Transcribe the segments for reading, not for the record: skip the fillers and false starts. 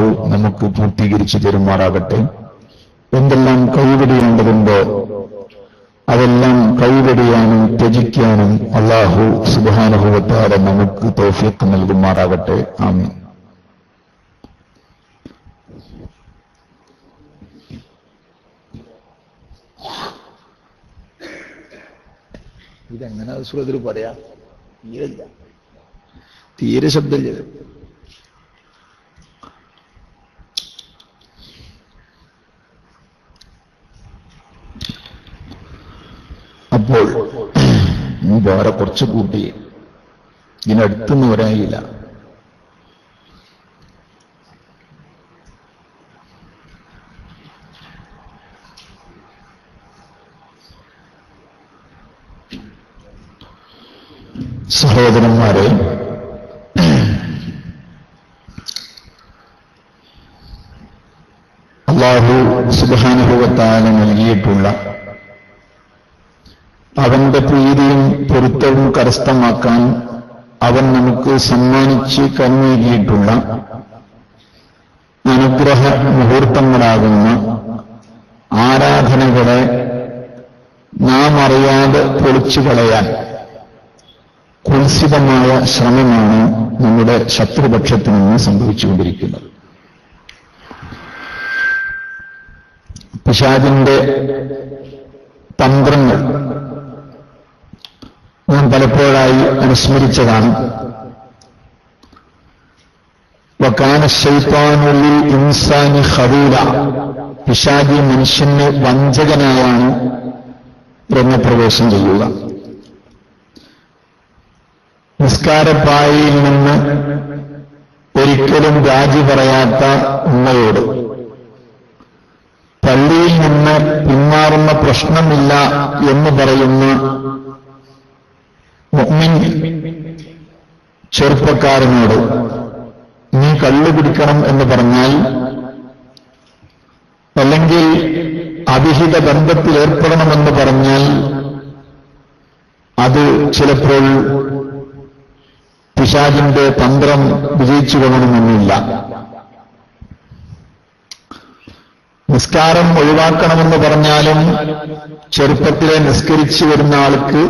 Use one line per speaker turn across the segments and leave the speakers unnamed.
അല്ലാഹു നമുക്ക് പൂർത്തീകരിച്ചു തരുമാറാകട്ടെ. എന്തെല്ലാം കൈവെടിയേണ്ടതുണ്ടോ അതെല്ലാം കൈവെടിയാനും ത്യജിക്കാനും അല്ലാഹു സുബ്ഹാനഹു വ തആല നമുക്ക് തൗഫീഖ് നൽകുമാറാകട്ടെ. ആമീൻ. ഇതെങ്ങനെ സുഹൃത്തിൽ പറയാ? തീരെ ശബ്ദമില്ല. അപ്പോൾ വേറെ കുറച്ച് കൂട്ടി ഇതിനടുത്തൊന്നും വരാനില്ല. സഹോദരന്മാരെ, അല്ലാഹു സുബ്ഹാനഹു വ തആല നൽകിയിട്ടുള്ള അവന്റെ പ്രീതിയും പൊരുത്തവും കരസ്ഥമാക്കാൻ അവൻ നമുക്ക് സമ്മാനിച്ച് കരുനീകിയിട്ടുള്ള അനുഗ്രഹ മുഹൂർത്തങ്ങളാകുന്ന ആരാധനകളെ നാം അറിയാതെ പൊളിച്ചു കളയാൻ കുൽസിതമായ ശ്രമമാണ് നമ്മുടെ ശത്രുപക്ഷത്തു നിന്ന് സംഭവിച്ചുകൊണ്ടിരിക്കുന്നത്. പിശാചിന്റെ തന്ത്രങ്ങൾ ഞാൻ പലപ്പോഴായി അനുസ്മരിച്ചതാണ്. വകാന ശൈത്താനു ലിൽ ഇൻസാനി ഖദൂല, പിശാചി മനുഷ്യന് വഞ്ചകനായാണ് രംഗപ്രവേശം ചെയ്യുക. നിസ്കാരപ്പായയിൽ നിന്ന് ഒരിക്കലും രാജി പറയാത്ത ഉമ്മയോട് പള്ളിയിൽ നിന്ന് പിന്മാറുന്ന പ്രശ്നമില്ല എന്ന് പറയുന്ന മുഅ്മിൻ ചെറുപ്പക്കാരനോട് നീ കള്ളു കുടിക്കണം എന്ന് പറഞ്ഞാൽ, അല്ലെങ്കിൽ അവിഹിത ബന്ധത്തിൽ ഏർപ്പെടണമെന്ന് പറഞ്ഞാൽ അത് ചിലപ്പോൾ പിശാചിന്റെ തന്ത്രം വിജയിച്ചു കൊള്ളണമെന്നില്ല. നിസ്കാരം ഒഴിവാക്കണമെന്ന് പറഞ്ഞാലും ചെറുപ്പത്തിലെ നിസ്കരിച്ചു വരുന്ന ആൾക്ക്,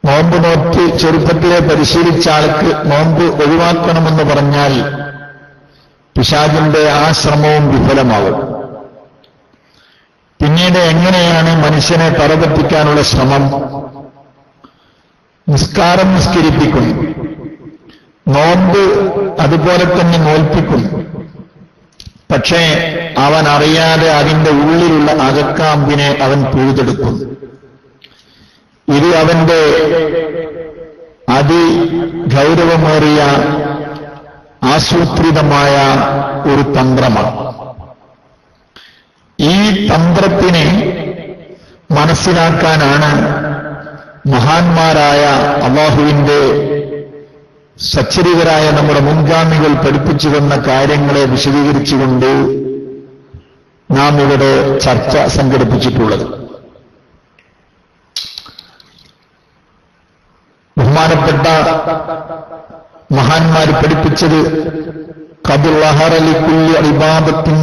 നോമ്പ് നോറ്റ് ചെറുപ്പത്തിലെ പരിശീലിച്ച ആൾക്ക് നോമ്പ് ഒഴിവാക്കണമെന്ന് പറഞ്ഞാൽ പിശാചിന്റെ ആ ശ്രമവും വിഫലമാകും. പിന്നീട് എങ്ങനെയാണ് മനുഷ്യനെ തറപറ്റിക്കാനുള്ള ശ്രമം? നിസ്കാരം നിസ്കരിപ്പിക്കും, നോമ്പ് അതുപോലെ തന്നെ നോൽപ്പിക്കും. പക്ഷേ അവൻ അറിയാതെ അതിന്റെ ഉള്ളിലുള്ള അകക്കാമ്പിനെ അവൻ പിഴുതെടുക്കും. ഇത് അവന്റെ അതിഗൗരവമേറിയ ആസൂത്രിതമായ ഒരു തന്ത്രമാണ്. ഈ തന്ത്രത്തിനെ മനസ്സിലാക്കാനാണ് മഹാന്മാരായ അല്ലാഹുവിന്റെ സച്ചരിതരായ നമ്മുടെ മുൻഗാമികൾ പഠിപ്പിച്ചു തന്ന കാര്യങ്ങളെ വിശദീകരിച്ചുകൊണ്ട് നാം ഇവിടെ ചർച്ച സംഘടിപ്പിച്ചിട്ടുള്ളത്. ബഹുമാനപ്പെട്ട മഹാന്മാർ പഠിപ്പിച്ചത് ഖദ് ലഹറ ലികുല്ലി ഇബാദത്തിൻ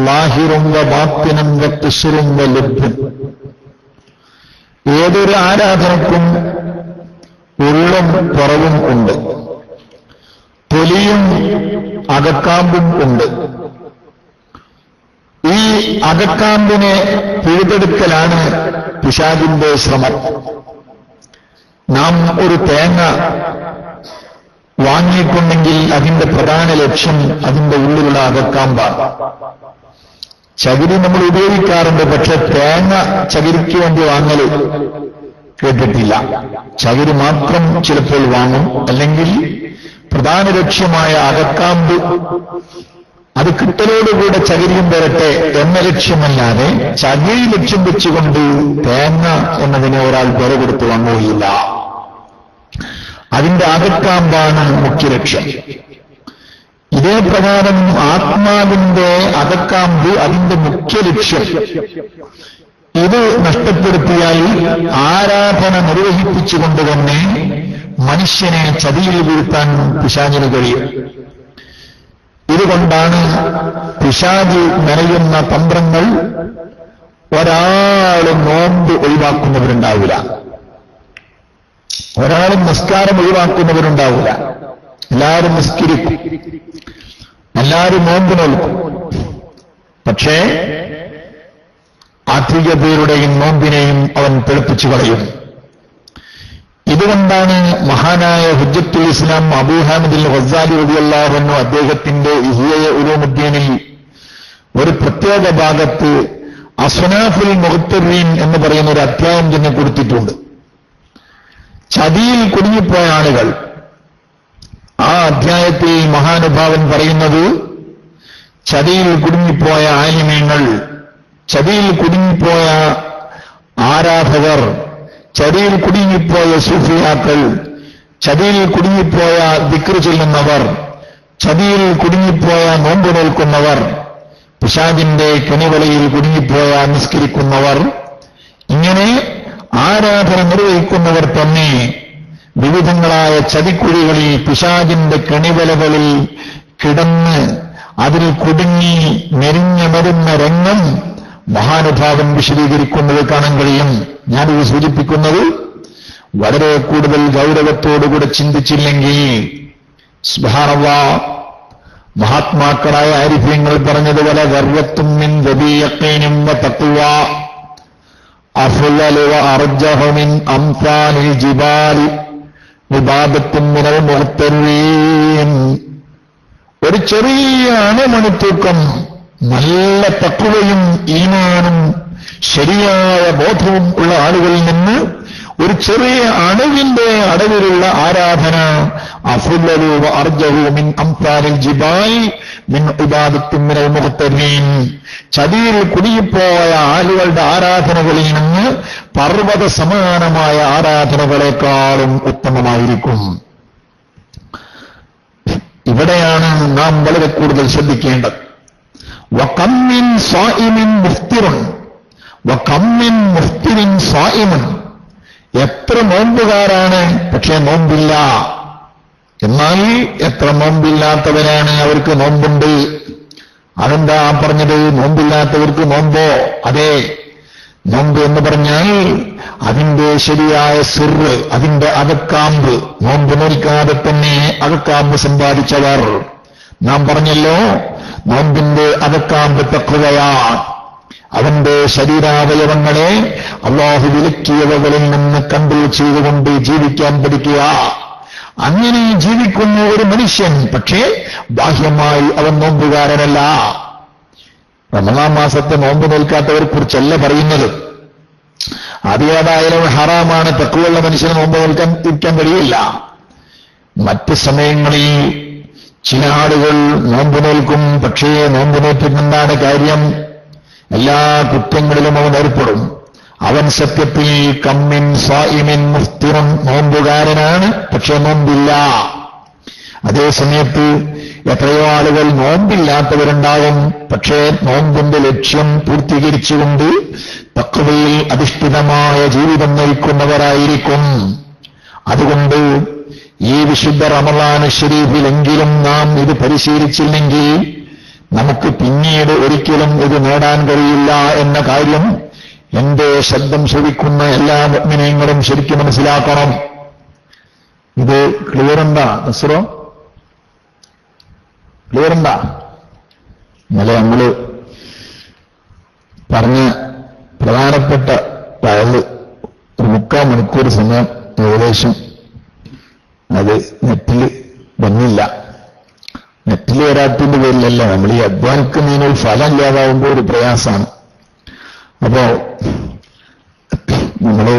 ലാഹിറുൻ വ ബാത്തിനുൻ വ ഖുസ്റുൻ വ ലബ്ബുൻ, ഏതൊരു ആരാധനക്കും ഉള്ളും പുറവും ഉണ്ട്, തൊലിയും അകക്കാമ്പും ഉണ്ട്. ഈ അകക്കാമ്പിനെ പിഴുതെടുക്കലാണ് പിശാചിന്റെ ശ്രമം. നാം ഒരു തേങ്ങ വാങ്ങിയിട്ടുണ്ടെങ്കിൽ അതിന്റെ പ്രധാന ലക്ഷ്യം അതിന്റെ ഉള്ളിലുള്ള അകക്കാമ്പാണ്. ചകിരി നമ്മൾ ഉപയോഗിക്കാറുണ്ട്, പക്ഷെ തേങ്ങ ചകിരിക്ക് വേണ്ടി വാങ്ങൽ കേട്ടിട്ടില്ല. ചകിരി മാത്രം ചിലപ്പോൾ വാങ്ങും, അല്ലെങ്കിൽ പ്രധാന ലക്ഷ്യമായ അകക്കാമ്പ് അത് കിട്ടലോടുകൂടെ ചകിരിയും വരട്ടെ എന്ന ലക്ഷ്യമല്ലാതെ ചകിരി ലക്ഷ്യം വെച്ചുകൊണ്ട് തേങ്ങ എന്നതിനെ ഒരാൾ വില കൊടുത്ത് വാങ്ങുകയില്ല. അതിന്റെ അകക്കാമ്പാണ് മുഖ്യ ലക്ഷ്യം. ഇതേ പ്രകാരം ആത്മാവിന്റെ അകക്കാമ്പ് അതിന്റെ മുഖ്യ ലക്ഷ്യം. ഇത് നഷ്ടപ്പെടുത്തിയാൽ ആരാധന നിർവഹിപ്പിച്ചുകൊണ്ട് തന്നെ മനുഷ്യനെ ചതിയിൽ വീഴ്ത്താൻ പിശാചിന് കഴിയും. ഇതുകൊണ്ടാണ് പിശാച് മെനയുന്ന തന്ത്രങ്ങൾ. ഒരാളും നോമ്പ് ഒഴിവാക്കുന്നവരുണ്ടാവില്ല, ഒരാളും നിസ്കാരം ഒഴിവാക്കുന്നവരുണ്ടാവില്ല. എല്ലാവരും നിസ്കരിക്കും, എല്ലാവരും നോമ്പ് നോൽക്കും. പക്ഷേ അധിക പേരുടെയും നോമ്പിനെയും അവൻ പെളുപ്പിച്ചു കളയും. ഇതുകൊണ്ടാണ് മഹാനായ ഹുജ്ജത്തുൽ ഇസ്ലാം അബൂ ഹാമിദുൽ ഗസ്സാലി റളിയല്ലാഹു അൻഹു അദ്ദേഹത്തിന്റെ ഇഹ്യാ ഉലൂമുദ്ദീനിൽ ഒരു പ്രത്യേക ഭാഗത്ത് അസ്നാഫുൽ മുഖ്തരീൻ എന്ന് പറയുന്ന ഒരു അധ്യായം തന്നെ കൊടുത്തിട്ടുണ്ട്. ചതിയിൽ കുടുങ്ങിപ്പോയ ആളുകൾ. ആ അധ്യായത്തിൽ മഹാനുഭാവൻ പറയുന്നത്, ചതിയിൽ കുടുങ്ങിപ്പോയ ആലിമീങ്ങൾ, ചതിയിൽ കുടുങ്ങിപ്പോയ ആരാധകർ, ചതിയിൽ കുടുങ്ങിപ്പോയ സൂഫിയാക്കൾ, ചതിയിൽ കുടുങ്ങിപ്പോയ ദിക്ർ ചൊല്ലുന്നവർ, ചതിയിൽ കുടുങ്ങിപ്പോയ നോമ്പ് നോൽക്കുന്നവർ, പിശാചിന്റെ കെണിവലയിൽ കുടുങ്ങിപ്പോയ നിസ്കരിക്കുന്നവർ, ഇങ്ങനെ ആരാധന നിർവഹിക്കുന്നവർ തന്നെ വിവിധങ്ങളായ ചതിക്കുഴികളിൽ പിശാചിന്റെ കെണിവലകളിൽ കിടന്ന് അതിൽ കുടുങ്ങി നെരിഞ്ഞമരുന്ന രംഗം മഹാനുഭാവൻ വിശദീകരിക്കുന്നത് കാണാൻ കഴിയും. ഞാനിത് സൂചിപ്പിക്കുന്നത് വളരെ കൂടുതൽ ഗൗരവത്തോടുകൂടെ ചിന്തിച്ചില്ലെങ്കിൽ സുബ്ഹാനല്ലാഹ്, മഹാത്മാക്കളായ ആരിഫ്യങ്ങൾ പറഞ്ഞതുപോലെ ഗർവത്തും മിൻ ദബീയഖീനും വതഖ്വ അഫ്ളലു വഅർജഹു മിൻ അംസാലിൽ ജിബാലി ഇബാദത്തും മിനൽ മുഖ്തരീൻ. ഒരു ചെറിയ അണുമണിത്തൂക്കം നല്ല തഖ്വയും ഈമാനും ശരിയായ ബോധവും ഉള്ള ആളുകളിൽ നിന്ന് ഒരു ചെറിയ അണുവിന്റെ അടവിലുള്ള ആരാധന അഫ്ളലു വഅർജഹു മിൻ അംസാലിൽ ജിബാൽ മിൻ ഇബാദത്തും മിനൽ മുഖ്തരീൻ. ചതിയിൽ കുടുങ്ങിപ്പോയ ആളുകളുടെ ആരാധനകളിൽ നിന്ന് പർവ്വത സമാനമായ ആരാധനകളെക്കാളും ഉത്തമമായിരിക്കും. ഇവിടെയാണ് നാം വളരെ കൂടുതൽ ശ്രദ്ധിക്കേണ്ടത്. വകം മിൻ സായിമിൻ മുഫ്തിറുൻ വകം മിൻ മുഫ്തിരിൻ സായിമുൻ. എത്ര നോമ്പുകാരാണ്, പക്ഷേ നോമ്പില്ല. എന്നാൽ എത്ര നോമ്പില്ലാത്തവരാണ്, അവർക്ക് നോമ്പുണ്ട്. അതെന്താ പറഞ്ഞത്? നോമ്പില്ലാത്തവർക്ക് നോമ്പോ? അതെ, നോമ്പ് എന്ന് പറഞ്ഞാൽ അതിന്റെ ശരിയായ സിർറ്, അതിന്റെ അകക്കാമ്പ്, നോമ്പ് നോൽക്കാതെ തന്നെ അകക്കാമ്പ് സമ്പാദിച്ചവർ. നാം പറഞ്ഞല്ലോ, നോമ്പിന്റെ അകക്കാമ്പ് തഖ്വയാണ്. അവന്റെ ശരീരാവയവങ്ങളെ അല്ലാഹു വിലക്കിയവകളിൽ നിന്ന് കൺട്രോൾ ചെയ്തുകൊണ്ട് ജീവിക്കാൻ പഠിക്കുക. അങ്ങനെ ജീവിക്കുന്ന ഒരു മനുഷ്യൻ, പക്ഷേ ബാഹ്യമായി അവൻ നോമ്പുകാരനല്ല. റമളാൻ മാസത്തെ നോമ്പ് നോൽക്കാത്തവരെ കുറിച്ചല്ല പറയുന്നത്. അതേതായാലും ഹറാമാണ്. തഖ്വയുള്ള മനുഷ്യന് നോമ്പ് ഇരിക്കാൻ കഴിയില്ല. മറ്റ് സമയങ്ങളിൽ ചില ആളുകൾ നോമ്പ് നോൽക്കും, പക്ഷേ നോമ്പ് നോറ്റിട്ടെന്താണ് കാര്യം? എല്ലാ കുറ്റങ്ങളിലും അവൻ ഏർപ്പെടും. അവൻ സത്യത്തിൽ കമ്മിൻ സായിമിൻ മുഫ്തിറുൻ, നോമ്പുകാരനാണ്, പക്ഷെ നോമ്പില്ല. അതേ സമയത്ത് എത്രയോ ആളുകൾ നോമ്പില്ലാത്തവരുണ്ടാകും, പക്ഷേ നോമ്പിന്റെ ലക്ഷ്യം പൂർത്തീകരിച്ചുകൊണ്ട് തഖ്വയിൽ അധിഷ്ഠിതമായ ജീവിതം നയിക്കുന്നവരായിരിക്കും. അതുകൊണ്ട് ഈ വിശുദ്ധ റമളാൻ ശരീഫിലെങ്കിലും നാം ഇത് പരിശീലിച്ചില്ലെങ്കിൽ നമുക്ക് പിന്നീട് ഒരിക്കലും ഇത് നേടാൻ കഴിയില്ല എന്ന കാര്യം എന്റെ ശബ്ദം ശ്രവിക്കുന്ന എല്ലാ മുഅ്മിനീങ്ങളും ശരിക്കും മനസ്സിലാക്കണം. ഇത് ക്ലിയറുണ്ടാ നസ്റോ? ക്ലിയറുണ്ടാ? ഇന്നലെ നമ്മൾ പറഞ്ഞ പ്രധാനപ്പെട്ട വയല് ഒരു 3/4 മണിക്കൂർ സമയം ഏകദേശം അത് നെറ്റിൽ വന്നില്ല. നെറ്റിൽ വരാത്തതിന്റെ പേരിലല്ല, നമ്മൾ ഈ അധ്വാനിക്കുന്നതിനൊരു ഫലം ഇല്ലാതാവുമ്പോൾ ഒരു പ്രയാസമാണ്. അപ്പോ നമ്മള്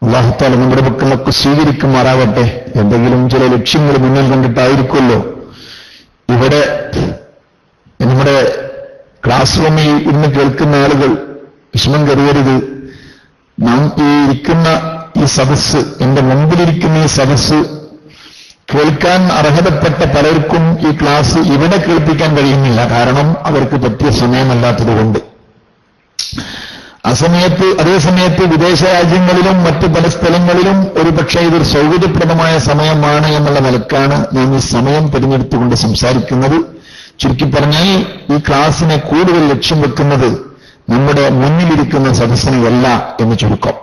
അല്ലാഹു തആല നമ്മുടെ മക്കളൊക്കെ സ്വീകരിക്കുമാറാവട്ടെ. എന്തെങ്കിലും ചില ലക്ഷ്യങ്ങൾ മുന്നിൽ കണ്ടിട്ടായിരിക്കുമല്ലോ ഇവിടെ നമ്മുടെ ക്ലാസ് റൂമിൽ ഇന്ന് കേൾക്കുന്ന ആളുകൾ വിഷമം കരുതരുത്. നാം ഈ ഇരിക്കുന്ന ഈ സദസ്സ്, എന്റെ മുമ്പിലിരിക്കുന്ന ഈ സദസ്സ് കേൾക്കാൻ അർഹതപ്പെട്ട പലർക്കും ഈ ക്ലാസ് ഇവിടെ കേൾപ്പിക്കാൻ കഴിയുന്നില്ല. കാരണം അവർക്ക് പറ്റിയ സമയമല്ലാത്തതുകൊണ്ട്. അതേസമയത്ത് വിദേശ രാജ്യങ്ങളിലും മറ്റു പല സ്ഥലങ്ങളിലും ഒരുപക്ഷെ ഇതൊരു സൗകര്യപ്രദമായ സമയമാണ് എന്നുള്ള നിലക്കാണ് നാം ഈ സമയം തിരഞ്ഞെടുത്തുകൊണ്ട് സംസാരിക്കുന്നത്. ചുരുക്കി പറഞ്ഞാൽ ഈ ക്ലാസിനെ കൂടുതൽ ലക്ഷ്യം വെക്കുന്നത് നമ്മുടെ മുന്നിലിരിക്കുന്ന സദസ്സിനെയല്ല എന്ന് ചുരുക്കം.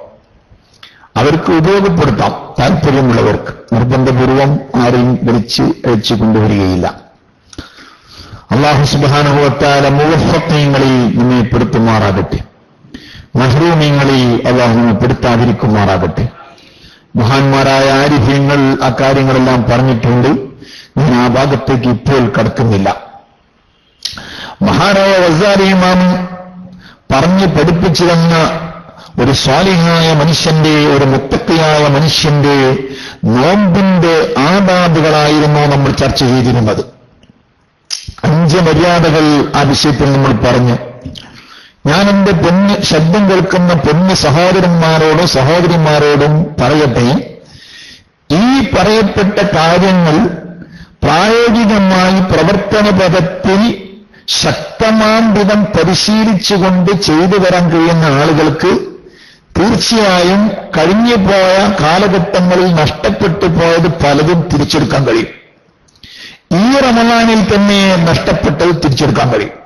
അവർക്ക് ഉപയോഗപ്പെടുത്താം, താല്പര്യമുള്ളവർക്ക്. നിർബന്ധപൂർവം ആരെയും വലിച്ചു കൊണ്ടുവരികയില്ല. അല്ലാഹു സുബ്ഹാനഹു വ തആല മുവഫ്ഫഖീങ്ങളിൽ നമ്മെ പെടുത്തുമാറാകട്ടെ, മഹ്റൂമീങ്ങളിൽ അല്ലാഹു നമ്മെ പെടുത്താതിരിക്കുമാറാകട്ടെ. മഹാന്മാരായ ആരിഫ്യങ്ങൾ ആ കാര്യങ്ങളെല്ലാം പറഞ്ഞിട്ടുണ്ട്. ഞാൻ ആ ഭാഗത്തേക്ക് ഇപ്പോൾ കടക്കുന്നില്ല. മഹാനായ ഗസാലി ഇമാം പറഞ്ഞു പഠിപ്പിച്ചു തന്ന ഒരു സ്വാലിഹായ മനുഷ്യന്റെ, ഒരു മുത്തഖിയായ മനുഷ്യന്റെ നോമ്പിന്റെ ആദാബുകളായിരുന്നു നമ്മൾ ചർച്ച ചെയ്തിരുന്നത്. 5 മര്യാദകൾ ആ വിഷയത്തിൽ നമ്മൾ പറഞ്ഞു. ഞാൻ എന്റെ ശബ്ദം കേൾക്കുന്ന പൊന്നു സഹോദരന്മാരോടും സഹോദരിമാരോടും പറയട്ടെ, ഈ പറയപ്പെട്ട കാര്യങ്ങൾ പ്രായോഗികമായി പ്രവർത്തനപഥത്തിൽ ശക്തമാം വിധം പരിശീലിച്ചുകൊണ്ട് ചെയ്തു വരാൻ കഴിയുന്ന ആളുകൾക്ക് തീർച്ചയായും കഴിഞ്ഞുപോയ കാലഘട്ടങ്ങളിൽ നഷ്ടപ്പെട്ടു പോയത് പലതും തിരിച്ചെടുക്കാൻ കഴിയും. ഈ റമളാനിൽ തന്നെ നഷ്ടപ്പെട്ടത് തിരിച്ചെടുക്കാൻ കഴിയും.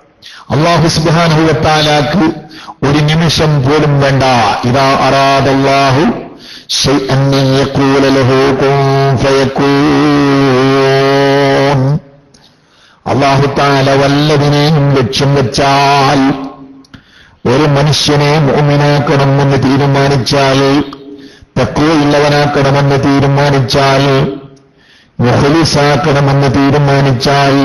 അല്ലാഹു സുബ്ഹാനഹു വ തആലക്ക് ഒരു നിമിഷം പോലും വേണ്ട. ഇദാ അറാദല്ലാഹു ശൈഅൻ യഖൂല ലഹു കുൻ ഫയകൂൻ. അല്ലാഹു തആല വല്ലതിനെയും ലക്ഷ്യം വെച്ചാൽ, ഒരു മനുഷ്യനെ മുഅ്മിനാക്കണമെന്ന് തീരുമാനിച്ചാൽ, തഖ്വയുള്ളവനാക്കണമെന്ന് തീരുമാനിച്ചാൽ, മുഖ്ലിസാക്കണമെന്ന് തീരുമാനിച്ചാൽ,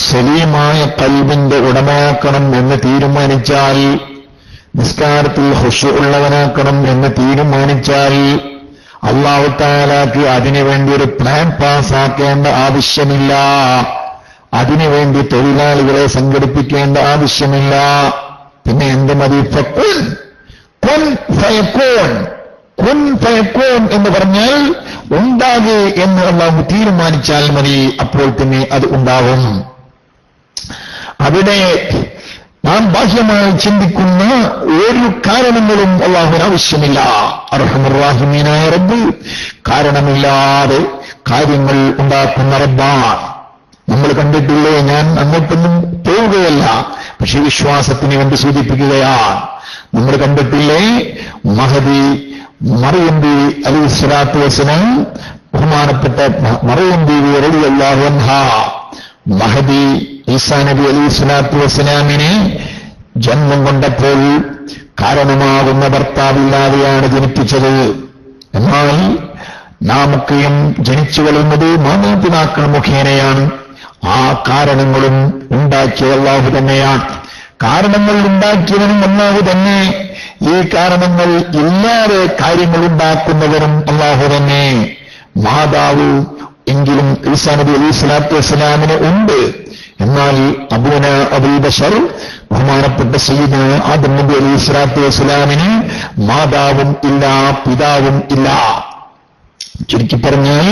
സലീമായ ഖൽബിന്റെ ഉടമയാക്കണം എന്ന് തീരുമാനിച്ചാൽ, നിസ്കാരത്തിൽ ഖുശൂ ഉള്ളവനാക്കണം എന്ന് തീരുമാനിച്ചാൽ, അല്ലാഹു തആലക്ക് അതിനുവേണ്ടി ഒരു പ്ലാൻ പാസ്സാക്കേണ്ട ആവശ്യമില്ല. അതിനുവേണ്ടി തൊഴിലാളികളെ സംഘടിപ്പിക്കേണ്ട ആവശ്യമില്ല. പിന്നെ എന്ത് മതി? കുൻ ഫയകൂൻ. കുൻ ഫയകൂൻ എന്ന് പറഞ്ഞാൽ ഉണ്ടാകെ എന്ന് അല്ലാഹു തീരുമാനിച്ചാൽ മതി, അപ്പോൾ തന്നെ അത് ഉണ്ടാവും. അവിടെ നാം ബാഹ്യമായി ചിന്തിക്കുന്ന ഒരു കാരണങ്ങളും അല്ലാഹുവിന് ആവശ്യമില്ല. അർഹമുർ റഹീമീനായ റബ്ബ് കാരണമില്ലാതെ കാര്യങ്ങൾ ഉണ്ടാക്കുന്ന റബ്ബാണ്. നമ്മൾ കണ്ടിട്ടില്ലേ? ഞാൻ അങ്ങോട്ടൊന്നും പോവുകയല്ല, പക്ഷെ വിശ്വാസത്തിന് വേണ്ടി സൂചിപ്പിക്കുകയാണ്. നമ്മൾ കണ്ടിട്ടില്ലേ? മഹദി മറിയം ബീവി അലൈഹിസ്സലാത്തു വസ്സലാം, ബഹുമാനപ്പെട്ട മറിയം ബീവി റളിയല്ലാഹു അൻഹാ മഹദി ഈസാ നബി അലൈഹിസ്സലാത്തു വസ്സലാമിനെ ജന്മം കൊണ്ടപ്പോൾ കാരണമാകുന്ന ഭർത്താവില്ലാതെയാണ് ജനിപ്പിച്ചത്. എന്നാൽ നാമൊക്കെയും ജനിച്ചു വളർന്നത് മാതാപിതാക്കൾ മുഖേനയാണ്. ആ കാരണങ്ങളും ഉണ്ടാക്കിയ അല്ലാഹു തന്നെയാണ്. കാരണങ്ങൾ ഉണ്ടാക്കിയവനും അല്ലാഹു തന്നെ. ഈ കാരണങ്ങൾ ഇല്ലാതെ കാര്യങ്ങൾ ഉണ്ടാക്കുന്നവരും അല്ലാഹു തന്നെ. മാതാവ് എങ്കിലും ഈസാ നബി അലൈഹിസ്സലാത്തു വസ്സലാമിന് ഉണ്ട്. എന്നാൽ അബൂന അബുൽ ബശർ, ബഹുമാനപ്പെട്ട സയ്യിദ് ആദം നബി അലൈഹിസ്സലാത്തു വസ്സലാമിന് മാതാവും ഇല്ല, പിതാവും ഇല്ല. ചുരുക്കി പറഞ്ഞാൽ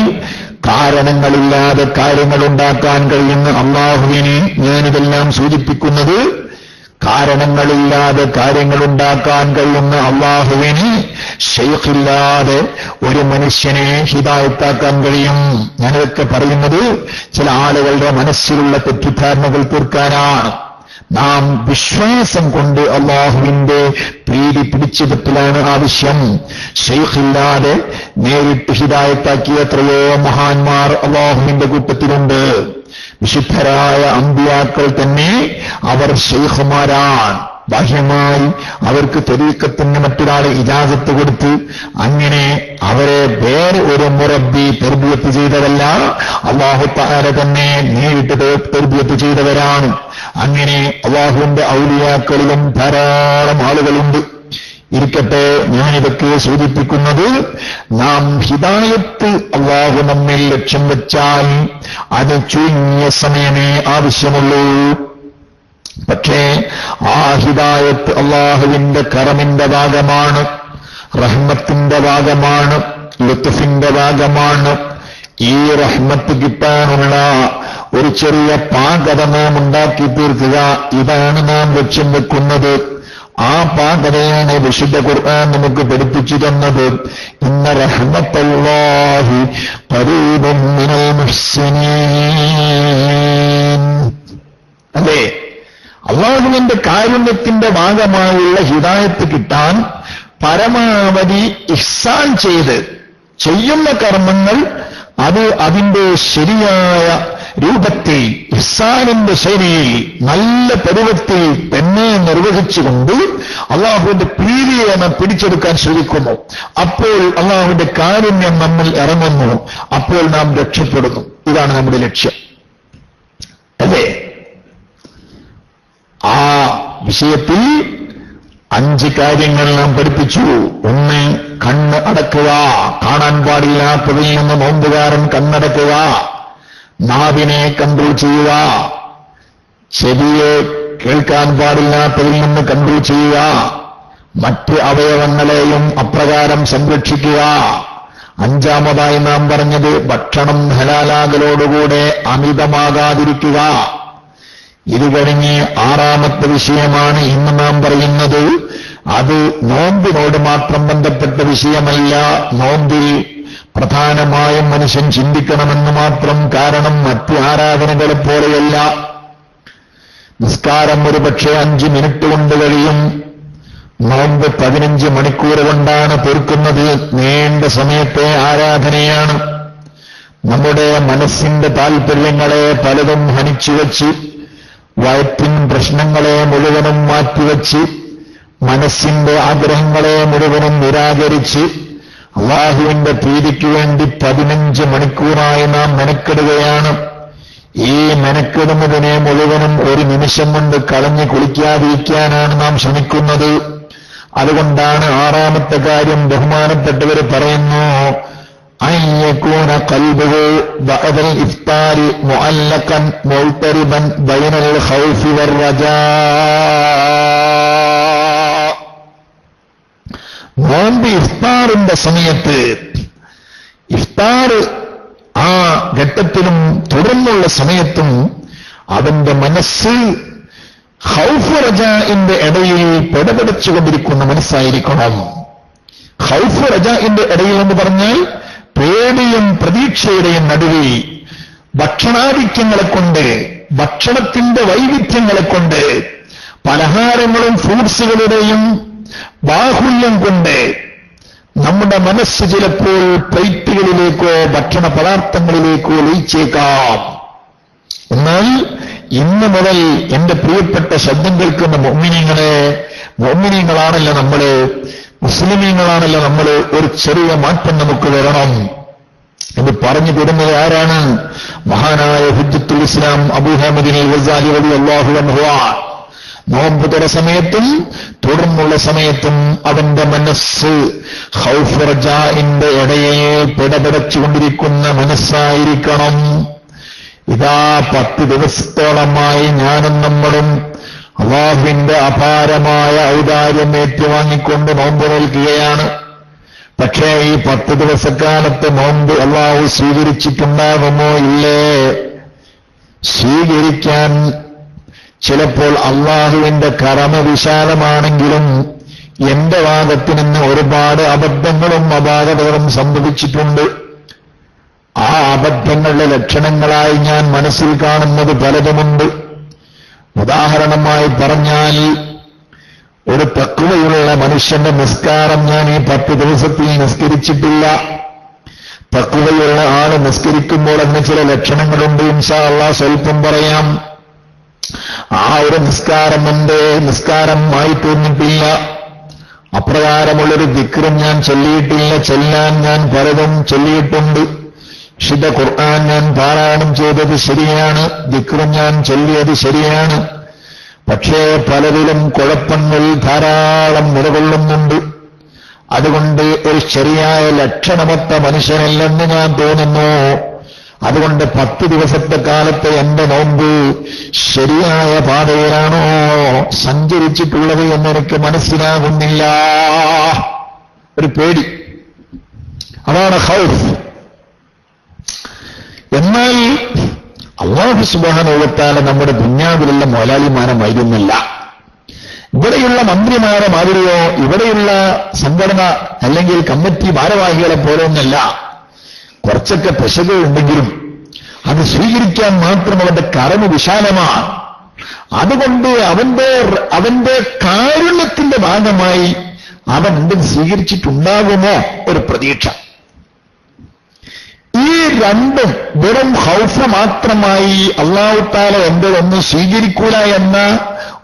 കാരണങ്ങളില്ലാതെ കാര്യങ്ങൾ ഉണ്ടാക്കാൻ കഴിയുന്ന അല്ലാഹുവിനെ ഞാനിതെല്ലാം സൂചിപ്പിക്കുന്നത്, കാരണങ്ങളില്ലാതെ കാര്യങ്ങൾ ഉണ്ടാക്കാൻ കഴിയുന്ന അല്ലാഹുവിന് ശൈഖില്ലാതെ ഒരു മനുഷ്യനെ ഹിദായത്താക്കാൻ കഴിയും. ഞാനതൊക്കെ പറയുന്നത് ചില ആളുകളുടെ മനസ്സിലുള്ള തെറ്റിദ്ധാരണകൾ തീർക്കാനാണ്. നാം വിശ്വാസം കൊണ്ട് അല്ലാഹുവിന്റെ പ്രീതി പിടിച്ചുപറ്റലാണ് ആവശ്യം. ശൈഖില്ലാതെ നേരിട്ട് ഹിദായത്താക്കിയ എത്രയോ മഹാന്മാർ അല്ലാഹുവിന്റെ കൂട്ടത്തിലുണ്ട്. വിശുദ്ധരായ അമ്പിയാക്കൾ തന്നെ അവർ ശൈഖുമാരാണ്. ബാഹ്യമായി അവർക്ക് ത്വരീഖത്തിന് മറ്റൊരാളെ ഇജാസത്ത് കൊടുത്ത് അങ്ങനെ അവരെ വേറെ ഒരു മുറബി തർബിയത്ത് ചെയ്തതല്ല, അല്ലാഹു തആല തന്നെ നേരിട്ട് തർബിയത്ത് ചെയ്തവരാണ്. അങ്ങനെ അല്ലാഹുവിന്റെ ഔലിയാക്കളിലും ധാരാളം ആളുകളുണ്ട്. ഇരിക്കട്ടെ, ഞാനിതൊക്കെ സൂചിപ്പിക്കുന്നത്, നാം ഹിദായത്ത് അല്ലാഹു നമ്മിൽ ലക്ഷ്യം വെച്ചാൽ അത് ചുരുങ്ങിയ സമയമേ ആവശ്യമുള്ളൂ. പക്ഷേ ആ ഹിദായത്ത് അല്ലാഹുവിന്റെ കറമിന്റെ ഭാഗമാണ്, റഹ്മത്തിന്റെ ഭാഗമാണ്, ലുത്ഫിന്റെ ഭാഗമാണ്. ഈ റഹ്മത്ത് കിട്ടാനുള്ള ഒരു ചെറിയ പാകത നാം ഉണ്ടാക്കി തീർക്കുക, ഇതാണ് നാം ലക്ഷ്യം വെക്കുന്നത്. ആ പാകതയാണ് വിശുദ്ധ ഖുർആൻ നമുക്ക് പഠിപ്പിച്ചു തന്നത്. ഇന്ന റഹ്മത്തല്ലാഹി ഖരീബും മിനൽ മുഹ്സിനീൻ. അല്ലേ? അല്ലാഹുവിന്റെ കാരുണ്യത്തിന്റെ ഭാഗമായുള്ള ഹിദായത്ത് കിട്ടാൻ പരമാവധി ഇഹ്സാൻ ചെയ്ത് ചെയ്യുന്ന കർമ്മങ്ങൾ അത് അതിന്റെ ശരിയായ രൂപത്തിൽ ഇഹ്സാനിന്റെ ശൈലിയിൽ നല്ല പരുവത്തിൽ തന്നെ നിർവഹിച്ചുകൊണ്ട് അള്ളാഹുവിന്റെ പ്രീതിയെ നാം പിടിച്ചെടുക്കാൻ ശ്രമിക്കുന്നു. അപ്പോൾ അള്ളാഹുവിന്റെ കാരുണ്യം നമ്മിൽ ഇറങ്ങുന്നു. അപ്പോൾ നാം രക്ഷപ്പെടുന്നു. ഇതാണ് നമ്മുടെ ലക്ഷ്യം, അല്ലേ? ആ വിഷയത്തിൽ 5 കാര്യങ്ങൾ നാം പഠിപ്പിച്ചു. 1, കണ്ണ് അടക്കുക. കാണാൻ പാടില്ലാത്തതിൽ നിന്ന് നോമ്പുകാരൻ കണ്ണടക്കുക. നാവിനെ കൺട്രോൾ ചെയ്യുക. ചെവിയെ കേൾക്കാൻ പാടില്ലാത്തതിൽ നിന്ന് കൺട്രോൾ ചെയ്യുക. മറ്റ് അവയവങ്ങളെയും അപ്രകാരം സംരക്ഷിക്കുക. 5ാമതായി നാം പറഞ്ഞത് ഭക്ഷണം ഹലാലാകലോടുകൂടെ അമിതമാകാതിരിക്കുക. ഇത് കഴിഞ്ഞ് 6ാമത്തെ വിഷയമാണ് ഇന്ന് നാം പറയുന്നത്. അത് നോമ്പിനോട് മാത്രം ബന്ധപ്പെട്ട വിഷയമല്ല. നോമ്പിൽ പ്രധാനമായും മനുഷ്യൻ ചിന്തിക്കണമെന്ന് മാത്രം. കാരണം മറ്റ് ആരാധനകളെ പോലെയല്ല. നിസ്കാരം ഒരുപക്ഷെ 5 മിനിറ്റ് കൊണ്ട് കഴിയും. നോമ്പ് 15 മണിക്കൂർ കൊണ്ടാണ് തീർക്കുന്നത്. നീണ്ട സമയത്തെ ആരാധനയാണ്. നമ്മുടെ മനസ്സിന്റെ താൽപര്യങ്ങളെ പലതും ഹനിച്ചുവെച്ച്, വയറ്റിൻ പ്രശ്നങ്ങളെ മുഴുവനും മാറ്റിവെച്ച്, മനസ്സിന്റെ ആഗ്രഹങ്ങളെ മുഴുവനും നിരാകരിച്ച് അല്ലാഹുവിന്റെ പ്രീതിക്ക് വേണ്ടി 15 മണിക്കൂറായി നാം മെനക്കെടുകയാണ്. ഈ മെനക്കെടുന്നതിനെ മുഴുവനും ഒരു നിമിഷം കൊണ്ട് കളഞ്ഞു കുളിക്കാതിരിക്കാനാണ് നാം ശ്രമിക്കുന്നത്. അതുകൊണ്ടാണ് 6ാമത്തെ കാര്യം ബഹുമാനപ്പെട്ടവർ പറയുന്നു, അയ്യകൂന ഖൽബുഹു ബഅദൽ ഇഫ്താരി മുഅല്ലഖൻ മുൽതരിബൻ ബൈനൽ ഖൗഫി വർ-റജാ. നോമ്പ് ഇഫ്താറിന്റെ സമയത്ത്, ഇഫ്താർ ആ ഘട്ടത്തിലും തുടർന്നുള്ള സമയത്തും അവന്റെ മനസ്സ് ഖൗഫ് റജാഇന്റെ ഇടയിൽ പെടപെടച്ചുകൊണ്ടിരിക്കുന്ന മനസ്സായിരിക്കണം. ഖൗഫ് റജാഇന്റെ ഇടയിൽ എന്ന് പറഞ്ഞാൽ പേടിയും പ്രതീക്ഷയുടെയും നടുവിൽ ഭക്ഷണാധിക്യങ്ങളെ കൊണ്ട്, ഭക്ഷണത്തിന്റെ വൈവിധ്യങ്ങളെ കൊണ്ട്, പലഹാരങ്ങളും ഫ്രൂട്ട്സുകളുടെയും ബാഹുല്യം കൊണ്ട് നമ്മുടെ മനസ്സ് ചിലപ്പോൾ പ്ലേറ്റുകളിലേക്കോ ഭക്ഷണ പദാർത്ഥങ്ങളിലേക്കോ ലയിച്ചേക്കാം. എന്നാൽ ഇന്ന് മുതൽ എന്റെ പ്രിയപ്പെട്ട ശബ്ദം കേൾക്കുന്ന മുഅ്മിനീങ്ങളാണല്ലോ നമ്മള്, മുസ്ലിമീങ്ങളാണല്ലോ നമ്മള്. ഒരു ചെറിയ മാറ്റം നമുക്ക് വരണം. ഇത് പറഞ്ഞു തരുന്നത് ആരാണ്? മഹാനായ ഹുജ്ജത്തുൽ ഇസ്ലാം അബൂ ഹാമിദ് അൽ ഗസാലി റളിയല്ലാഹു അൻഹു. നോമ്പ് തുറ സമയത്തും തുടർന്നുള്ള സമയത്തും അവന്റെ മനസ്സ് ഖൗഫ് റജാഇന്റെ ഇടയിൽ പിടപെടച്ചുകൊണ്ടിരിക്കുന്ന മനസ്സായിരിക്കണം. ഇതാ 10 ദിവസത്തോളമായി ഞാനും നമ്മളും അല്ലാഹുവിന്റെ അപാരമായ ഔദാര്യം ഏറ്റുവാങ്ങിക്കൊണ്ട് നോമ്പ് നോൽക്കുകയാണ്. പക്ഷേ ഈ 10 ദിവസക്കാലത്ത് നോമ്പ് അല്ലാഹു സ്വീകരിച്ചിട്ടുണ്ടാകുമോ ഇല്ലേ? സ്വീകരിക്കാൻ ചിലപ്പോൾ അല്ലാഹുവിന്റെ കറമ വിശാലമാണെങ്കിലും എന്റെ ഭാഗത്തു നിന്ന് ഒരുപാട് അബദ്ധങ്ങളും അപാകതകളും സംഭവിച്ചിട്ടുണ്ട്. ആ അബദ്ധങ്ങളുടെ ലക്ഷണങ്ങളായി ഞാൻ മനസ്സിൽ കാണുന്നത് പലതുമുണ്ട്. ഉദാഹരണമായി പറഞ്ഞാൽ, ഒരു തഖ്വയുള്ള മനുഷ്യന്റെ നിസ്കാരം ഞാൻ ഈ 10 ദിവസത്തിൽ നിസ്കരിച്ചിട്ടില്ല. തഖ്വയുള്ള ആള് നിസ്കരിക്കുമ്പോൾ അതിന് ചില ലക്ഷണങ്ങളുണ്ട്. ഇൻഷാ അല്ലാഹ് സ്വൽപ്പം പറയാം. ആ ഒരു നിസ്കാരം എന്റെ നിസ്കാരമായി തോന്നിട്ടില്ല. അപ്രകാരമുള്ളൊരു ദിക്റും ഞാൻ ചൊല്ലിയിട്ടില്ല. ചെല്ലാൻ ഞാൻ പലതും ചൊല്ലിയിട്ടുണ്ട്. വിശുദ്ധ ഖുർആൻ ഞാൻ പാരായണം ചെയ്തത് ശരിയാണ്, ദിക്റും ഞാൻ ചൊല്ലിയത് ശരിയാണ്. പക്ഷേ പലതിലും കുഴപ്പങ്ങൾ ധാരാളം നിലകൊള്ളുന്നുണ്ട്. അതുകൊണ്ട് ഒരു ശരിയായ ലക്ഷണമൊത്ത മനുഷ്യനല്ലെന്ന് ഞാൻ തോന്നുന്നു. അതുകൊണ്ട് 10 ദിവസത്തെ കാലത്ത് എന്റെ നോമ്പ് ശരിയായ പാതയിലാണോ സഞ്ചരിച്ചിട്ടുള്ളത് എന്നെനിക്ക് മനസ്സിലാകുന്നില്ല. ഒരു പേടി, അതാണ് ഖൗഫ്. എന്നാൽ അല്ലാഹു സുബ്ഹാനഹു വ തആല നമ്മുടെ ദുനിയാവിലുള്ള മുതലാളിമാരമായിരുന്നില്ല. ഇവിടെയുള്ള മന്ത്രിമാരെ മാതിരിയോ ഇവിടെയുള്ള സംഘടന അല്ലെങ്കിൽ കമ്മിറ്റി ഭാരവാഹികളെ പോലെയൊന്നല്ല. കുറച്ചൊക്കെ പെശകുകൾ ഉണ്ടെങ്കിലും അത് സ്വീകരിക്കാൻ മാത്രം അവന്റെ കരമ് വിശാലമാണ്. അതുകൊണ്ട് അവന്റെ കാരുണ്യത്തിന്റെ ഭാഗമായി അവൻ എന്തും സ്വീകരിച്ചിട്ടുണ്ടാകുമോ ഒരു പ്രതീക്ഷ. ഈ രണ്ടും വെറും ഹൗഫ് മാത്രമായി അല്ലാഹു തആല എന്തൊന്നും സ്വീകരിക്കൂല എന്ന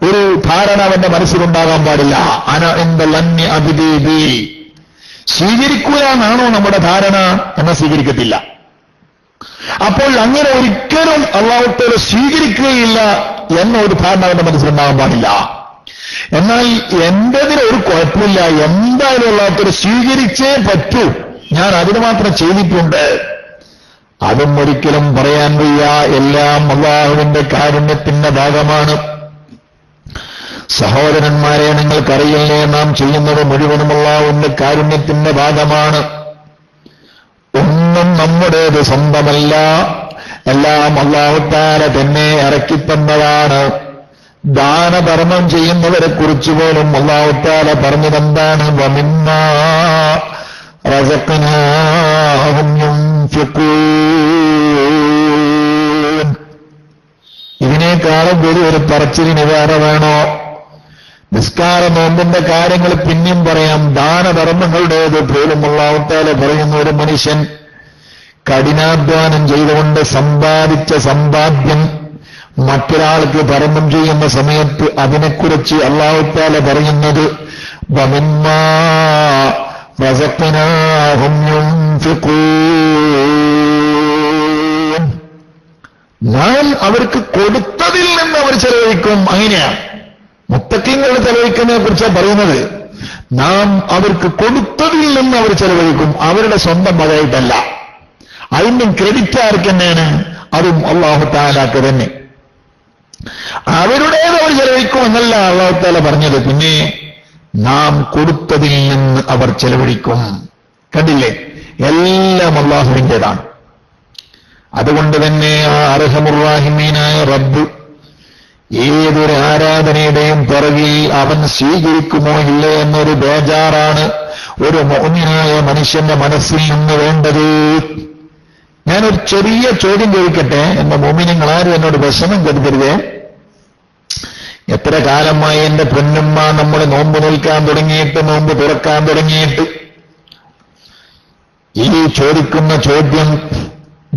ഒരു ധാരണ അവന്റെ മനസ്സിലുണ്ടാകാൻ പാടില്ല. അന ഇന്ദ ലന്നി അബ്ദീ, സ്വീകരിക്കൂല എന്നാണോ നമ്മുടെ ധാരണ? എന്ന സ്വീകരിക്കത്തില്ല. അപ്പോൾ അങ്ങനെ ഒരിക്കലും അല്ലാഹു തആല സ്വീകരിക്കുകയില്ല എന്നൊരു ധാരണ അവന്റെ മനസ്സിലുണ്ടാകാൻ പാടില്ല. എന്നാൽ എന്റേതിന് ഒരു കുഴപ്പമില്ല, എന്തായാലും അല്ലാഹു തആല സ്വീകരിച്ചേ പറ്റൂ, ഞാൻ അതിന് മാത്രം ചെയ്തിട്ടുണ്ട്, അതും ഒരിക്കലും പറയാൻ വയ്യ. എല്ലാം അല്ലാഹുവിന്റെ കാരുണ്യത്തിന്റെ ഭാഗമാണ്. സഹോദരന്മാരെ, നിങ്ങൾക്കറിയില്ലേ, നാം ചെയ്യുന്നത് മുഴുവനും അല്ലാഹുവിന്റെ കാരുണ്യത്തിന്റെ ഭാഗമാണ്. ഒന്നും നമ്മുടേത് സ്വന്തമല്ല, എല്ലാം അല്ലാഹു തആല തന്നെ ഇറക്കിത്തന്നതാണ്. ദാനധർമ്മം ചെയ്യുന്നവരെ കുറിച്ച് പോലും അല്ലാഹു തആല പറഞ്ഞതെന്താണ്? വമിമ്മാ റസഖ്നാഹും യുൻഫിഖൂൻ. ഇതിനേക്കാളും വലിയൊരു പറച്ചിലിന് വേറെ വേണോ? നിസ്കാര നോമ്പിന്റെ കാര്യങ്ങൾ പിന്നെയും പറയാം. ദാനധർമ്മങ്ങളുടേത് പോലും അല്ലാഹു തആല പറയുന്ന ഒരു മനുഷ്യൻ കഠിനാധ്വാനം ചെയ്തുകൊണ്ട് സമ്പാദിച്ച സമ്പാദ്യം മറ്റൊരാൾക്ക് ധർമ്മം ചെയ്യുന്ന സമയത്ത് അതിനെക്കുറിച്ച് അല്ലാഹു തആല പറയുന്നത് വമിമ്മാ റസഖ്നാഹും യുൻഫിഖൂൻ. നാം അവർക്ക് കൊടുത്തതിൽ നിന്ന് അവർ ചെലവഴിക്കും. അങ്ങനെയാണ് മുത്തഖീങ്ങളുടെ ചെലവഴിക്കുന്നതിനെ കുറിച്ചാണ് പറയുന്നത്. നാം അവർക്ക് കൊടുത്തതിൽ നിന്ന് അവർ ചെലവഴിക്കും, അവരുടെ സ്വന്തം വകയായിട്ടല്ല. അതിനും ക്രെഡിറ്റ് ആർക്ക് തന്നെയാണ്? അതും അല്ലാഹു തആലക്ക് തന്നെ. അവരുടേത് അവർ ചെലവഴിക്കും എന്നല്ല അല്ലാഹു തആല പറഞ്ഞത്. പിന്നെ നാം കൊടുത്തതിൽ നിന്ന് അവർ ചെലവഴിക്കും. കണ്ടില്ലേ, എല്ലാം അല്ലാഹുവിൻ്റെതാണ്. അതുകൊണ്ട് തന്നെ ആ അർഹമുർ റഹീമീനായ റബ്ബ് ഏതൊരു ആരാധനയുടെയും പിറകിൽ അവൻ സ്വീകരിക്കുമോ ഇല്ലേ എന്നൊരു ബേജാറാണ് ഒരു മുഅ്മിനായ മനുഷ്യന്റെ മനസ്സിൽ നിന്ന് വേണ്ടത്. ഞാനൊരു ചെറിയ ചോദ്യം ചോദിക്കട്ടെ, എന്റെ മുഅ്മിനീങ്ങളാരും എന്നോട് വിഷമം കരുതരുതേ. എത്ര കാലമായി എന്റെ പൊന്നുമ്മ നമ്മൾ നോമ്പ് നിൽക്കാൻ തുടങ്ങിയിട്ട്, നോമ്പ് തുറക്കാൻ തുടങ്ങിയിട്ട്? ഈ ചോദിക്കുന്ന ചോദ്യം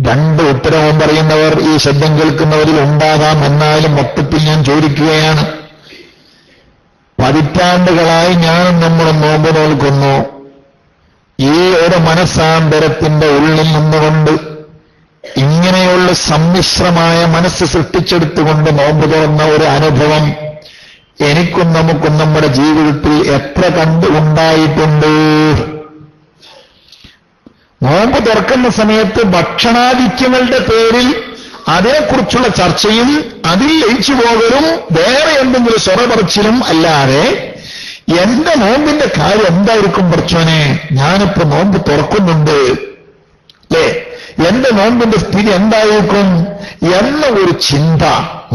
രണ്ട് ഉത്തരവും പറയുന്നവർ ഈ ശബ്ദം കേൾക്കുന്നവരിൽ ഉണ്ടാകാം. എന്നാലും മൊത്തത്തിൽ ഞാൻ ചോദിക്കുകയാണ്. പതിറ്റാണ്ടുകളായി ഞാനും നമ്മളും നോമ്പ് നോൽക്കുന്നു. ഈ ഒരു മനസ്സാന്തരത്തിന്റെ ഉള്ളിൽ നിന്നുകൊണ്ട് ഇങ്ങനെയുള്ള സമ്മിശ്രമായ മനസ്സ് സൃഷ്ടിച്ചെടുത്തുകൊണ്ട് നോമ്പ് തുറന്ന ഒരു അനുഭവം എനിക്കും നമുക്കും നമ്മുടെ ജീവിതത്തിൽ എത്ര കണ്ട് ഉണ്ടായിട്ടുണ്ട്. നോമ്പ് തുറക്കുന്ന സമയത്ത് ഭക്ഷണാധിക്യങ്ങളുടെ പേരിൽ അതേക്കുറിച്ചുള്ള ചർച്ചയും അതിൽ ലയിച്ചു പോകലും വേറെ എന്തെങ്കിലും സ്വറപറച്ചിലും അല്ലാതെ എന്റെ നോമ്പിന്റെ കാര്യം എന്തായിരിക്കും പടച്ചോനെ, ഞാനിപ്പോ നോമ്പ് തുറക്കുന്നുണ്ട് അല്ലേ, എന്റെ നോമ്പിന്റെ സ്ഥിതി എന്തായിരിക്കും എന്ന ഒരു ചിന്ത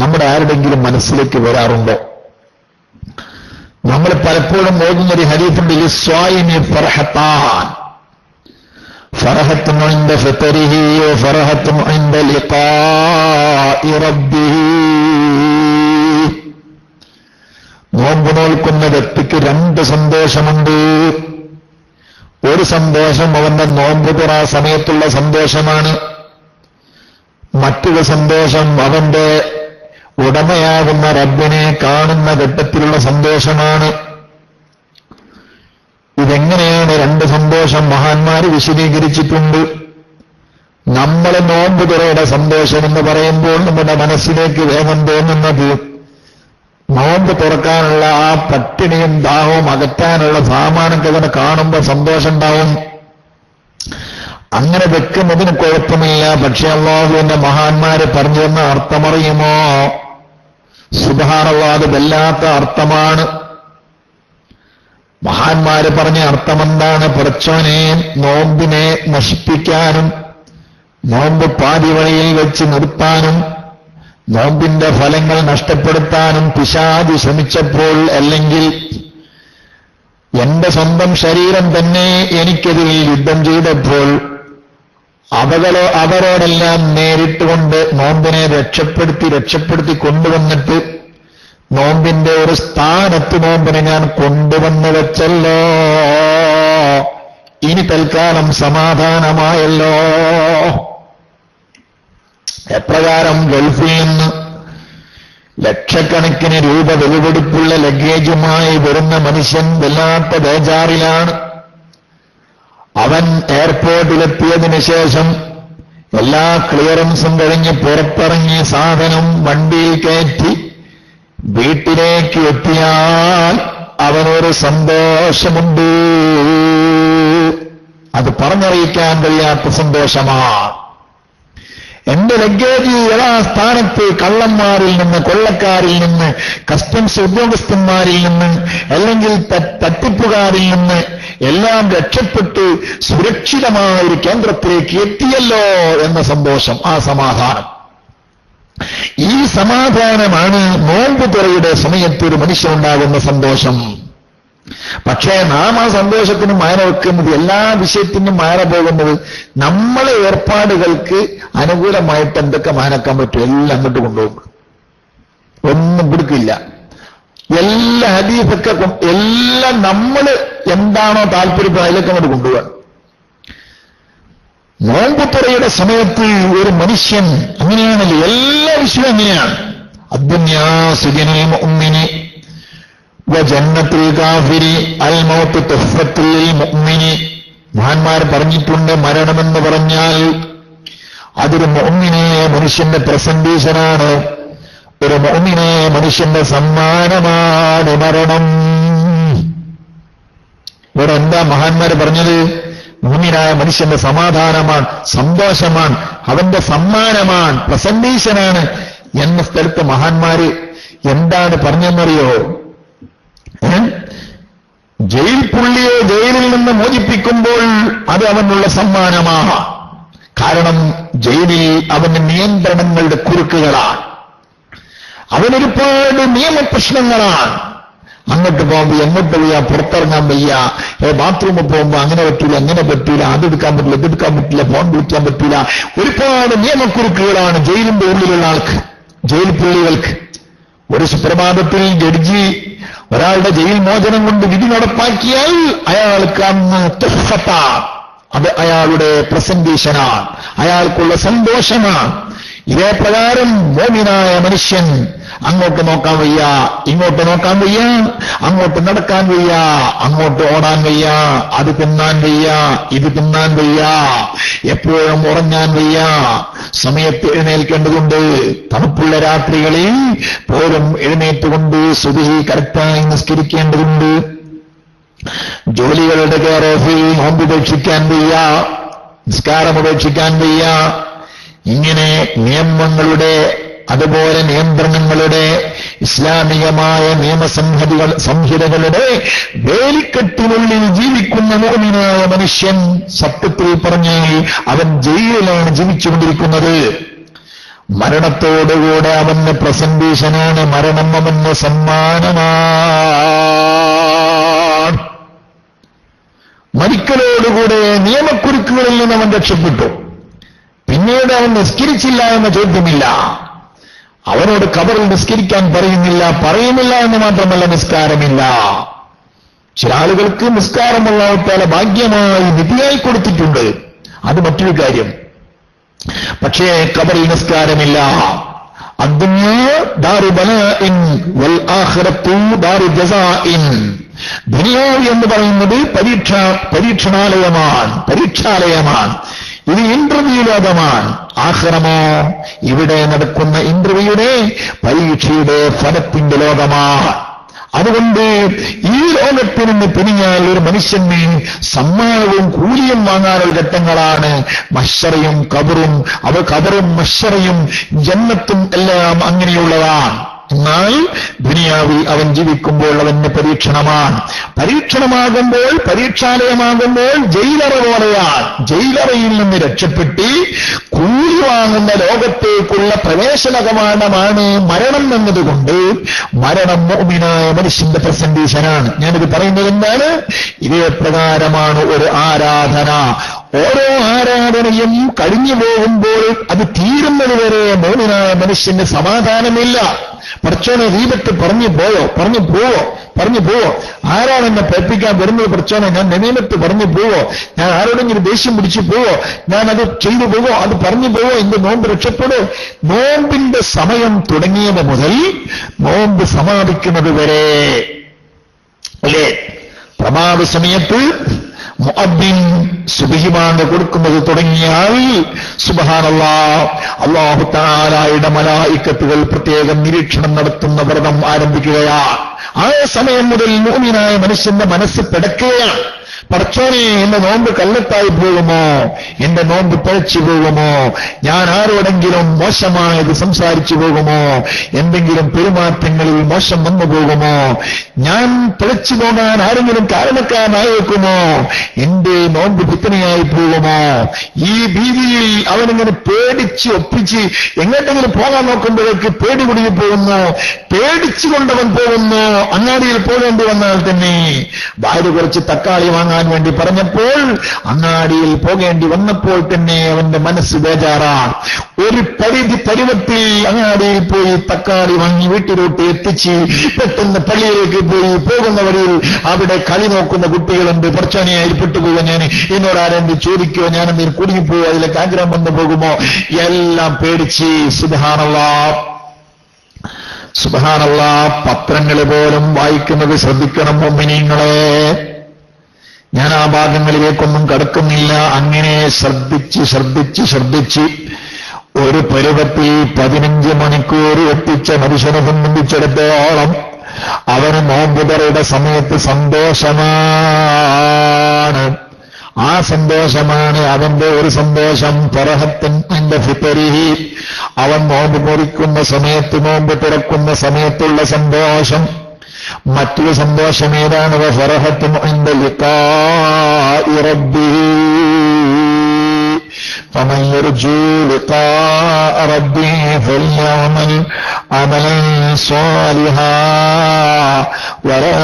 നമ്മുടെ ആരുടെങ്കിലും മനസ്സിലേക്ക് വരാറുണ്ടോ? നമ്മൾ പലപ്പോഴും ഓതുന്നൊരു ഹദീസുണ്ട്, ലിസ്വായിമി ഫർഹത്താൻ, ഫർഹത്തുൻ ഇൻദ ഫിത്രിഹി വഫർഹത്തുൻ ഇൻദ ലിഖാഇ റബ്ബിഹി. നോമ്പ് നോൽക്കുന്ന വ്യക്തിക്ക് രണ്ട് സന്തോഷമുണ്ട്. ഒരു സന്തോഷം അവന്റെ നോമ്പ് തുറ സമയത്തുള്ള സന്തോഷമാണ്. മറ്റൊരു സന്തോഷം അവന്റെ ഉടമയാകുന്ന റബ്ബിനെ കാണുന്ന ഘട്ടത്തിലുള്ള സന്തോഷമാണ്. ഇതെങ്ങനെയാണ് രണ്ട് സന്തോഷം? മഹാന്മാര് വിശദീകരിച്ചിട്ടുണ്ട്. നമ്മൾ നോമ്പ് തുറയുടെ സന്തോഷം എന്ന് പറയുമ്പോൾ നമ്മുടെ മനസ്സിലേക്ക് വേഗം തോന്നുന്നത് നോമ്പ് തുറക്കാനുള്ള ആ പട്ടിണിയും ദാഹവും അകറ്റാനുള്ള സാമാനൊക്കെ അതിനെ കാണുമ്പോൾ സന്തോഷം ഉണ്ടാവും. അങ്ങനെ വെക്കുന്നതിന് കുഴപ്പമില്ല. പക്ഷെ അല്ലാഹുവിന്റെ മഹാന്മാര് പറഞ്ഞു തന്ന അർത്ഥമറിയുമോ? സുബ്ഹാനല്ലാഹ്, അത് വല്ലാത്ത അർത്ഥമാണ്. മഹാന്മാര് പറഞ്ഞ അർത്ഥമെന്താണ്? പടച്ചോനെ, നോമ്പിനെ നശിപ്പിക്കാനും നോമ്പ് പാതി വഴിയിൽ വെച്ച് നിർത്താനും നോമ്പിന്റെ ഫലങ്ങൾ നഷ്ടപ്പെടുത്താനും പിശാച് ശ്രമിച്ചപ്പോൾ, അല്ലെങ്കിൽ എന്റെ സ്വന്തം ശരീരം തന്നെ എനിക്കെതിരെ യുദ്ധം ചെയ്തപ്പോൾ അവരോടെല്ലാം നേരിട്ടുകൊണ്ട് നോമ്പിനെ രക്ഷപ്പെടുത്തി കൊണ്ടുവന്നിട്ട് നോമ്പിന്റെ ഒരു സ്ഥാനത്ത് നോമ്പിനെ ഞാൻ കൊണ്ടുവന്നു വെച്ചല്ലോ. ഇനി തൽക്കാലം സമാധാനമായല്ലോ. എപ്രകാരം ഗൾഫിൽ നിന്ന് ലക്ഷക്കണക്കിന് രൂപ വിലപിടിപ്പുള്ള ലഗേജുമായി വരുന്ന മനുഷ്യൻ വല്ലാത്ത ബേജാറിലാണ്. അവൻ എയർപോർട്ടിലെത്തിയതിനു ശേഷം എല്ലാ ക്ലിയറൻസും കഴിഞ്ഞ് പുറത്തിറങ്ങി സാധനം വണ്ടിയിൽ കയറ്റി വീട്ടിലേക്ക് എത്തിയാൽ അവനൊരു സന്തോഷമുണ്ട്. അത് പറഞ്ഞറിയിക്കാൻ കഴിയാത്ത സന്തോഷമാണ്. എന്റെ ലഗേജ് യഥാസ്ഥാനത്ത് കള്ളന്മാരിൽ നിന്ന്, കൊള്ളക്കാരിൽ നിന്ന്, കസ്റ്റംസ് ഉദ്യോഗസ്ഥന്മാരിൽ നിന്ന്, അല്ലെങ്കിൽ തട്ടിപ്പുകാരിൽ നിന്ന് എല്ലാം രക്ഷപ്പെട്ട് സുരക്ഷിതമായ ഒരു കേന്ദ്രത്തിലേക്ക് എത്തിയല്ലോ എന്ന സന്തോഷം, ആ സമാധാനം. ഈ സമാധാനമാണ് നോമ്പ് തുറയുടെ സമയത്ത് ഒരു മനുഷ്യനുണ്ടാകുന്ന സന്തോഷം. പക്ഷേ നാം ആ സന്തോഷത്തിന് മാറ വെക്കുന്നത്, എല്ലാ വിഷയത്തിനും മാറ പോകുന്നത് നമ്മളെ ഏർപ്പാടുകൾക്ക് അനുകൂലമായിട്ട് എന്തൊക്കെ മാനക്കാൻ പറ്റും എല്ലാം അങ്ങോട്ട് കൊണ്ടുപോകും. ഒന്നും കൊടുക്കില്ല. എല്ലാ ഹദീസൊക്കെ എല്ലാം നമ്മൾ എന്താണോ താല്പര്യം അതിലൊക്കെ അങ്ങോട്ട് കൊണ്ടുപോകാൻ. നോമ്പുതുറയുടെ സമയത്ത് ഒരു മനുഷ്യൻ അങ്ങനെയാണല്ലോ, എല്ലാ വിഷയവും അങ്ങനെയാണ്. അദ്ദുന്യാ സിജനുൽ മുഅ്മിനി വജന്നത്തുൽ കാഫിരി അൽ മൗത്ത് തുഹ്ഫത്തുൽ ലിൽ മുഅ്മിനി. മഹാന്മാർ പറഞ്ഞിട്ടുണ്ട്, മരണമെന്ന് പറഞ്ഞാൽ അതൊരു മുഅ്മിനായ മനുഷ്യന്റെ പ്രസന്റേഷനാണ്, ഒരു മുഅ്മിനായ മനുഷ്യന്റെ സമ്മാനമാണ് മരണം. ഇവിടെ എന്താ മഹാന്മാർ പറഞ്ഞത്? മുഅ്മിനായ മനുഷ്യന്റെ സമാധാനമാണ്, സന്തോഷമാണ്, അവന്റെ സമ്മാനമാണ്, പ്രസന്റേഷനാണ് എന്ന സ്ഥലത്ത് മഹാന്മാര് എന്താണ് പറഞ്ഞെന്നറിയോ? ജയിൽ പുള്ളിയെ ജയിലിൽ നിന്ന് മോചിപ്പിക്കുമ്പോൾ അത് അവനുള്ള സമ്മാനമാണ്. കാരണം ജയിലിൽ അവന് നിയന്ത്രണങ്ങളുടെ കുരുക്കുകളാണ്, അവനൊരുപാട് നിയമപ്രശ്നങ്ങളാണ്. അങ്ങോട്ട് പോകുമ്പോൾ എങ്ങോട്ട് വയ്യ, പുറത്തിറങ്ങാൻ വയ്യ, ബാത്റൂമിൽ പോകുമ്പോൾ അങ്ങനെ പറ്റൂല, അങ്ങനെ പറ്റൂല, അതെടുക്കാൻ പറ്റില്ല, ഇതെടുക്കാൻ പറ്റില്ല, ഫോൺ വിളിക്കാൻ പറ്റൂല. ഒരുപാട് നിയമക്കുരുക്കുകളാണ് ജയിലിന്റെ ഉള്ളിലുള്ള ആൾക്ക്, ജയിൽ പുള്ളികൾക്ക്. ഒരു സുപ്രഭാതത്തിൽ ജഡ്ജി ഒരാളുടെ ജയിൽ മോചനം കൊണ്ട് വിധി നടപ്പാക്കിയാൽ അയാൾക്ക് അന്ന് തുഹ്ഫത്ത, അത് അയാളുടെ പ്രസന്റേഷനാണ്, അയാൾക്കുള്ള സന്തോഷമാണ്. ഇതേ പ്രകാരം മോമിനായ മനുഷ്യൻ അങ്ങോട്ട് നോക്കാൻ വയ്യ, ഇങ്ങോട്ട് നോക്കാൻ വയ്യ, അങ്ങോട്ട് നടക്കാൻ വയ്യ, അങ്ങോട്ട് ഓടാൻ വയ്യ, അത് തിന്നാൻ വയ്യ, ഇത് തിന്നാൻ വയ്യ, എപ്പോഴും ഉറങ്ങാൻ വയ്യ, സമയത്ത് എഴുന്നേൽക്കേണ്ടതുണ്ട്. തണുപ്പുള്ള രാത്രികളിൽ പോലും എഴുന്നേറ്റുകൊണ്ട് സുബ്ഹി കറക്റ്റായി നിസ്കരിക്കേണ്ടതുണ്ട്. ജോലികളുടെ കെയർ ഓഫിൽ നോമ്പ് ഉപേക്ഷിക്കാൻ വയ്യ, നിസ്കാരം ഉപേക്ഷിക്കാൻ വയ്യ. ഇങ്ങനെ നിയമങ്ങളുടെ, അതുപോലെ നിയന്ത്രണങ്ങളുടെ, ഇസ്ലാമികമായ സംഹിതകളുടെ വേലിക്കെട്ടിനുള്ളിൽ ജീവിക്കുന്ന മുഅ്മിനായ മനുഷ്യൻ സത്യത്തിൽ പറഞ്ഞാൽ അവൻ ജയിലിലാണ് ജീവിച്ചുകൊണ്ടിരിക്കുന്നത്. മരണത്തോടുകൂടെ അവന് പ്രസന്റേഷനാണ്, മരണം അവന് സമ്മാനമാണ്. മരിക്കലോടുകൂടെ നിയമക്കുരുക്കുകളിൽ നിന്ന് അവൻ രക്ഷപ്പെട്ടു. പിന്നീട് അവൻ നിസ്കരിച്ചില്ല എന്ന ചോദ്യമില്ല. അവനോട് ഖബറിൽ നിസ്കരിക്കാൻ പറയുന്നില്ല എന്ന് മാത്രമല്ല, നിസ്കാരമില്ല. ചില ആളുകൾക്ക് നിസ്കാരം അല്ലാഹു തആല ഭാഗ്യമായി നിധിയായി കൊടുത്തിട്ടുണ്ട്, അത് മറ്റൊരു കാര്യം. പക്ഷേ ഖബറിൽ നിസ്കാരമില്ല. അദ്ദുന്യാ ദാറു ബലാഇൻ വൽ ആഖിറത്തു ദാറു ജസാഇൻ. ദുനിയാവ് എന്ന് പറയുന്നത് പരീക്ഷാലയമാണ്. ഇത് ഇന്റർവ്യൂ ലോകമാണ്. ആഖിറമോ ഇവിടെ നടക്കുന്ന ഇന്റർവ്യൂയുടെ, പരീക്ഷയുടെ ഫലത്തിന്റെ ലോകമാണ്. അതുകൊണ്ട് ഈ ലോകത്തിൽ നിന്ന് പിരിഞ്ഞാൽ ഒരു മനുഷ്യന് സമ്മാനവും കൂലിയും വാങ്ങാനുള്ള ഘട്ടങ്ങളാണ് മഹ്ശറയും ഖബറും. ഖബറും മഹ്ശറയും ജന്നത്തും എല്ലാം അങ്ങനെയുള്ളതാണ്. പരീക്ഷണമാണ്. എന്നാൽ ദുനിയാവിൽ അവൻ ജീവിക്കുമ്പോൾ അവന് പരീക്ഷണമാണ്. പരീക്ഷണമാകുമ്പോൾ, പരീക്ഷാലയമാകുമ്പോൾ ജയിലറ പോലെയാണ്. ജയിലറയിൽ നിന്ന് രക്ഷപ്പെട്ട് കൂലി വാങ്ങുന്ന ലോകത്തേക്കുള്ള പ്രവേശന കവാടമാണ് മരണം എന്നതുകൊണ്ട് മരണം മുഅ്മിനായ മനുഷ്യന്റെ പ്രസന്റേഷനാണ്. ഞാനിത് പറയുന്നത് എന്താണ്? ഇതേ പ്രകാരമാണ് ഒരു ആരാധന. ഓരോ ആരാധനയും കഴിഞ്ഞു പോകുമ്പോൾ അത് തീരുന്നതുവരെ മുഅ്മിനായ മനുഷ്യന് സമാധാനമില്ല. പടച്ചോനെ ഗീബത്ത് പറഞ്ഞു പോവോ, ആരാണ് എന്നെ പേപ്പിക്കാൻ വരുന്നത്? പടച്ചോനെ ഞാൻ നമീമത്ത് പറഞ്ഞു പോവോ, ഞാൻ ആരോടെങ്കിലും ദേഷ്യം പിടിച്ചു പോവോ, ഞാൻ അത് ചെയ്തു പോവോ, അത് പറഞ്ഞു പോവോ, എന്റെ നോമ്പ് രക്ഷപ്പെടോ? നോമ്പിന്റെ സമയം തുടങ്ങിയത് മുതൽ നോമ്പ് സമാപിക്കുന്നത് വരെ അല്ലേ? പ്രഭാത സമയത്ത് മുഅദ്ദിൻ സുബ്ഹി ബാങ്ക് കൊടുക്കുന്നത് തുടങ്ങിയാൽ സുബ്ഹാനല്ലാഹ്, അല്ലാഹു തആലയുടെ മലായികത്തുകൾ പ്രത്യേകം നിരീക്ഷണം നടത്തുന്ന വ്രതം ആരംഭിക്കുകയാണ്. ആ സമയം മുതൽ മുഅ്മിനായ മനുഷ്യന്റെ മനസ്സ് പിടക്കുകയാണ്. പടച്ചോനെ, എന്റെ നോമ്പ് കല്ലത്തായി പോകുമോ, എന്റെ നോമ്പ് പിഴച്ചു പോകുമോ, ഞാൻ ആരോടെങ്കിലും മോശമായത് സംസാരിച്ചു പോകുമോ, എന്തെങ്കിലും പെരുമാറ്റങ്ങളിൽ മോശം വന്നു പോകുമോ, ഞാൻ പിഴച്ചു പോകാൻ ആരെങ്കിലും കാരണക്കാരനായേക്കുമോ, എന്റെ നോമ്പ് ഫിത്നയായി പോകുമോ? ഈ ഭീതിയിൽ അവനിങ്ങനെ പേടിച്ച് ഒപ്പിച്ച് എങ്ങോട്ടെങ്കിലും പോകാൻ നോക്കുമ്പോഴേക്ക് പേടി കുടുങ്ങി പോകുന്നു. പേടിച്ചുകൊണ്ടവൻ പോകുന്നു. അങ്ങാടിയിൽ പോകേണ്ടി വന്നാൽ തന്നെ ഭാര്യ കുറച്ച് തക്കാളി വാങ്ങാൻ വേണ്ടി പറഞ്ഞപ്പോൾ അങ്ങാടിയിൽ പോകേണ്ടി വന്നപ്പോൾ തന്നെ അവന്റെ മനസ്സ് ബേജാറാണ്. ഒരു പരുവത്തിൽ അങ്ങാടിയിൽ പോയി തക്കാളി വാങ്ങി വീട്ടിലോട്ട് എത്തിച്ച് പെട്ടെന്ന് പള്ളിയിലേക്ക് പോയി പോകുന്ന വഴിയിൽ അവിടെ കളി നോക്കുന്ന കുട്ടികളുണ്ട്. പടച്ചോനെയായി പെട്ടുപോകുക, ഞാൻ എന്നോട് ആരെന്ത് ചോദിക്കുമോ, ഞാനെന്തെങ്കിലും കുടുങ്ങിപ്പോവോ, അതിലേക്ക് ആഗ്രഹം വന്നു പോകുമോ, എല്ലാം പേടിച്ച് സുബ്ഹാനല്ലാഹ് പത്രങ്ങൾ പോലും വായിക്കുന്നത് ശ്രദ്ധിക്കണം മുഅ്മിനീങ്ങളെ. ഞാൻ ആ ഭാഗങ്ങളിലേക്കൊന്നും കടക്കുന്നില്ല. അങ്ങനെ ശ്രദ്ധിച്ച് ഒരു പരുവത്തിൽ 15 മണിക്കൂർ എത്തിച്ച മനുഷ്യനെ സംബന്ധിച്ചിടത്തോളം അവന് നോമ്പുതറയുടെ സമയത്ത് സന്തോഷമാണ്. ആ സന്തോഷമാണ് അവന്റെ ഒരു സന്തോഷം. ഫറഹത്തുൻ ഇൻദ ഫിത്രിഹി, അവൻ നോമ്പ് മുറിക്കുന്ന സമയത്ത്, നോമ്പ് തുറക്കുന്ന സമയത്തുള്ള സന്തോഷം. മറ്റൊരു സന്തോഷം ഏതാണ്? ഫറഹത്തുൻ ഇൻദ ലിഖാഇ റബ്ബിഹി, ഫമൻ യർജു ലിഖാഅ റബ്ബിഹി ഫൽയഅമൽ അമലൻ സ്വാലിഹാ വലാ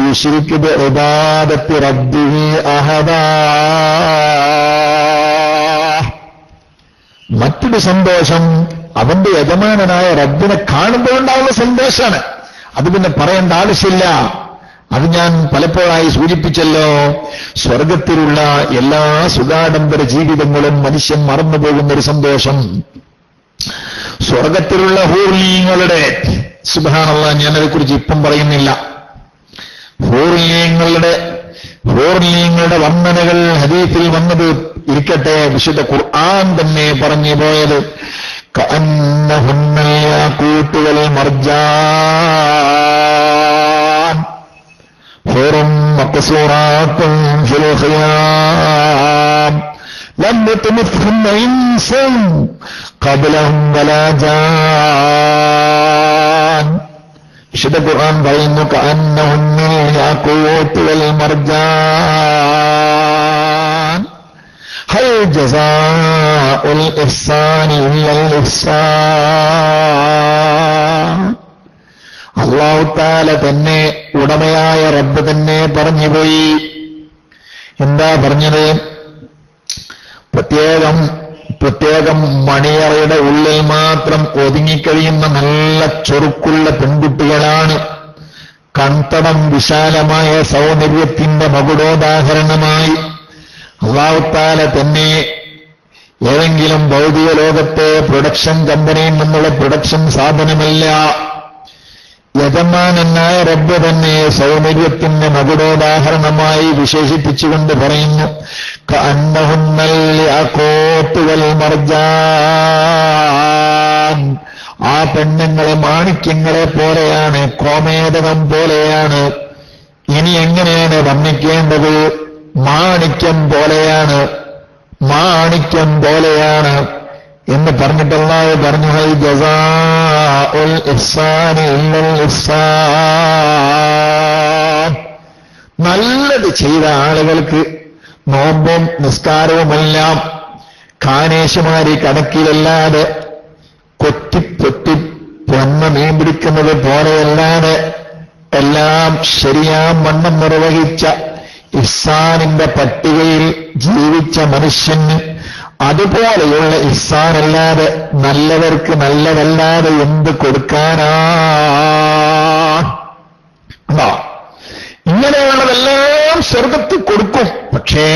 യുശ്രിക് ബിഇബാദത്തി റബ്ബിഹി അഹദാ. മറ്റൊരു സന്തോഷം അവന്റെ യജമാനനായ റബ്ബിനെ കാണുമ്പോഴുണ്ടാവുന്ന സന്തോഷമാണ്. അത് പിന്നെ പറയേണ്ട ആവശ്യമില്ല. അത് ഞാൻ പലപ്പോഴായി സൂചിപ്പിച്ചല്ലോ. സ്വർഗത്തിലുള്ള എല്ലാ സുഖാഡംബര ജീവിതങ്ങളും മനുഷ്യൻ മറന്നുപോകുന്ന ഒരു സന്തോഷം. സ്വർഗത്തിലുള്ള ഹൂർലീങ്ങളുടെ, സുബ്ഹാനല്ലാഹ്, ഞാനതേക്കുറിച്ച് ഇപ്പം പറയുന്നില്ല. ഹൂർലീങ്ങളുടെ വർണ്ണനകൾ ഹദീസിൽ വന്നത് ഇരിക്കട്ടെ, വിശുദ്ധ ഖുർആൻ തന്നെ പറഞ്ഞു പോയത് കഅന്നഹുന്നൽ യാഖൂത്ത് വൽ മർജാൻ ഹൂറും മഖ്സൂറാത്തുൻ ഫിൽ ഖിയാം ലം യത്മithhunna ഇൻസുൻ ഖബ്ലഹും വലാ ജാൻ. വിശുദ്ധ ഖുർആൻ പറയുന്നു കഅന്നഹുന്നൽ യാഖൂത്ത് വൽ മർജാൻ ഹൽ ജസാഉൽ ഇഹ്സാനി ഇല്ലൽ ഇഹ്സാൻ. അല്ലാഹു തആല തന്നെ, ഉടമയായ റബ്ബ് തന്നെ പറഞ്ഞുപോയി. എന്താ പറഞ്ഞത്? പ്രത്യേകം മണിയറയുടെ ഉള്ളിൽ മാത്രം ഒതുങ്ങിക്കഴിയുന്ന നല്ല ചൊറുക്കുള്ള പെൺകുട്ടികളാണ്. കൺതടം വിശാലമായ സൗന്ദര്യത്തിന്റെ മകുടോദാഹരണമായി അല്ലാഹു തആല തന്നെ ഏതെങ്കിലും ഭൗതിക ലോകത്തെ പ്രൊഡക്ഷൻ കമ്പനിയിൽ നിന്നുള്ള പ്രൊഡക്ഷൻ സാധനമല്ല, യജമാനനായ റബ്ബ് തന്നെ സൗന്ദര്യത്തിന്റെ മകുടോദാഹരണമായി വിശേഷിപ്പിച്ചുകൊണ്ട് പറയുന്നു കഅന്നഹുന്നൽ യാഖൂത്ത് വൽ മർജാൻ. ആ പെണ്ണുങ്ങളെ മാണിക്യങ്ങളെ പോലെയാണ്, കോമേതകം പോലെയാണ്. ഇനി എങ്ങനെയാണ് വർണ്ണിക്കേണ്ടത്? മാണിക്യം പോലെയാണ്. എന്ന് പറഞ്ഞിട്ട് അല്ലാഹു പറഞ്ഞു ഹൽ ജസാഉൽ ഇഹ്സാനി ഇല്ലൽ ഇഹ്സാൻ. നല്ലത് ചെയ്ത ആളുകൾക്ക് നോമ്പും നിസ്കാരവുമെല്ലാം കാനേശുമാരി കണക്കിലല്ലാതെ കൊത്തിപ്പൊത്തി പൊന്ന മീൻ പിടിക്കുന്നത് പോലെയല്ലാതെ എല്ലാം ശരിയാം വണ്ണം നിർവഹിച്ച ഇഹ്സാനിന്റെ പട്ടികയിൽ ജീവിച്ച മനുഷ്യന് അതുപോലെയുള്ള ഇഹ്സാനല്ലാതെ നല്ലവർക്ക് നല്ലതല്ലാതെ എന്ത് കൊടുക്കാനാ? ഇങ്ങനെയുള്ളതെല്ലാം സ്വർഗത്തിൽ കൊടുക്കും. പക്ഷേ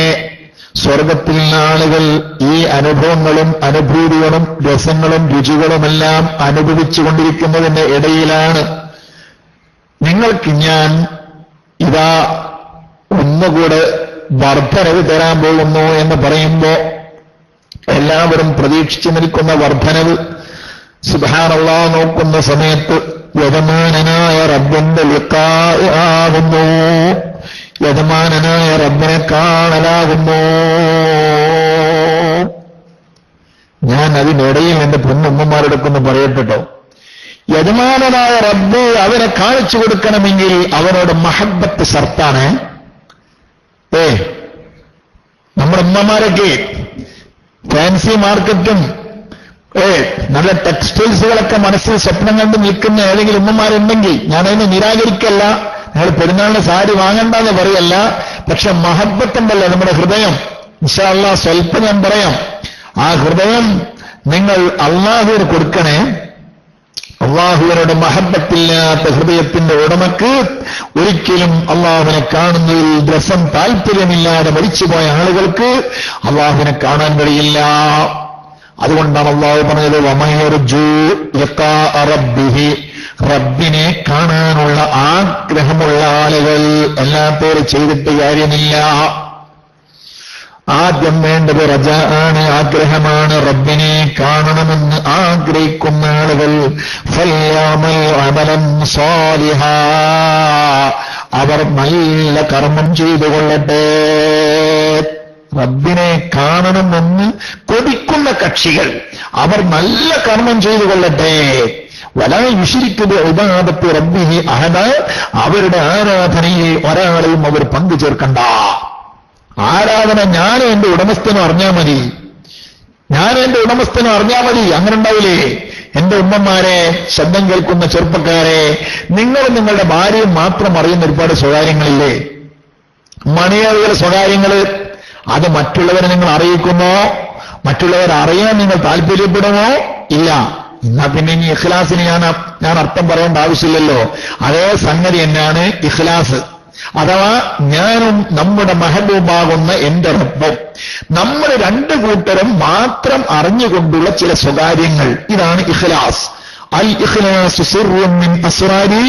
സ്വർഗത്തിൽ ആളുകൾ ഈ അനുഭവങ്ങളും അനുഭൂതികളും രസങ്ങളും രുചികളുമെല്ലാം അനുഭവിച്ചുകൊണ്ടിരിക്കുന്നതിന്റെ ഇടയിലാണ് നിങ്ങൾക്ക് ഞാൻ ഇതാ ഒന്നുകൂടെ വർദ്ധനവ് തരാൻ പോകുന്നു എന്ന് പറയുമ്പോ എല്ലാവരും പ്രതീക്ഷിച്ചു നിൽക്കുന്ന വർദ്ധനവ് സുബ്ഹാനല്ലാഹ് നോക്കുന്ന സമയത്ത് യജമാനനായ റബ്ബിന്റെ ലിഖാഇ ആകുന്നു, യജമാനനായ റബ്ബിനെ കാണലാകുന്നു. ഞാൻ അതിനിടയിൽ എന്റെ പൊന്നുമ്മമാരോടൊക്കെ പറയപ്പെട്ടോ, യജമാനനായ റബ്ബ് അവനെ കാണിച്ചു കൊടുക്കണമെങ്കിൽ അവനോട് മഹബ്ബത്ത് ഷർത്താണ്. നമ്മുടെ ഉമ്മമാരൊക്കെ ഫാൻസി മാർക്കറ്റും നല്ല ടെക്സ്റ്റൈൽസുകളൊക്കെ മനസ്സിൽ സ്വപ്നം കണ്ട് നിൽക്കുന്ന ഏതെങ്കിലും ഉമ്മമാരുണ്ടെങ്കിൽ ഞാനതിനെ നിരാകരിക്കല്ല, നിങ്ങൾ പെരുന്നാളിന് സാരി വാങ്ങണ്ടെന്ന് പറയല്ല. പക്ഷെ മഹബ്ബത്തുണ്ടല്ലോ നമ്മുടെ ഹൃദയം, ഇൻഷാ അല്ലാഹ് സ്വൽപ്പം ഞാൻ പറയാം, ആ ഹൃദയം നിങ്ങൾ അള്ളാഹുവിന് കൊടുക്കണേ. അള്ളാഹുവിനോട് മഹബ്ബത്തില്ലാത്ത ഹൃദയത്തിന്റെ ഉടമക്ക് ഒരിക്കലും അള്ളാഹുവിനെ കാണുന്നതിൽ രസം താല്പര്യമില്ലാതെ മരിച്ചുപോയ ആളുകൾക്ക് അള്ളാഹുവിനെ കാണാൻ കഴിയില്ല. അതുകൊണ്ടാണ് അള്ളാഹു പറഞ്ഞത് വമയർജു ലിഖാഅ റബ്ബിഹി, റബ്ബിനെ കാണാനുള്ള ആഗ്രഹമുള്ള ആളുകൾ. എല്ലാത്തോട് ചെയ്തിട്ട് കാര്യമില്ല. ആദ്യം വേണ്ടത് റജാണ്, ആഗ്രഹമാണ്. റബ്ബിനെ കാണണമെന്ന് ആഗ്രഹിക്കുന്ന ആളുകൾ ഫൽയഅമൽ അമലൻ സാലിഹാ, അവർ നല്ല കർമ്മം ചെയ്തുകൊള്ളട്ടെ. റബ്ബിനെ കാണണമെന്ന് കൊതിക്കുന്ന കക്ഷികൾ അവർ നല്ല കർമ്മം ചെയ്തുകൊള്ളട്ടെ. വലാ യുശ്രികു ബിഇബാദത്തി റബ്ബിഹി അഹദ, അവരുടെ ആരാധനയിൽ ഒരാളെയും അവർ പങ്കു ചേർക്കണ്ട. ആരാധന ഞാനും എന്റെ ഉടമസ്ഥനും അറിഞ്ഞാൽ മതി, ഞാൻ എന്റെ ഉടമസ്ഥനും അറിഞ്ഞാൽ മതി. അങ്ങനെ ഉണ്ടാവില്ലേ? എന്റെ ഉമ്മമാരെ, ശബ്ദം കേൾക്കുന്ന ചെറുപ്പക്കാരെ, നിങ്ങൾ നിങ്ങളുടെ ഭാര്യയും മാത്രം അറിയുന്ന ഒരുപാട് സ്വകാര്യങ്ങളില്ലേ? മണിയേറിയ സ്വകാര്യങ്ങൾ. അത് മറ്റുള്ളവരെ നിങ്ങൾ അറിയിക്കുന്നോ? മറ്റുള്ളവർ അറിയാൻ നിങ്ങൾ താല്പര്യപ്പെടുമോ? ഇല്ല. എന്നാ പിന്നെ ഇനി ഇഖ്ലാസിന് ഞാൻ അർത്ഥം പറയേണ്ട ആവശ്യമില്ലല്ലോ. അതേ സംഗതി തന്നെയാണ് ഇഖ്ലാസ്. അഥവാ ഞാനും നമ്മുടെ മെഹബൂബാകുന്ന എന്റെ റബ്ബും നമ്മൾ രണ്ടു കൂട്ടരും മാത്രം അറിഞ്ഞുകൊണ്ടുള്ള ചില സ്വകാര്യങ്ങൾ, ഇതാണ് ഇഖ്ലാസ്. അൽ ഇഖ്ലാസു സിർറുൻ മിൻ അസ്റാരി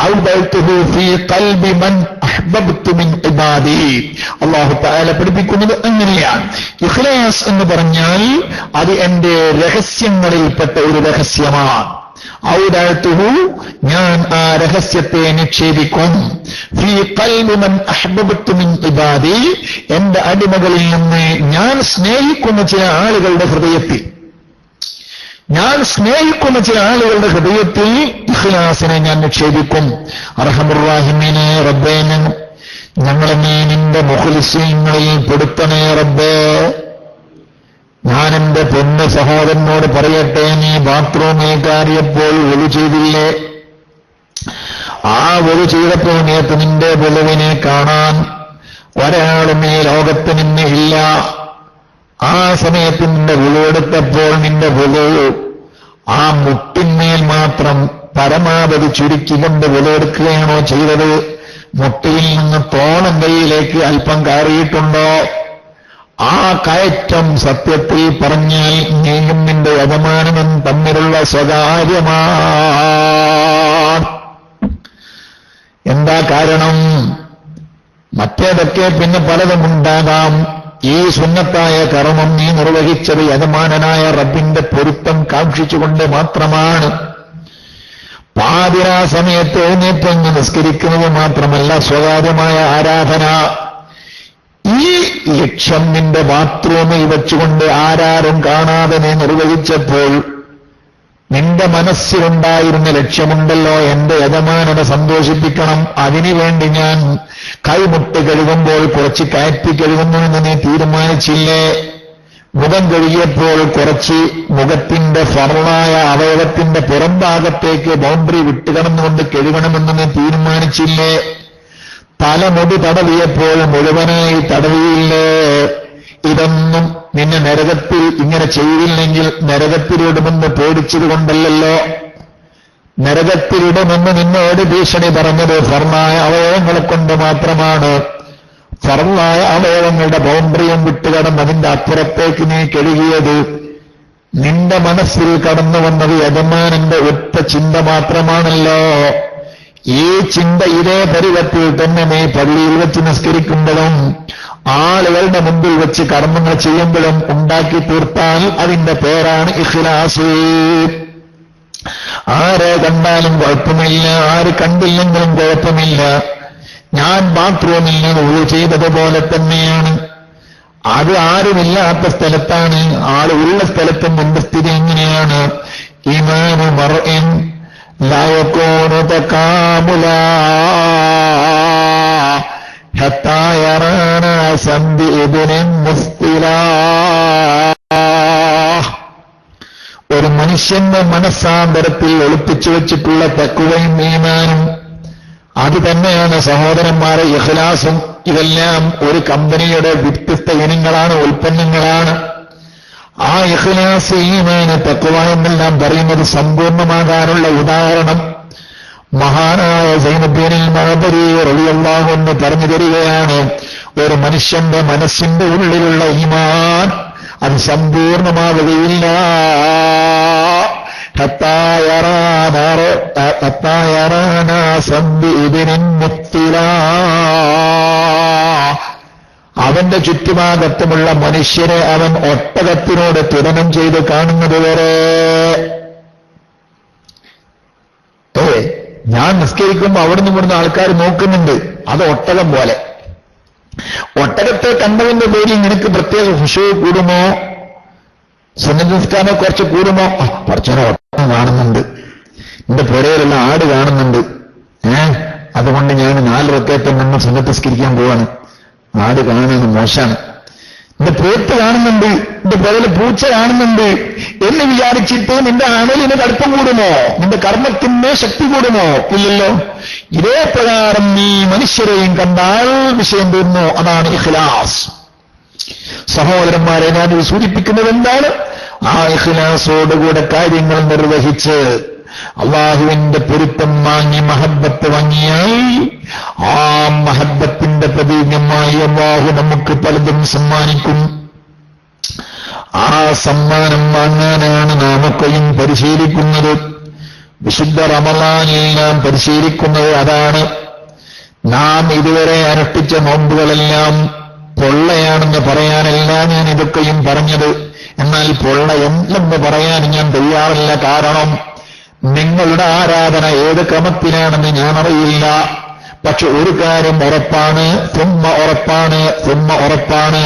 ഔദൽതുഹു ഫീ ഖൽബി മൻ അഹ്ബബ്തു മിൻ ഇബാദി. അല്ലാഹു തആല പഠിപ്പിക്കുന്നത് അങ്ങനെയാണ്. ഇഖ്ലാസ് എന്ന് പറഞ്ഞാൽ അത് എന്റെ രഹസ്യങ്ങളിൽപ്പെട്ട ഒരു രഹസ്യമാണ്. ഔദൽതുഹു, ഞാൻ ആ രഹസ്യത്തെ നിക്ഷേപിക്കും. ഫീ ഖൽബി മൻ അഹ്ബബ്തു മിൻ ഇബാദി, എന്റെ അടിമകളിൽ നിന്ന് ഞാൻ സ്നേഹിക്കുന്ന ചില ആളുകളുടെ ഹൃദയത്തിൽ, ഞാൻ സ്നേഹിക്കുന്ന ചില ആളുകളുടെ ഹൃദയത്തിൽ ഇഖ്ലാസിനെ ഞാൻ നിക്ഷേപിക്കും. അർഹമുർ റഹീമീനെ റബ്ബേ, ഞങ്ങളെ നീ നിന്റെ മുഖ്ലിസീങ്ങളിൽ പെടുത്തണേ റബ്ബേ. ഞാൻ എന്റെ പൊന്ന് സഹോദരനോട് പറയട്ടെ, നീ ബാത്റൂമിൽ കയറിയപ്പോൾ ഒളു ചെയ്തില്ലേ? ആ ഒളു ചെയ്തപ്പോൾ നേരത്തെ നിന്റെ വെളുവിനെ കാണാൻ ഒരാളും ഈ ലോകത്ത് നിന്നെ ഇല്ല. ആ സമയത്ത് നിന്റെ വിളുവെടുത്തപ്പോൾ നിന്റെ വിളു ആ മുട്ടിന്മേൽ മാത്രം പരമാവധി ചുരുക്കിക്കൊണ്ട് വിളുവെടുക്കുകയാണോ ചെയ്തത്? മുട്ടിയിൽ നിന്ന് തോളം കൈയിലേക്ക് അല്പം കയറിയിട്ടുണ്ടോ? ആ കയറ്റം സത്യത്തിൽ പറഞ്ഞാൽ നീയും നിന്റെ യജമാനനും തമ്മിലുള്ള സ്വകാര്യമാണ്. എന്താ കാരണം? മറ്റേതൊക്കെ പിന്നെ പലതുമുണ്ടാകാം. ഈ സുന്നത്തായ കർമ്മം നീ നിർവഹിച്ചത് യജമാനനായ റബ്ബിന്റെ പൊരുത്തം കാക്ഷിച്ചുകൊണ്ട് മാത്രമാണ്. പാതിരാ സമയത്ത് എഴുന്നേറ്റങ്ങ് നിസ്കരിക്കുന്നത് മാത്രമല്ല സ്വകാര്യമായ ആരാധന. ഈ ലക്ഷ്യം നിന്റെ ബാത്റൂമിൽ വെച്ചുകൊണ്ട് ആരാരും കാണാതെ നീ നിർവഹിച്ചപ്പോൾ നിന്റെ മനസ്സിലുണ്ടായിരുന്ന ലക്ഷ്യമുണ്ടല്ലോ, എന്റെ യജമാനനെ സന്തോഷിപ്പിക്കണം, അതിനുവേണ്ടി ഞാൻ കൈമുട്ട് കഴുകുമ്പോൾ കുറച്ച് കയറ്റി കഴുകുന്നുവെന്ന് നീ തീരുമാനിച്ചില്ലേ? മുഖം കഴുകിയപ്പോൾ കുറച്ച് മുഖത്തിന്റെ ഫർളായ അവയവത്തിന്റെ പുറംഭാഗത്തേക്ക് ബൗണ്ടറി വിട്ടുകടന്നുകൊണ്ട് കഴുകണമെന്ന് നീ തീരുമാനിച്ചില്ലേ? തലമുടി തടവിയപ്പോൾ മുഴുവനായി തടവിയില്ലേ? ഇതൊന്നും നിന്നെ നരകത്തിൽ ഇങ്ങനെ ചെയ്തില്ലെങ്കിൽ നരകത്തിലിടുമെന്ന് പേടിച്ചത് കൊണ്ടല്ലോ. നരകത്തിലിടുമെന്ന് നിന്നോട് ഭീഷണി പറഞ്ഞത് ഫർളായ അവയവങ്ങളെ കൊണ്ട് മാത്രമാണ്. ഫർളായ അവയവങ്ങളുടെ ബൗണ്ടറിയും വിട്ടുകടന്ന് അതിന്റെ അപ്പുറത്തേക്ക് നീ കഴുകിയത് നിന്റെ മനസ്സിൽ കടന്നു വന്നത് യജമാനന്റെ ഒറ്റ ചിന്ത മാത്രമാണല്ലോ. ഈ ചിന്ത ഇതേ പരുവത്തിൽ തന്നെ നീ പള്ളിയിൽ വെച്ച് നിസ്കരിക്കുമ്പോഴും ആളുകളുടെ മുമ്പിൽ വെച്ച് കർമ്മങ്ങൾ ചെയ്യുമ്പോഴും ഉണ്ടാക്കി തീർത്താൽ അതിന്റെ പേരാണ് ഇഖ്ലാസ്. ആരെ കണ്ടാലും കുഴപ്പമില്ല, ആര് കണ്ടില്ലെങ്കിലും കുഴപ്പമില്ല. ഞാൻ ബാത്റൂമിൽ നിന്ന് വുളു ചെയ്തതുപോലെ തന്നെയാണ്. അത് ആരുമില്ലാത്ത സ്ഥലത്താണ്, ആളുള്ള സ്ഥലത്തും എന്റെ സ്ഥിതി എങ്ങനെയാണ്? ഈമാനു മർഇൻ ലാ യകൂനു തകാമുലാ ഹത്താ യറാനാ സംബിഇബ്നിൻ മുസ്തിലാ. ഒരു മനുഷ്യന്റെ മനസ്സാന്തരത്തിൽ ഒളിപ്പിച്ചു വെച്ചിട്ടുള്ള തഖ്വയും ഈമാനും അത് തന്നെയാണ് സഹോദരന്മാരെ ഇഖ്ലാസും. ഇതെല്ലാം ഒരു കമ്പനിയുടെ വ്യത്യസ്ത ഇനങ്ങളാണ്, ഉൽപ്പന്നങ്ങളാണ്. ആ ഇഖ്ലാസ്, ഈമാൻ, തഖ്വ എന്നെല്ലാം പറയുന്നത് സമ്പൂർണ്ണമാകാനുള്ള ഉദാഹരണം മഹാനായ സൈനുദ്ദീൻ മഅ്ബരി റളിയല്ലാഹു അൻഹു പറഞ്ഞു തരികയാണ്. ഒരു മനുഷ്യന്റെ മനസ്സിന്റെ ഉള്ളിലുള്ള ഈമാൻ അത് സമ്പൂർണ്ണമാവുകയില്ല. അവന്റെ ചുറ്റുഭാഗത്തുമുള്ള മനുഷ്യരെ അവൻ ഒട്ടകത്തിനോട് തുലനം ചെയ്ത് കാണുന്നത് വരെ. ഞാൻ നിസ്കരിക്കുമ്പോൾ അവിടുന്ന് ഇവിടുന്ന് ആൾക്കാർ നോക്കുന്നുണ്ട്, അത് ഒട്ടകം പോലെ. ഒട്ടകത്തെ കണ്ടതിന്റെ പേരിൽ നിനക്ക് പ്രത്യേക ഖുശൂ കൂടുമോ? സുന്നത്ത് നിസ്കാരം കുറച്ച് കൂടുമോ? കുറച്ചൊരു ഒട്ടകം കാണുന്നുണ്ട്, എന്റെ പുരയിലുള്ള ആട് കാണുന്നുണ്ട്, അതുകൊണ്ട് ഞാൻ 4 റക്അത്ത് നിന്ന് സുന്നത്ത് നിസ്കരിക്കാൻ പോവാണ്. ആട് കാണുന്നത് മോശമാണ്. എന്റെ പോത്ത് കാണുന്നുണ്ട്, എന്റെ പുരയിൽ പൂച്ച കാണുന്നുണ്ട് എന്ന് വിചാരിച്ചിട്ട് നിന്റെ അമലിന് കടുപ്പം കൂടുമോ? നിന്റെ കർമ്മത്തിന് ശക്തി കൂടുമോ? ഇല്ലല്ലോ. ഇതേ പ്രകാരം നീ മനുഷ്യരെയും കണ്ടാൽ വിഷയം തീർന്നു. അതാണ് ഇഖ്ലാസ്. സഹോദരന്മാരെ, ഞാൻ സൂചിപ്പിക്കുന്നത് എന്താണ്? ആ ഇഖ്ലാസോടുകൂടെ കാര്യങ്ങൾ നിർവഹിച്ച് അള്ളാഹുവിന്റെ പൊരുത്തം വാങ്ങി മഹബ്ബത്ത് വാങ്ങിയാൽ ആ മഹബ്ബത്തിന്റെ പ്രതീകമായി അള്ളാഹു നമുക്ക് പലതും സമ്മാനിക്കും. ആ സമ്മാനം വാങ്ങാനാണ് നാമൊക്കെയും പരിശീലിക്കുന്നത്. വിശുദ്ധ റമളാനിൽ നാം പരിശീലിക്കുന്നത് അതാണ്. നാം ഇതുവരെ അനുഷ്ഠിച്ച നോമ്പുകളെല്ലാം പൊള്ളയാണെന്ന് പറയാനല്ല ഞാൻ ഇതൊക്കെയും പറഞ്ഞത്. എന്നാൽ പൊള്ളയെന്ന് പറയാൻ ഞാൻ തയ്യാറല്ല. കാരണം നിങ്ങളുടെ ആരാധന ഏത് ക്രമത്തിലാണെന്ന് ഞാൻ അറിയില്ല. പക്ഷെ ഒരു കാര്യം ഉറപ്പാണ്, ഉറപ്പാണ്,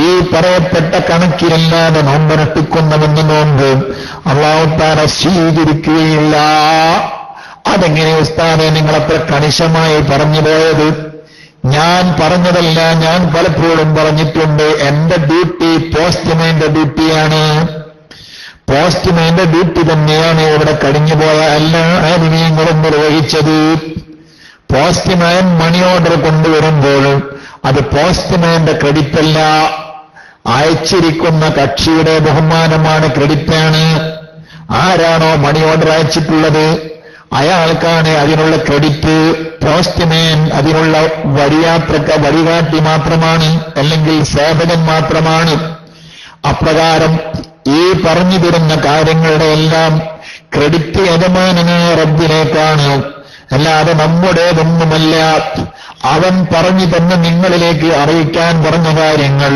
ഈ പറയപ്പെട്ട കണക്കിലല്ലാതെ നോമ്പനുഷ്ഠിക്കുന്നവെന്ന് നോമ്പ് അല്ലാഹു തആല സ്വീകരിക്കുകയില്ല. അതെങ്ങനെ ഉസ്താദേ നിങ്ങളത്ര കണിശമായി പറഞ്ഞു പോയത്? ഞാൻ പറഞ്ഞതല്ല, ഞാൻ പലപ്പോഴും പറഞ്ഞിട്ടുണ്ട്. എന്റെ ഡ്യൂട്ടി പോസ്റ്റ്മാന്റെ ഡ്യൂട്ടിയാണ്. പോസ്റ്റ്മാന്റെ ഡ്യൂട്ടി തന്നെയാണ് ഇവിടെ കഴിഞ്ഞുപോയ എല്ലാ ആനിമയങ്ങളും നിർവഹിച്ചത്. പോസ്റ്റ്മാൻ മണി ഓർഡർ കൊണ്ടുവരുമ്പോൾ അത് പോസ്റ്റ്മാന്റെ ക്രെഡിറ്റല്ല, അയച്ചിരിക്കുന്ന കക്ഷിയുടെ ബഹുമാനമാണ്, ക്രെഡിറ്റാണ്. ആരാണോ മണി ഓർഡർ അയച്ചിട്ടുള്ളത് അയാൾക്കാണ് അതിനുള്ള ക്രെഡിറ്റ്. പോസ്റ്റ്മാൻ അതിനുള്ള വഴികാട്ടി മാത്രമാണ്, അല്ലെങ്കിൽ സേവകൻ മാത്രമാണ്. അപ്രകാരം ഈ പറഞ്ഞു തരുന്ന കാര്യങ്ങളുടെ എല്ലാം ക്രെഡിറ്റ് യജമാനനായ റബ്ബിലേക്കാണ്, അല്ലാതെ നമ്മുടേതൊന്നുമല്ല. അവൻ പറഞ്ഞു തന്നെ നിങ്ങളിലേക്ക് അറിയിക്കാൻ പറഞ്ഞ കാര്യങ്ങൾ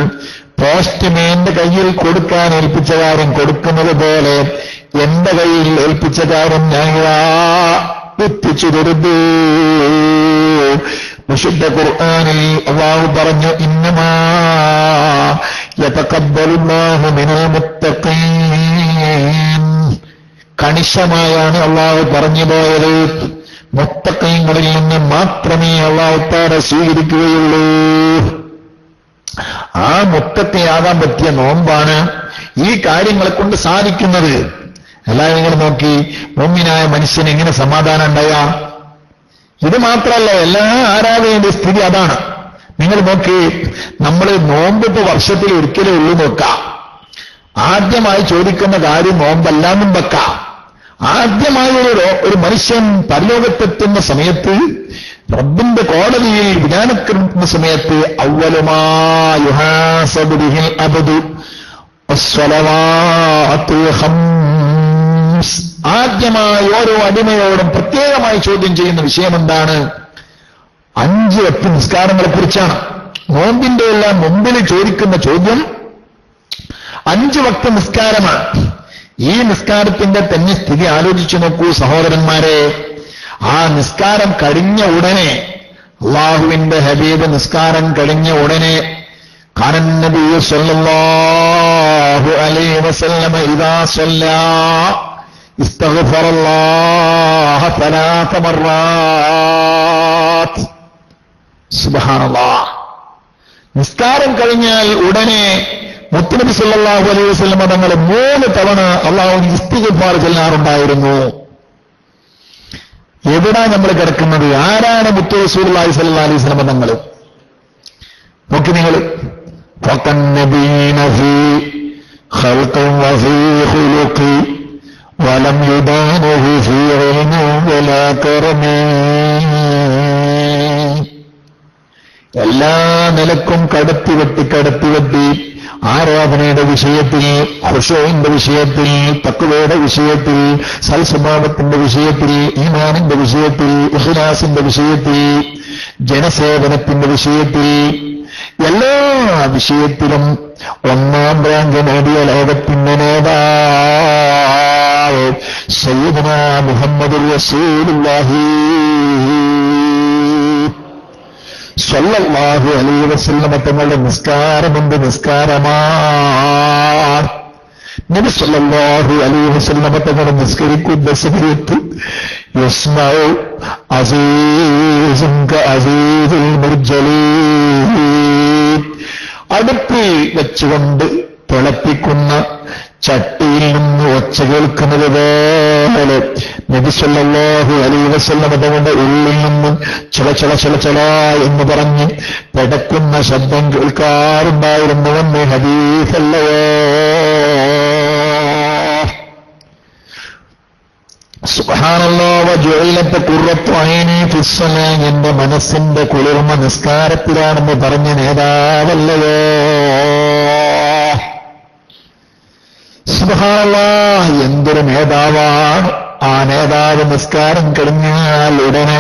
പോസ്റ്റ്മാന്റെ കയ്യിൽ കൊടുക്കാൻ ഏൽപ്പിച്ച കാര്യം കൊടുക്കുന്നത് പോലെ എന്റെ കയ്യിൽ ഏൽപ്പിച്ച കാര്യം ഞാൻ എത്തിച്ചു തരുന്നു. വിശുദ്ധ ഖുർആനിൽ അല്ലാഹു പറഞ്ഞു, ഇന്നമാ യതഖബ്ബലുല്ലാഹു മിനൽ മുത്തഖീൻ. കണിശമായാണ് അല്ലാഹു പറഞ്ഞു പോയത്. മുത്തഖീങ്ങളിൽ നിന്ന് മാത്രമേ അല്ലാഹു തആല സ്വീകരിക്കുകയുള്ളൂ. ആ മുത്തഖിയാകാൻ പറ്റിയ നോമ്പാണ് ഈ കാര്യങ്ങളെ കൊണ്ട് സാധിക്കുന്നത്. എല്ലാവരും നിങ്ങൾ നോക്കി, മുഅ്മിനായ മനുഷ്യന് എങ്ങനെ സമാധാനം ഉണ്ടായാ? ഇത് മാത്രമല്ല, എല്ലാ ആരാധനയുടെ സ്ഥിതി അതാണ്. നിങ്ങൾ നോക്കി, നമ്മൾ നോമ്പിപ്പോ വർഷത്തിൽ ഒരിക്കലേ ഉള്ളൂ നോക്കാം. ആദ്യമായി ചോദിക്കുന്ന കാര്യം നോമ്പല്ലാന്നും വെക്കാം. ആദ്യമായി ഒരു മനുഷ്യൻ പരലോകത്തെത്തുന്ന സമയത്ത്, റബ്ബിന്റെ കോടതിയിൽ വിധാനക്കുന്ന സമയത്ത്, അവ്വലുമാ യുഹാസബു ബിഹിൽ അബ്ദു അസ്സലവാത്തുൽ ഖംസ്. ആദ്യമായി ഓരോ അടിമയോടും പ്രത്യേകമായി ചോദ്യം ചെയ്യുന്ന വിഷയം എന്താണ്? 5 വക്ത് നിസ്കാരങ്ങളെ കുറിച്ചാണ്. നോമ്പിന്റെ എല്ലാം മുമ്പിൽ ചോദിക്കുന്ന ചോദ്യം 5 വക്ത് നിസ്കാരമാണ്. ഈ നിസ്കാരത്തിന്റെ തന്നെ സ്ഥിതി ആലോചിച്ചു നോക്കൂ സഹോദരന്മാരെ. ആ നിസ്കാരം കഴിഞ്ഞ ഉടനെ, അല്ലാഹുവിന്റെ ഹബീബ് നിസ്കാരം കഴിഞ്ഞ ഉടനെ, കാനൻ നബിയ്യു സ്വല്ലല്ലാഹു അലൈഹി വസല്ലമ ഇദാ സ്വല്ലാ ഇസ്തഗ്ഫറല്ലാഹ 3 മർറാത്ത്. സുബ്ഹാനല്ലാഹ്. നിസ്കാരം കഴിഞ്ഞാൽ ഉടനെ മുത്തുനബി സല്ലല്ലാഹു അലൈഹി വസല്ലമ തങ്ങൾ 3 തവണ അല്ലാഹുവിന് ഇസ്തിഗ്ഫാർ ചൊല്ലാറുണ്ടായിരുന്നു. എവിടാ നമ്മൾ കിടക്കുന്നത്? ആരാണ് മുത്തു റസൂലുള്ളാഹി സ്വല്ലല്ലാഹു അലൈഹി വസല്ലമ തങ്ങൾ? നോക്കി നിങ്ങൾ, ഫഖന്നബീന ഫീ ഖൽഖിൻ വഫീ ഖുലുഖി വലം യുദാനഹു ഫീ ഇൽമി വലാ കറമി. എല്ലാ നിലക്കും കടത്തിവെട്ടി ആരാധനയുടെ വിഷയത്തിൽ, ഖുശൂഇന്റെ വിഷയത്തിൽ, തഖ്വയുടെ വിഷയത്തിൽ, സൽസ്വഭാവത്തിന്റെ വിഷയത്തിൽ, ഈമാനിന്റെ വിഷയത്തിൽ, ഇഖ്ലാസിന്റെ വിഷയത്തിൽ, ജനസേവനത്തിന്റെ വിഷയത്തിൽ, എല്ലാ വിഷയത്തിലും 1-ാം റാങ്ക് നേടിയ ലോകത്തിന്റെ നേതാവ് സയ്യിദുനാ മുഹമ്മദുർ റസൂലുള്ളാഹി സ്വല്ലല്ലാഹു അലൈഹി വസല്ലമ തങ്ങളുടെ നിസ്കാരമുണ്ട്, നിസ്കാരമാണ്. നബി സ്വല്ലല്ലാഹു അലൈഹി വസല്ലമ തങ്ങൾ നിസ്കരിക്കുന്ന സമയത്ത് യസ്മഉ അസീസുൻ കഅസീസുൽ മുർജലീൻ. അടുപ്പിൽ വെച്ചുകൊണ്ട് തിളപ്പിക്കുന്ന ചട്ടിയിൽ നിന്ന് ഒച്ച കേൾക്കുന്നത് പോലെ നബി സല്ലല്ലാഹു അലൈഹി വസല്ലമ തങ്ങളുടെ ഉള്ളിൽ നിന്ന് ചല ചല ചല ചല എന്ന് പറഞ്ഞ് പെടക്കുന്ന ശബ്ദം കേൾക്കാറുണ്ടായിരുന്നുവെന്ന് ഹദീസല്ലയോ. സുബ്ഹാനല്ലാഹ്. വജുഇലത ഖുർറത്തു ഐനി ഫിസ്സലാ. എന്റെ മനസ്സിന്റെ കുളിർമ നിസ്കാരത്തിലാണെന്ന് പറഞ്ഞ നേതാവല്ലയോ. സുബ്ഹാനല്ലാഹ്. എന്തൊരു നേതാവാണ് ആ നേതാവ്. നിസ്കാരം കഴിഞ്ഞാൽ ഉടനെ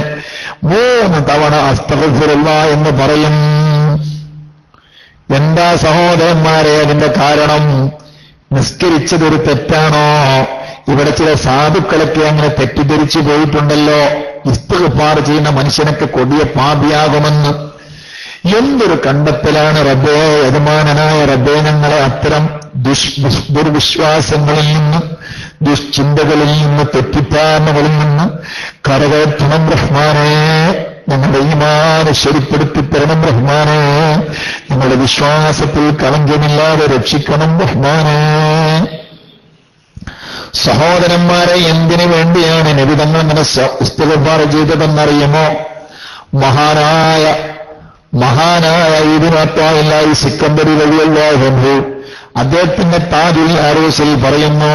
3 തവണ അസ്തഗ്ഫിറുല്ലാഹ് എന്ന് പറയും. എന്താ സഹോദരന്മാരെ അതിന്റെ കാരണം? നിസ്കരിച്ചതൊരു തെറ്റാണോ? ഇവിടെ ചില സാധുക്കളൊക്കെ അങ്ങനെ തെറ്റിദ്ധരിച്ചു പോയിട്ടുണ്ടല്ലോ, ഇസ്തിഗ്ഫാർ ചെയ്യുന്ന മനുഷ്യനൊക്കെ കൊടിയ പാപിയാകുമെന്ന്. എന്തൊരു കണ്ടെത്തലാണ് റബ്ബേ! യജമാനനായ റബ്ബേ, ഞങ്ങളെ അത്തരം ദുർവിശ്വാസങ്ങളിൽ നിന്ന്, ദുശ്ചിന്തകളിൽ നിന്ന്, തെറ്റിദ്ധാരണകളിൽ നിന്ന് കരകയറ്റണം റഹ്മാനേ. ഞങ്ങളുടെ ഈമാൻ ശരിപ്പെടുത്തി തരണം റഹ്മാനേ. ഞങ്ങളുടെ വിശ്വാസത്തിൽ കളങ്കമില്ലാതെ രക്ഷിക്കണം റഹ്മാനേ. സഹോദരന്മാരെ, എന്തിനു വേണ്ടിയാണ് നബി തങ്ങൾ അങ്ങനെ ഇസ്തിഗ്ഫാർ ചെയ്തതെന്നറിയുമോ? മഹാനായ ഇബ്നു അത്താഇല്ലാഹി സിക്കന്ദരി റളിയല്ലാഹു അൻഹു അദ്ദേഹത്തിന്റെ താജുൽ അറൂസിൽ പറയുന്നു,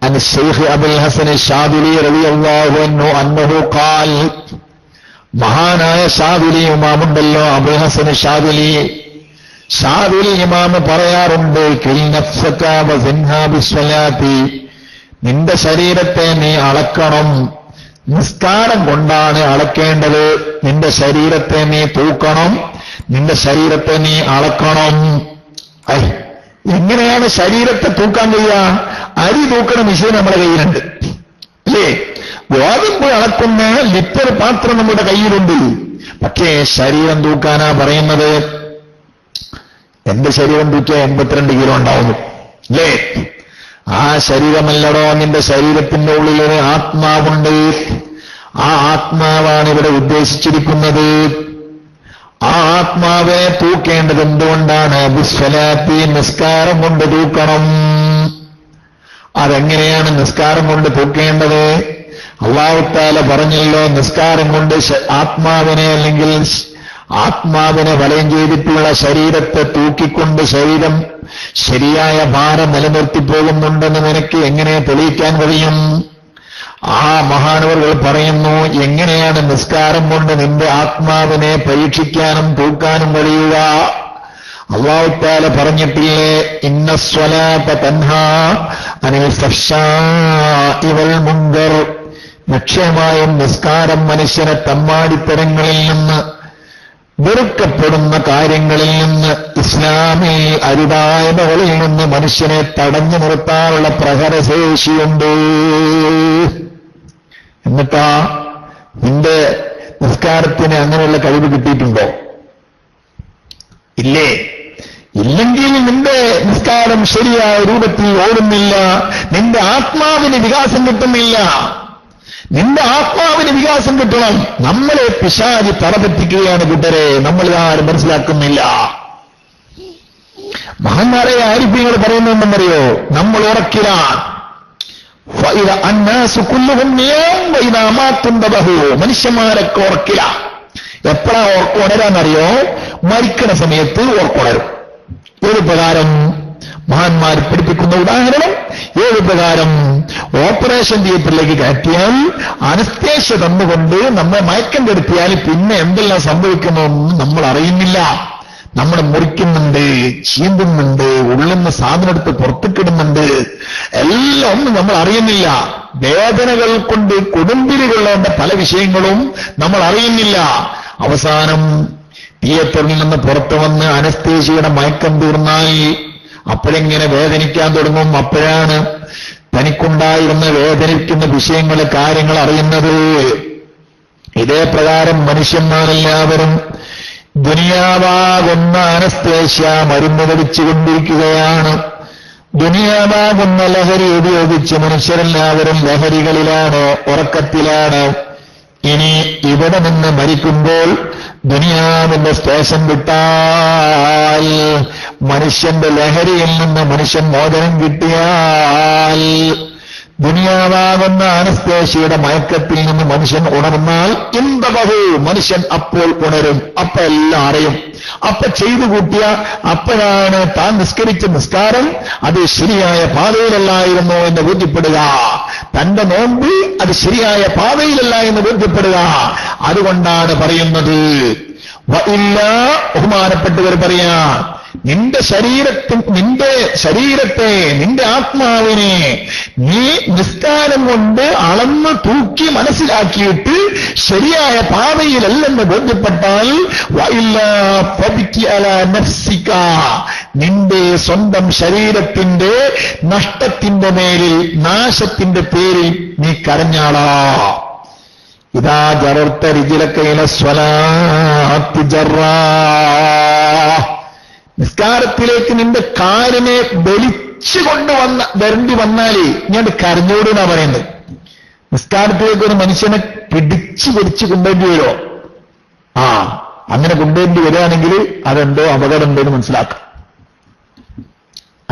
അൻ ശൈഖ് അബുൽ ഹസൻ ശാദിലി റളിയല്ലാഹു അൻഹു അന്നഹു ഖാൽ. മഹാനായ ശാദിലി ഇമാമുണ്ടല്ലോ, അബുൽ ഹസൻ ശാദിലി ഇമാം പറയാറുണ്ട്, കിൽ നഫ്സക വസിൻഹാ ബിസ്സലാത്തി. നിന്റെ ശരീരത്തെ നീ അളക്കണം. നിസ്കാരം കൊണ്ടാണ് അളക്കേണ്ടത്. നിന്റെ ശരീരത്തെ നീ തൂക്കണം, നിന്റെ ശരീരത്തെ നീ അളക്കണം. എങ്ങനെയാണ് ശരീരത്തെ തൂക്കാൻ കഴിയുക? അരി തൂക്കണ മിഷീൻ നമ്മുടെ കയ്യിലുണ്ട് അല്ലേ? ഗോതമ്പ് അളക്കുന്ന ലിറ്റർ പാത്രം നമ്മുടെ കയ്യിലുണ്ട്. പക്ഷേ ശരീരം തൂക്കാനാ പറയുന്നത്. എന്റെ ശരീരം തൂക്കിയ 82 കിലോ ഉണ്ടാവുന്നു അല്ലേ? ആ ശരീരമല്ലടോ, നിന്റെ ശരീരത്തിന്റെ ഉള്ളിലൊരു ആത്മാവുണ്ട്. ആ ആത്മാവാണ് ഇവിടെ ഉദ്ദേശിച്ചിരിക്കുന്നത്. ആ ആത്മാവിനെ തൂക്കേണ്ടത് എന്തുകൊണ്ടാണ്? ബിസ്വലാത്തി, നിസ്കാരം കൊണ്ട് തൂക്കണം. അതെങ്ങനെയാണ് നിസ്കാരം കൊണ്ട് തൂക്കേണ്ടത്? അല്ലാഹു തആല പറഞ്ഞല്ലോ, നിസ്കാരം കൊണ്ട് ആത്മാവിനെ അല്ലെങ്കിൽ ആത്മാവിനെ വലയം ചെയ്തിട്ടുള്ള ശരീരത്തെ തൂക്കിക്കൊണ്ട് ശരീരം ശരിയായ ഭാരം നിലനിർത്തി പോകുന്നുണ്ടെന്ന് നിനക്ക് എങ്ങനെ തെളിയിക്കാൻ കഴിയും? ആ മഹാനവറുകൾ പറയുന്നു, എങ്ങനെയാണ് നിസ്കാരം കൊണ്ട് നിന്റെ ആത്മാവിനെ പരീക്ഷിക്കാനും തൂക്കാനും കഴിയുക? അല്ലാഹു തആല പറഞ്ഞിട്ടില്ലേ, ഇന്നസ്വലാത്ത തൻഹാ അനിൽ ഫഹ്ശാഇ വൽ മുൻകർ. നിശ്ചയമായും നിസ്കാരം മനുഷ്യനെ തമ്മാടിത്തരങ്ങളിൽ നിന്ന്, വെറുക്കപ്പെടുന്ന കാര്യങ്ങളിൽ നിന്ന്, ഇസ്ലാമിൽ അരുതായ്മകളിൽ നിന്ന് മനുഷ്യനെ തടഞ്ഞു നിർത്താനുള്ള പ്രഹരശേഷിയുണ്ട്. എന്നിട്ടാ നിന്റെ നിസ്കാരത്തിന് അങ്ങനെയുള്ള കഴിവ് കിട്ടിയിട്ടുണ്ടോ? ഇല്ലേ? ഇല്ലെങ്കിൽ നിന്റെ നിസ്കാരം ശരിയായ രൂപത്തിൽ ഓടുന്നില്ല, നിന്റെ ആത്മാവിന് വികാസം കിട്ടുന്നില്ല. നിന്റെ ആത്മാവിന് വികാസം കിട്ടണം. നമ്മളെ പിശാച് തറപറ്റിക്കുകയാണ് കൂട്ടരെ, നമ്മൾ ആരും മനസ്സിലാക്കുന്നില്ല. മഹാന്മാരെ ആരിഫ്യങ്ങൾ പറയുന്നുണ്ടെന്നറിയോ? നമ്മൾ ഉറക്കിലാണ്. മനുഷ്യന്മാരൊക്കെ ഉറക്കില്ല. എപ്പോഴാ ഉണരാന്നറിയോ? മരിക്കണ സമയത്ത് ഉറക്കുണരും. ഏത് പ്രകാരം? മഹാന്മാർ പഠിപ്പിക്കുന്ന ഉദാഹരണം, ഏത് പ്രകാരം? ഓപ്പറേഷൻ തിയേറ്ററിലേക്ക് കയറ്റിയാൽ അനസ്തേഷ്യ തന്നുകൊണ്ട് നമ്മെ മയക്കം കെടുത്തിയാൽ പിന്നെ എന്തെല്ലാം സംഭവിക്കുന്നതെന്ന് നമ്മൾ അറിയുന്നില്ല. നമ്മൾ മുറിക്കുന്നുണ്ട്, ചീന്തുന്നുണ്ട്, ഉള്ളുന്ന സാധനം എടുത്ത് പുറത്തേക്കിടുന്നുണ്ട്, എല്ലാം ഒന്നും നമ്മൾ അറിയുന്നില്ല. വേദനകൾ കൊണ്ട് കൊടുമ്പിരി കൊള്ളേണ്ട പല വിഷയങ്ങളും നമ്മൾ അറിയുന്നില്ല. അവസാനം തിയേറ്ററിൽ നിന്ന് പുറത്തു വന്ന് അനസ്തേഷ്യയുടെ മയക്കം തീർന്നാൽ അപ്പോഴെങ്ങനെ വേദനിക്കാൻ തുടങ്ങും. അപ്പോഴാണ് തനിക്കുണ്ടായിരുന്ന വേദനിക്കുന്ന വിഷയങ്ങൾ, കാര്യങ്ങൾ അറിയുന്നത്. ഇതേ പ്രകാരം മനുഷ്യന്മാരെല്ലാവരും ദുനിയാവാകുന്ന അനസ്തേഷ്യ മരുന്ന് കഴിച്ചുകൊണ്ടിരിക്കുകയാണ്. ദുനിയാവാകുന്ന ലഹരി ഉപയോഗിച്ച് മനുഷ്യരെല്ലാവരും ലഹരികളിലാണ്, ഉറക്കത്തിലാണ്. ഇനി ഇവിടെ നിന്ന് മരിക്കുമ്പോൾ ദുനിയാവിന്റെ സ്റ്റേഷൻ വിട്ടാൽ, മനുഷ്യന്റെ ലഹരിയിൽ നിന്ന് മനുഷ്യൻ മോചനം കിട്ടിയാൽ, ദുനിയാവാകുന്ന അനസ്തേഷ്യയുടെ മയക്കത്തിൽ നിന്ന് മനുഷ്യൻ ഉണർന്നാൽ ഇന്തബഹു, മനുഷ്യൻ അപ്പോൾ ഉണരും. അപ്പൊ എല്ലാം അറിയും. അപ്പൊ ചെയ്തു കൂട്ടിയ അപ്പോഴാണ് താൻ നിസ്കരിച്ച നിസ്കാരം അത് ശരിയായ പാതയിലല്ലായിരുന്നു എന്ന് ബോധ്യപ്പെടുക. തന്റെ നോമ്പ് അത് ശരിയായ പാതയിലല്ല എന്ന് ബോധ്യപ്പെടുക. അതുകൊണ്ടാണ് പറയുന്നത്, ബഹുമാനപ്പെട്ടവർ പറയാ, നിന്റെ ശരീരത്തെ നിന്റെ ആത്മാവിനെ നീ നിസ്കാരം കൊണ്ട് അളന്ന് തൂക്കി മനസ്സിലാക്കിയിട്ട് ശരിയായ പാതയിലല്ലെന്ന് ബോധ്യപ്പെട്ടാൽ, നിന്റെ സ്വന്തം ശരീരത്തിന്റെ നഷ്ടത്തിന്റെ മേലിൽ, നാശത്തിന്റെ പേരിൽ നീ കരഞ്ഞാളാ. ഇതാ ജറർത്ത രിജിലക്കയില സ്വലാത്തി ജറാ, നിസ്കാരത്തിലേക്ക് നിന്റെ കാലിനെ വലിച്ചു വരേണ്ടി വന്നാലേ ഞാൻ കരഞ്ഞോടുന്നാ പറയുന്നത്. നിസ്കാരത്തിലേക്ക് ഒരു മനുഷ്യനെ പിടിച്ചു വലിച്ചു കൊണ്ടുവേണ്ടി വരുമോ? അങ്ങനെ കൊണ്ടുവേണ്ടി വരികയാണെങ്കിൽ അതെന്തോ അപകടം ഉണ്ടെന്ന് മനസ്സിലാക്കാം.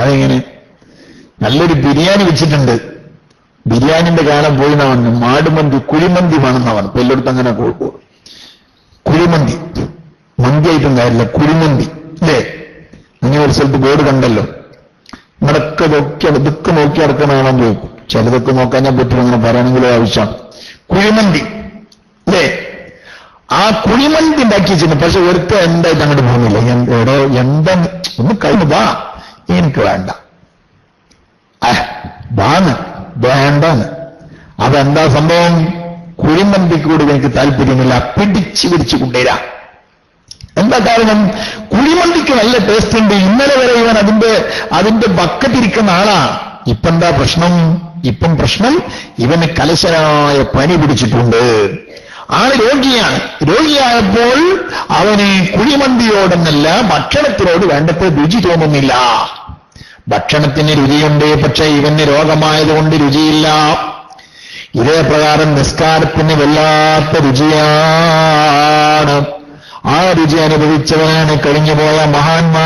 അതെങ്ങനെ? നല്ലൊരു ബിരിയാണി വെച്ചിട്ടുണ്ട്, ബിരിയാണിന്റെ കാലം പോയി എന്നാണ്. മാടുമന്തി, കുഴിമന്തി വേണമെന്നാണ് ഇപ്പൊ എല്ലായിടത്തും അങ്ങനെ പോകും. കുഴിമന്തി, മന്തിയായിട്ടും കാര്യമില്ല, കുഴിമന്തി അല്ലേ? അങ്ങനെ ഒരു സ്ഥലത്ത് ബോർഡ് കണ്ടല്ലോ. ഇതൊക്കെ നോക്കി നടക്കുന്ന ആണെന്ന് ചോദിക്കും. ചിലതൊക്കെ നോക്കാൻ ഞാൻ പറ്റും, അങ്ങനെ പറയണമെങ്കിലും ആവശ്യമാണ്. കുഴിമന്തി അല്ലേ? ആ കുഴിമന്തി ഉണ്ടാക്കി വെച്ചിട്ടുണ്ട്. പക്ഷെ ഒരുത്ത എന്തായിട്ട് അങ്ങോട്ട് പോകുന്നില്ല. എടോ എന്താ ഒന്ന് കഴിഞ്ഞു വാ, എനിക്ക് വേണ്ട, വാന്ന് വേണ്ടെന്ന്. അതെന്താ സംഭവം? കുഴിമന്തിക്കൂടി എനിക്ക് താല്പര്യമില്ല, പിടിച്ചു പിടിച്ചു കൊണ്ടുവരാ. എന്താ കാരണം? കുഴിമന്തിക്ക് നല്ല ടേസ്റ്റ് ഉണ്ട്. ഇന്നലെ വരെ ഇവൻ അതിന്റെ ബക്കറ്റിരിക്കുന്ന ആളാ. ഇപ്പെന്താ പ്രശ്നം? ഇപ്പം പ്രശ്നം ഇവന് കലശനായ പനി പിടിച്ചിട്ടുണ്ട്. ആള് രോഗിയാണ്. രോഗിയായപ്പോൾ അവന് കുഴിമന്തിയോടെന്നല്ല ഭക്ഷണത്തിനോട് വേണ്ടപ്പോൾ രുചി തോന്നുന്നില്ല. ഭക്ഷണത്തിന് രുചിയുണ്ട്, പക്ഷെ ഇവന് രോഗമായതുകൊണ്ട് രുചിയില്ല. ഇതേ പ്രകാരം നിസ്കാരത്തിന് വല്ലാത്ത രുചിയാണ്. ആ രുചി അനുഭവിച്ചവനാണ് കഴിഞ്ഞുപോയ മഹാന്മാർ.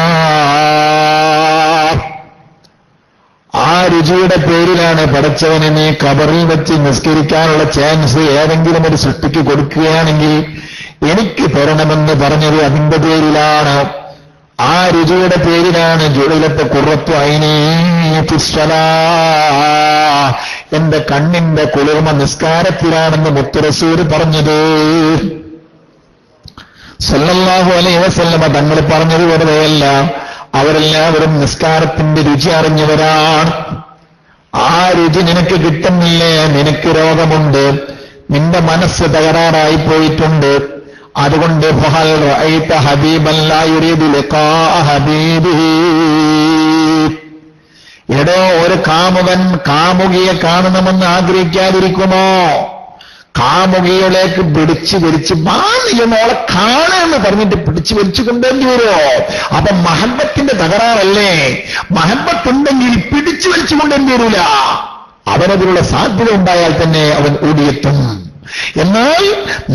ആ രുചിയുടെ പേരിലാണ് പടച്ചവനെ നീ ഖബറിൽ വെച്ച് നിസ്കരിക്കാനുള്ള ചാൻസ് ഏതെങ്കിലും ഒരു സൃഷ്ടിക്ക് കൊടുക്കുകയാണെങ്കിൽ എനിക്ക് തരണമെന്ന് പറഞ്ഞത് അതിന്റെ പേരിലാണ്. ആ രുചിയുടെ പേരിലാണ് ജുഇലത്ത് ഖുർറത്തു ഐനി ഫിസ്സലാ, എന്റെ കണ്ണിന്റെ കുളിർമ നിസ്കാരത്തിലാണെന്ന് മുത്ത് റസൂൽ പറഞ്ഞത്. സല്ലല്ലാഹു അലൈഹി വസല്ലമ തങ്ങൾ പറഞ്ഞത് വെറുതെയല്ല, അവരെല്ലാവരും നിസ്കാരത്തിന്റെ രുചി അറിഞ്ഞവരാണ്. ആ രുചി നിനക്ക് കിട്ടുന്നില്ലേ? നിനക്ക് രോഗമുണ്ട്, നിന്റെ മനസ്സ് തകരാറായി പോയിട്ടുണ്ട്. അതുകൊണ്ട് ഫഹൽ റഅയ്ത ഹബീബൻ ലാ യുരീദു ലിഖാഅ ഹബീബിഹി, എടോ ഒരു കാമുകൻ കാമുകിയെ കാണണമെന്ന് ആഗ്രഹിക്കാതിരിക്കുമോ? കാമുകിയിലേക്ക് പിടിച്ചു വലിച്ച് മോളെ കാണാന്ന് പറഞ്ഞിട്ട് പിടിച്ചു വലിച്ചു കൊണ്ടേണ്ടി വരുമോ? അപ്പൊ മഹബത്തിന്റെ തകരാറല്ലേ? മഹബത്തുണ്ടെങ്കിൽ പിടിച്ചു വലിച്ചു കൊണ്ടേണ്ടി വരൂല. അവനതിനുള്ള സാധ്യത ഉണ്ടായാൽ തന്നെ അവൻ ഓടിയെത്തും. എന്നാൽ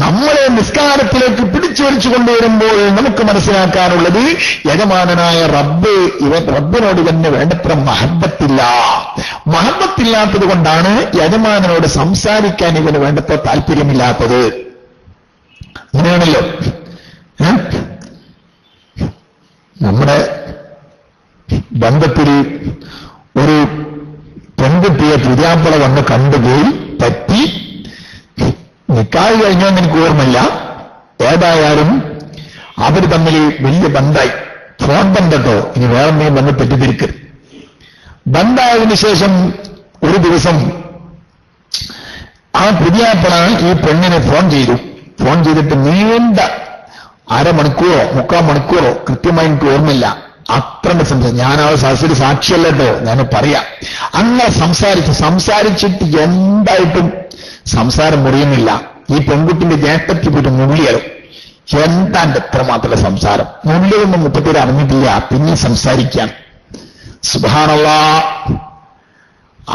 നമ്മളെ നിസ്കാരത്തിലേക്ക് പിടിച്ചു വലിച്ചു കൊണ്ടുവരുമ്പോൾ നമുക്ക് മനസ്സിലാക്കാനുള്ളത് യജമാനനായ റബ്ബിനോട് തന്നെ വേണ്ടത്ര മഹബത്തില്ല. മഹബത്തില്ലാത്തത് കൊണ്ടാണ് യജമാനനോട് സംസാരിക്കാൻ ഇവന് വേണ്ടത്ര താല്പര്യമില്ലാത്തത്. അങ്ങനെയാണല്ലോ. നമ്മുടെ ബന്ധത്തിൽ ഒരു പെൺകുട്ടിയെ പുതിയാപ്പള വന്ന് കണ്ടുപോയി പറ്റി. നിക്കാഹ് കഴിഞ്ഞോന്ന് എനിക്ക് ഓർമ്മയില്ല. ഏതായാലും അവർ തമ്മിൽ വലിയ ബന്ധായി. ഫോൺ ബന്ധട്ടോ, ഇനി വേറെന്തെങ്കിലും ബന്ധം തെറ്റിദ്ധരിക്കരുത്. ബന്ധായതിനു ശേഷം ഒരു ദിവസം ആ പുതിയാപ്പള ഈ പെണ്ണിനെ ഫോൺ ചെയ്തു. ഫോൺ ചെയ്തിട്ട് നീണ്ട അരമണിക്കൂറോ 3/4 മണിക്കൂറോ കൃത്യമായി എനിക്ക് ഓർമ്മയില്ല, അത്രണ്ട് സംസാരിച്ചു. ഞാൻ ആ സദസ്സിൽ സാക്ഷിയല്ലോ, ഞാൻ പറയാം. അങ്ങനെ സംസാരിച്ചിട്ട് എന്തായിട്ടും സംസാരം മുറിയുന്നില്ല. ഈ പെൺകുട്ടിന്റെ ജ്യേഷ്ഠത്തിൽ പോയിട്ട് മുള്ളിയാലും എന്താണ്ട് എത്രമാത്രമുള്ള സംസാരം. മുള്ളിയൊന്നും 37 അറിഞ്ഞിട്ടില്ല, പിന്നെ സംസാരിക്കാൻ. സുബ്ഹാനല്ലാഹ്,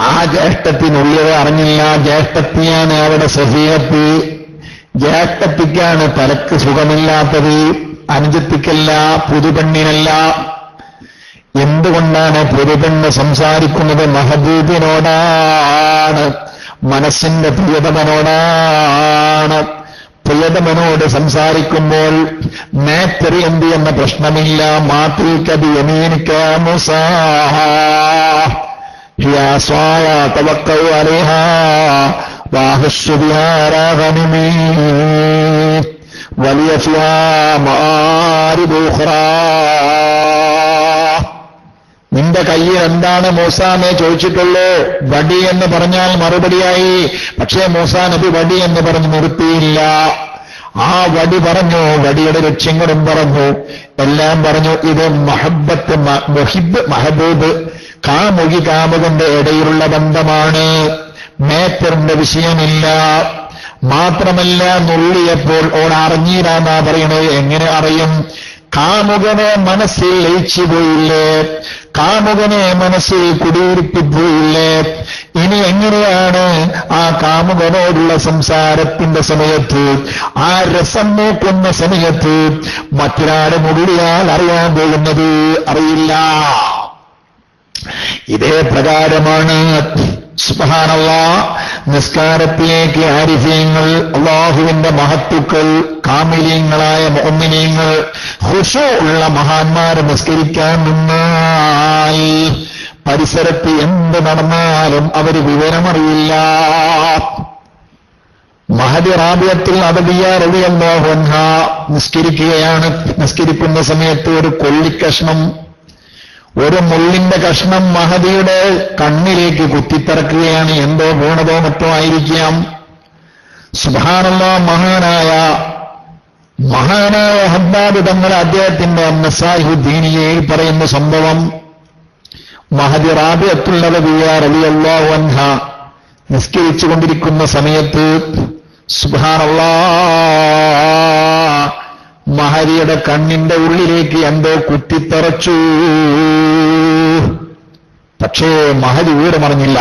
ആ ജ്യേഷ്ഠത്തിനുള്ളിയത് അറിഞ്ഞില്ല. ജ്യേഷ്ഠത്തിയാണ് അവിടെ സഹീഹത്ത്. ജ്യേഷ്ഠത്തിക്കാണ് തലക്ക് സുഖമില്ലാത്തത്, അനുജത്തിക്കല്ല, പുതുപെണ്ണിനല്ല. എന്തുകൊണ്ടാണ് പുതുപെണ്ണ് സംസാരിക്കുന്നത്? മഹബൂബിനോടാണ്, മനസ്സിന്റെ പ്രിയതമനോടാണ്. പ്രിയതമനോട് സംസാരിക്കുമ്പോൾ നേത്രി എന്ത് എന്ന പ്രശ്നമില്ല. മാതൃകബി യമീനിക മൂസാ ഹിയാ സ്വായ തവക്കൗ അലൈഹാ വാഹുസ്സു ബിഹാ റഗനിമി വലിയ ഫിഹാ മാരിബ് ഉഖ്റാ. നിന്റെ കയ്യിൽ എന്താണ് മൂസാനെ ചോദിച്ചിട്ടുള്ളൂ? വടി എന്ന് പറഞ്ഞാൽ മറുപടിയായി. പക്ഷേ മൂസാ നബി വടി എന്ന് പറഞ്ഞ് നിർത്തിയില്ല. ആ വടി പറഞ്ഞു, വടിയുടെ ലക്ഷ്യങ്ങളും പറഞ്ഞു, എല്ലാം പറഞ്ഞു. ഇത് മഹബത്ത്, മഹബൂബ്, കാമുകി കാമുകന്റെ ഇടയിലുള്ള ബന്ധമാണ്. മേത്തറിന്റെ വിഷയമില്ല. മാത്രമല്ല, നുള്ളിയപ്പോൾ ഓൾ അറിഞ്ഞിരാന്നാ പറയണത്. എങ്ങനെ അറിയും? കാമുകനെ മനസ്സിൽ ലയിച്ചു പോയില്ലേ? കാമുകനെ മനസ്സിൽ കുടിയിരുത്തിപ്പോയില്ലേ? ഇനി എങ്ങനെയാണ് ആ കാമുകനോടുള്ള സംസാരത്തിന്റെ സമയത്ത്, ആ രസം നോക്കുന്ന സമയത്ത് മറ്റൊരാളെ മുകളിയാൽ അറിയാൻ പോകുന്നത്? അറിയില്ല. ഇതേ പ്രകാരമാണ് സുബ്ഹാനല്ലാഹ് നിസ്കാരത്തിലേക്ക് ആരിഫീങ്ങൾ, അല്ലാഹുവിന്റെ മഹത്തുക്കൾ, കാമിലീങ്ങളായ മുഅ്മിനീങ്ങൾ, ഖുശൂ ഉള്ള മഹാന്മാർ നിസ്കരിക്കാൻ നിന്നാൽ പരിസരത്ത് എന്ത് നടന്നാലും അവർ വിവരമറിയില്ല. മഹദി റാബിയത്തുൽ അദവിയ്യ റളിയല്ലാഹു അൻഹാ നിസ്കരിക്കുകയാണ്. നിസ്കരിക്കുന്ന സമയത്ത് ഒരു കൊള്ളിക്കഷ്ണം, ഒരു മുള്ളിന്റെ കഷ്ണം മഹദിയുടെ കണ്ണിലേക്ക് കുത്തിത്തിറക്കുകയാണ്. എന്തോ വീണതോ മറ്റോ ആയിരിക്കാം. സുബ്ഹാനല്ലാഹ്, മഹാനായ ഹബ്ബാബ് തങ്ങൾ അദ്ദേഹത്തിന്റെ നസായിഹുദ്ദീനിയയിൽ പറയുന്ന സംഭവം, മഹദി റാബിയത്തുൽ അദവിയ്യ റളിയല്ലാഹു അൻഹ നിസ്കരിച്ചുകൊണ്ടിരിക്കുന്ന സമയത്ത് സുബ്ഹാനല്ലാഹ് ഭാര്യയുടെ കണ്ണിന്റെ ഉള്ളിലേക്ക് എന്തോ കുത്തിത്തറച്ചു. പക്ഷേ മഹദി വീടുമറിഞ്ഞില്ല.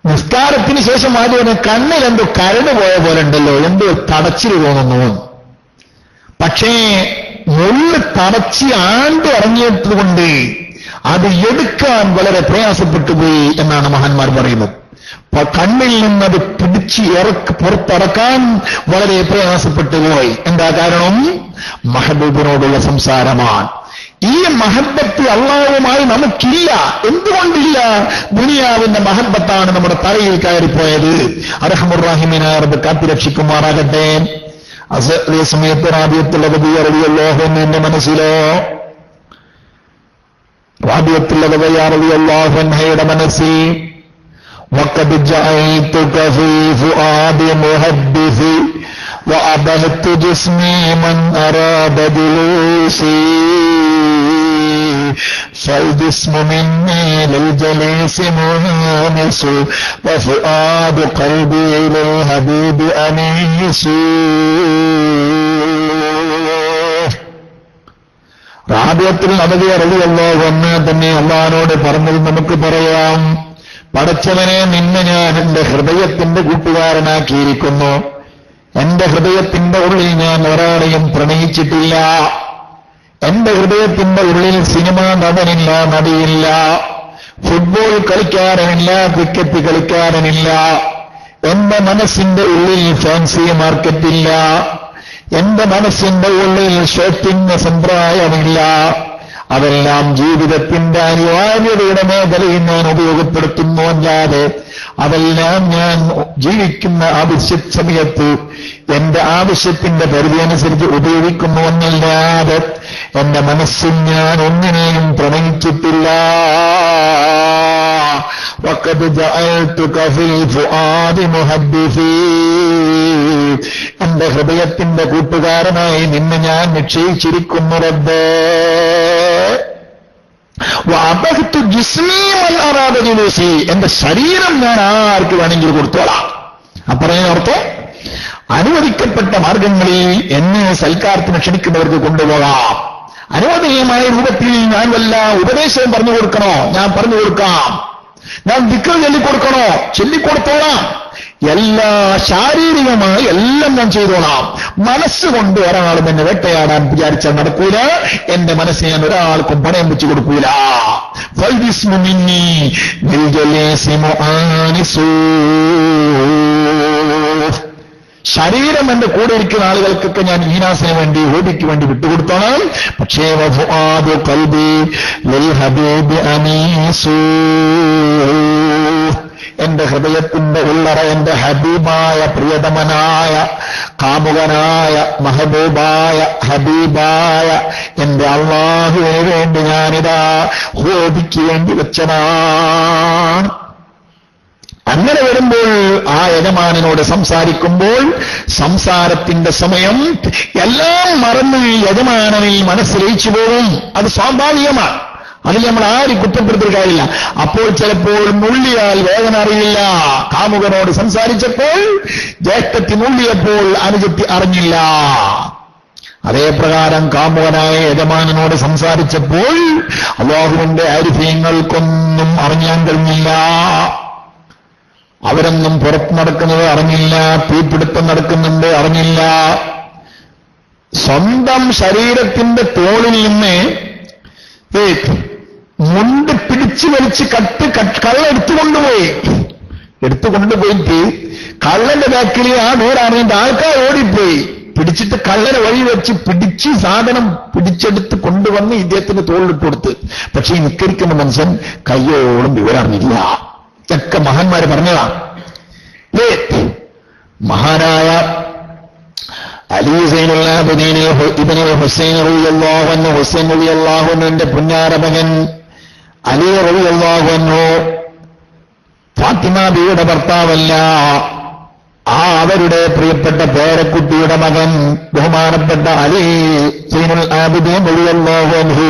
നിസ്കാരത്തിന് ശേഷം ആദ്യം കണ്ണിൽ എന്തോ കരട് പോയ പോലെ ഉണ്ടല്ലോ, എന്തോ തടച്ചിൽ തോന്നുന്നു. പക്ഷേ മുള്ള് തടച്ച് ആണ്ട് ഇറങ്ങിയതുകൊണ്ട് അത് എടുക്കാൻ വളരെ പ്രയാസപ്പെട്ടുപോയി എന്നാണ് മഹാന്മാർ പറയുന്നത്. കണ്ണിൽ നിന്നത് പിടിച്ച് പുറത്തിറക്കാൻ വളരെ പ്രയാസപ്പെട്ടു പോയി. എന്താ കാരണം? മഹബൂബിനോടുള്ള സംസാരമാണ്. ഈ മഹബത്ത് അള്ളാഹുവുമായി നമുക്കില്ല. എന്തുകൊണ്ടില്ല? ദുനിയാവിന്റെ മഹബത്താണ് നമ്മുടെ തലയിൽ കയറിപ്പോയത്. അർഹമുർ-റഹീമീനായ റബ്ബ് കാത്തുരക്ഷിക്കുമാറാകട്ടെ. അതേ സമയത്ത് റാബിയത്തുൽ റളിയല്ലാഹു അൻഹയുടെ മനസ്സിലോ റാബിയത്തുൽ മനസ്സിൽ وقد جعلتك في فؤاد محدث وأبهت جسمي من أراد جلوسي فالجسم مني للجليس مهانس وفؤاد قلبي للحبيب أنيس. റാബിയത്തുൽ റളിയല്ലാഹു അൻഹ തന്നെ അല്ലാഹുവോട് പറഞ്ഞത് നമുക്ക് പറയാം. പടച്ചവനെ, നിന്നെ ഞാൻ എന്റെ ഹൃദയത്തിന്റെ കൂട്ടുകാരനാക്കിയിരിക്കുന്നു. എന്റെ ഹൃദയത്തിന്റെ ഉള്ളിൽ ഞാൻ ഒരാളെയും പ്രണയിച്ചിട്ടില്ല. എന്റെ ഹൃദയത്തിന്റെ ഉള്ളിൽ സിനിമ നടനില്ല, നടിയില്ല, ഫുട്ബോൾ കളിക്കാരനില്ല, ക്രിക്കറ്റ് കളിക്കാരനില്ല. എന്റെ മനസ്സിന്റെ ഉള്ളിൽ ഫാൻസി മാർക്കറ്റില്ല. എന്റെ മനസ്സിന്റെ ഉള്ളിൽ ഷോപ്പിംഗ് സമ്പ്രദായമില്ല. അതെല്ലാം ജീവിതത്തിന്റെ അനിവാര്യതയുടെ മേഖലയിൽ ഞാൻ ഉപയോഗപ്പെടുത്തുന്നു അല്ലാതെ അതെല്ലാം ഞാൻ ജീവിക്കുന്ന ആവശ്യ സമയത്ത് എന്റെ ആവശ്യത്തിന്റെ പരിധി അനുസരിച്ച് ഉപയോഗിക്കുന്നു എന്നല്ലാതെ എന്റെ മനസ്സിൽ ഞാൻ ഒന്നിനെയും പ്രണയിച്ചിട്ടില്ല. وقد جعلتك في الفؤاد محدثي. എന്റെ ഹൃദയത്തിന്റെ കൂട്ടുകാരനായി നിന്നെ ഞാൻ നിശ്ചയിച്ചിരിക്കുന്നു റബ്ബേ. വഅബഹ്തു ജിസ്മീ മൻ അറാദ ജുലൂസി. എന്റെ ശരീരം ഞാൻ ആർക്ക് വേണമെങ്കിൽ കൊടുത്തോളാം. അപ്പറേനോർത്ത് അനുവദിക്കപ്പെട്ട മാർഗങ്ങളിൽ എന്നെ സൽക്കാരത്തിന് ക്ഷണിക്കുന്നവർക്ക് കൊണ്ടുപോകാം. അനുവദനീയമായ രൂപത്തിൽ ഞാൻ വല്ല ഉപദേശവും പറഞ്ഞു കൊടുക്കണോ, ഞാൻ പറഞ്ഞു കൊടുക്കാം. ഞാൻ ദിക്ർ ചൊല്ലിക്കൊടുക്കണോ, ചൊല്ലിക്കൊടുത്തോളാം. എല്ലാ ശാരീരികമായി എല്ലാം ഞാൻ ചെയ്തോളാം. മനസ്സുകൊണ്ട് ഒരാളും എന്നെ വേട്ടയാടാൻ വിചാരിച്ചാൽ നടക്കൂല. എന്റെ മനസ്സിനെ ഞാൻ ഒരാൾക്കും പണയം വെച്ചു കൊടുക്കൂല. ശരീരം എന്റെ കൂടെ ഇരിക്കുന്ന ആളുകൾക്കൊക്കെ ഞാൻ ഈനാസിന് വേണ്ടി, ഹോബിക്ക് വേണ്ടി വിട്ടുകൊടുത്തോളാം. പക്ഷേ വഫുആദു ഖൽബി ലിൽ ഹബീബി അനീസു. എന്റെ ഹൃദയത്തിന്റെ ഉള്ളറ എന്റെ ഹബീബായ, പ്രിയതമനായ, കാമുകനായ, മഹബൂബായ, ഹബീബായ എന്റെ അല്ലാഹുവിന് വേണ്ടി ഞാനിതാ ഹോബിക്ക് വേണ്ടി വെച്ചതാണ്. അങ്ങനെ വരുമ്പോൾ ആ യജമാനനോട് സംസാരിക്കുമ്പോൾ സംസാരത്തിന്റെ സമയം എല്ലാം മറന്ന് യജമാനനിൽ മനസ്സിലയിച്ചു പോകും. അത് സ്വാഭാവികമാണ്. അതിൽ നമ്മൾ ആരും കുറ്റപ്പെടുത്തിയ കാര്യമില്ല. അപ്പോൾ ചിലപ്പോൾ നുള്ളിയാൽ വേദന അറിയില്ല. കാമുകനോട് സംസാരിച്ചപ്പോൾ ജ്യേഷ്ഠത്തി നുള്ളിയപ്പോൾ അനുജത്തി അറിഞ്ഞില്ല. അതേപ്രകാരം കാമുകനായ യജമാനനോട് സംസാരിച്ചപ്പോൾ അല്ലാഹുവിന്റെ ആരിഫ്യങ്ങൾക്കൊന്നും അറിയാൻ കഴിഞ്ഞില്ല. അവരൊന്നും പുറത്ത് നടക്കുന്നത് അറിഞ്ഞില്ല, തീപിടുത്തം നടക്കുന്നുണ്ട് അറിഞ്ഞില്ല. സ്വന്തം ശരീരത്തിന്റെ തോളിൽ നിന്ന് മുണ്ട് പിടിച്ചു വലിച്ച് കള്ള എടുത്തുകൊണ്ടുപോയിട്ട് കള്ളന്റെ ബാക്കിൽ ആ നൂറാറിന്റെ ആൾക്കാർ ഓടിപ്പോയി. പിടിച്ചിട്ട് കള്ളനെ വഴി വെച്ച് പിടിച്ച് സാധനം പിടിച്ചെടുത്ത് കൊണ്ടുവന്ന് ഇദ്ദേഹത്തിന് തോളിലിട്ട് കൊടുത്ത്. പക്ഷേ ഈ നിസ്കരിക്കുന്ന മനുഷ്യൻ കയ്യോളം വിവരറിഞ്ഞില്ല. ഇതൊക്കെ മഹാന്മാര് പറഞ്ഞതാണ്. മഹാനായ അലി സൈനുൽ ആബിദീൻ ഇബ്നു ഹുസൈൻ റളിയല്ലാഹു അൻഹു, ഹുസൈൻ റളിയല്ലാഹു അൻഹുവിന്റെ പുന്നാര മകൻ അലി റളിയല്ലാഹു അൻഹു ഫാത്തിമ ബിയുടെ ഭർത്താവല്ല, അവരുടെ പ്രിയപ്പെട്ട പേരക്കുട്ടിയുടെ മകൻ ബഹുമാനപ്പെട്ട അലി സൈനുൽ ആബിദീൻ റളിയല്ലാഹു അൻഹു.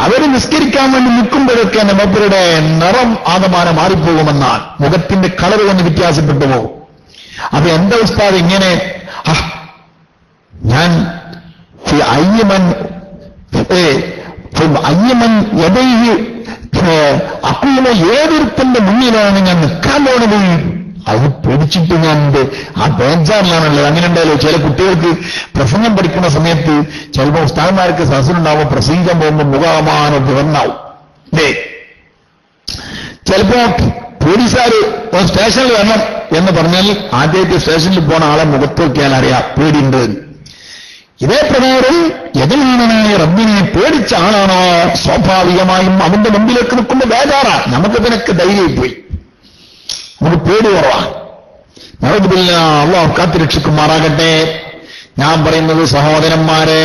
അവര് നിസ്കരിക്കാൻ വേണ്ടി നിൽക്കുമ്പോഴൊക്കെ മൂപ്പരുടെ നിറം ആകമാനം മാറിപ്പോകുമെന്നാൽ മുഖത്തിന്റെ കളർ കൊണ്ട് വ്യത്യാസപ്പെട്ടു പോകും. അപ്പൊ എന്താ ഉസ്താദ് ഇങ്ങനെ? ഞാൻ അയ്യമൻ എതൈഹി അക്കുള്ള ഏതൊരുത്തന്റെ മുന്നിലാണ് ഞാൻ നിൽക്കാൻ പോണത്. അത് പേടിച്ചിട്ട് ഞാൻ ആ ബേജാറിലാണുള്ളത്. അങ്ങനെ ഉണ്ടായാലോ ചില കുട്ടികൾക്ക് പ്രസംഗം പഠിക്കുന്ന സമയത്ത് ചിലപ്പോൾ ഉസ്താദന്മാർക്ക് സദസ്സിലുണ്ടാവും, പ്രസംഗിക്കാൻ പോകുമ്പോൾ മുഖമാനം തുറന്നാവും അല്ലേ. ചിലപ്പോ പോലീസുകാര് സ്റ്റേഷനിൽ വരണം എന്ന് പറഞ്ഞാൽ ആദ്യമായിട്ട് സ്റ്റേഷനിൽ പോണ ആളെ മുഖത്ത് നോക്കിയാൽ അറിയാം പേടിയുണ്ട്. ഇതേ പ്രകാരം യജമാനനായ റബ്ബിനെ പേടിച്ച ആളാണോ സ്വാഭാവികമായും അവന്റെ മുമ്പിലേക്ക് നിൽക്കുമ്പോൾ ബേജാറാ. നമുക്ക് ഇതിനൊക്കെ ധൈര്യം പോയി, നമുക്ക് പേടി കുറവാണ്. നഅൂദുബില്ല, അല്ലാഹു കാത്തുരക്ഷിക്കുമാറാകട്ടെ. ഞാൻ പറയുന്നത് സഹോദരന്മാരെ,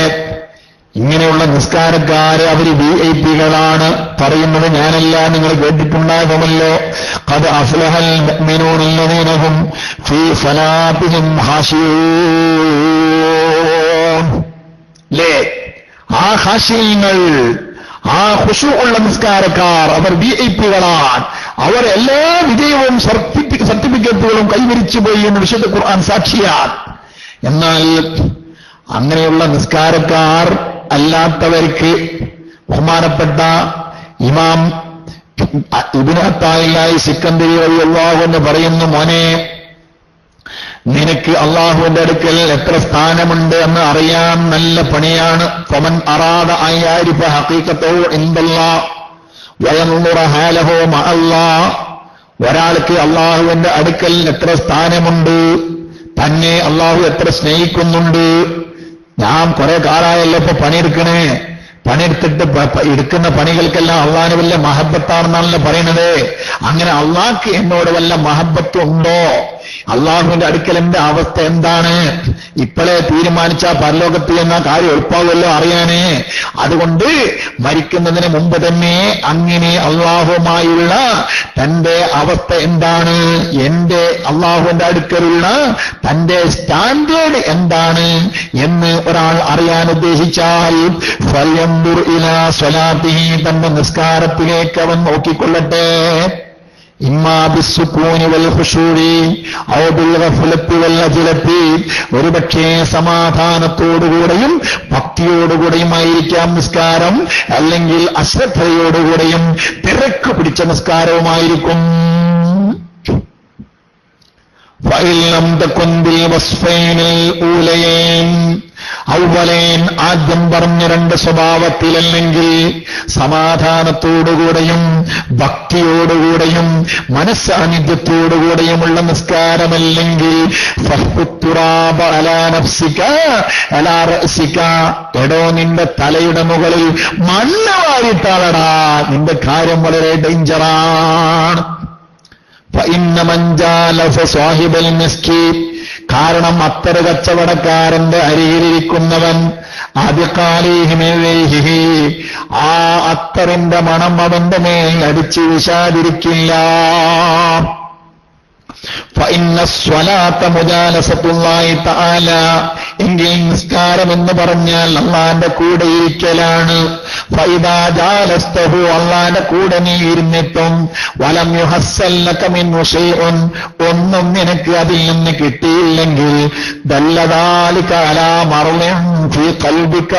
ഇങ്ങനെയുള്ള നിസ്കാരക്കാര് അവര് വിഐപികളാണ്. പറയുന്നത് ഞാനല്ല, നിങ്ങൾ കേട്ടിട്ടുണ്ടാകുമല്ലോ. ഖദ് അഫ്ലഹൽ മുഅ്മിനൂന അല്ലദീന ഹും ഫീ സ്വലാത്തിഹിം ഖാശിഊൻ. ലേ ആ ഖാശിഈങ്ങൾ, ആ ഖുശൂഉള്ള നിസ്കാരക്കാർ അവർ വിഐപികളാണ്. അവർ എല്ലാ വിജയവും സർട്ടിഫിക്കറ്റുകളും കൈവരിച്ചു പോയി എന്ന് വിശുദ്ധ ഖുർആൻ സാക്ഷിയാണ്. എന്നാൽ അങ്ങനെയുള്ള നിസ്കാരക്കാർ അല്ലാത്തവർക്ക് ബഹുമാനപ്പെട്ട ഇമാം ഇബ്നു അത്തായില്ലാഹി സിക്കന്ദരി റളിയല്ലാഹു അൻഹു പറയുന്നു, മോനെ, നിനക്ക് അള്ളാഹുവിന്റെ അടുക്കൽ എത്ര സ്ഥാനമുണ്ട് എന്ന് അറിയാൻ നല്ല പണിയാണ്. ഫമൻ അറാദ അൻ യഅരിഫ ഹഖീഖതഹു ഇൻദല്ലാഹ് വയൻദുറ ഹാലഹു മഅല്ലാഹ്. ഒരാൾക്ക് അള്ളാഹുവിന്റെ അടുക്കൽ എത്ര സ്ഥാനമുണ്ട്, തന്നെ അള്ളാഹു എത്ര സ്നേഹിക്കുന്നുണ്ട്. ഞാൻ കുറെ കാലമായല്ലോ ഇപ്പൊ പണിയെടുക്കണേ, പണിയെടുത്തിട്ട് എടുക്കുന്ന പണികൾക്കെല്ലാം അള്ളാഹിന് വല്ല മഹബത്താണെന്നാണല്ലോ പറയണത്. അങ്ങനെ അള്ളാഹ്ക്ക് എന്നോട് വല്ല മഹബത്തുണ്ടോ? അള്ളാഹുവിന്റെ അടുക്കൽ എന്റെ അവസ്ഥ എന്താണ്? ഇപ്പോഴേ തീരുമാനിച്ച പരലോകത്ത് എന്ന കാര്യം എളുപ്പമാവുമല്ലോ അറിയാനേ. അതുകൊണ്ട് മരിക്കുന്നതിന് മുമ്പ് തന്നെ അങ്ങനെ അള്ളാഹുമായുള്ള തന്റെ അവസ്ഥ എന്താണ്, എന്റെ അള്ളാഹുവിന്റെ അടുക്കലുള്ള തന്റെ സ്റ്റാൻഡേർഡ് എന്താണ് എന്ന് ഒരാൾ അറിയാൻ ഉദ്ദേശിച്ചാൽ ഫൽയൻദുർ ഇലാ സ്വലാത്തിഹി, തന്റെ നിസ്കാരത്തിലേക്ക് അവൻ നോക്കിക്കൊള്ളട്ടെ. ഇമ്മാ ബിസ്സുകൂനി വൽ ഖുശൂഇ ഔ ബിൽ ഗഫ്ലത്തി വൽ അജ്ലത്തി, ഒരുപക്ഷേ സമാധാനത്തോടുകൂടെയും ഭക്തിയോടുകൂടെയുമായിരിക്കാം നിസ്കാരം, അല്ലെങ്കിൽ അശ്രദ്ധയോടുകൂടെയും തിരക്ക് പിടിച്ച നിസ്കാരവുമായിരിക്കും. ഫഇൻ ലം തകുൻ ബിൽ വസ്ഫൈനിൽ ഊലയൈൻ, ഔവലൈൻ ആദ്യം പറഞ്ഞ രണ്ട് സ്വഭാവത്തിലല്ലെങ്കിൽ സമാധാനത്തോടുകൂടെയും ഭക്തിയോടുകൂടെയും മനസ്സാന്നിധ്യത്തോടുകൂടെയുമുള്ള നിസ്കാരമല്ലെങ്കിൽ ഫഹ്തുറാബ അലാ നഫ്സിക അലാ റഅസിക, എടോ നിന്റെ തലയുടെ മുകളിൽ മണ്ണ് വാരിട്ടാളടാ, നിന്റെ കാര്യം വളരെ ഡേഞ്ചറാണ്. ഫഇന്ന മൻ ജാലസ സാഹിബൽ മിസ്കി, കാരണം അത്തറ് കച്ചവടക്കാരന്റെ അരികിലിരിക്കുന്നവൻ ആദിഖാലിഹിമേഹി, ആ അത്തറിന്റെ മണം അവന്റെ മേൽ അടിച്ചു വീശാതിരിക്കില്ല. ഫഇന്ന സ്വലാത്ത മുജാലസത്തുല്ലാഹി തആല, എങ്കിൽ നിസ്കാരം എന്ന് പറഞ്ഞാൽ അള്ളാന്റെ കൂടെ ഇരിക്കലാണ്. ഫഇദാ ജാലസ്തഹു, അള്ളാന്റെ കൂടെ നീ ഇരുന്നിട്ടും വലം യുഹസ്സൽ ലക മിൻഹു ശൈഉൻ, ഒന്നും നിനക്ക് അതിൽ നിന്ന് കിട്ടിയില്ലെങ്കിൽ ദല്ലദാലിക അലാ മർളിൻ ഫീ ഖൽബിക,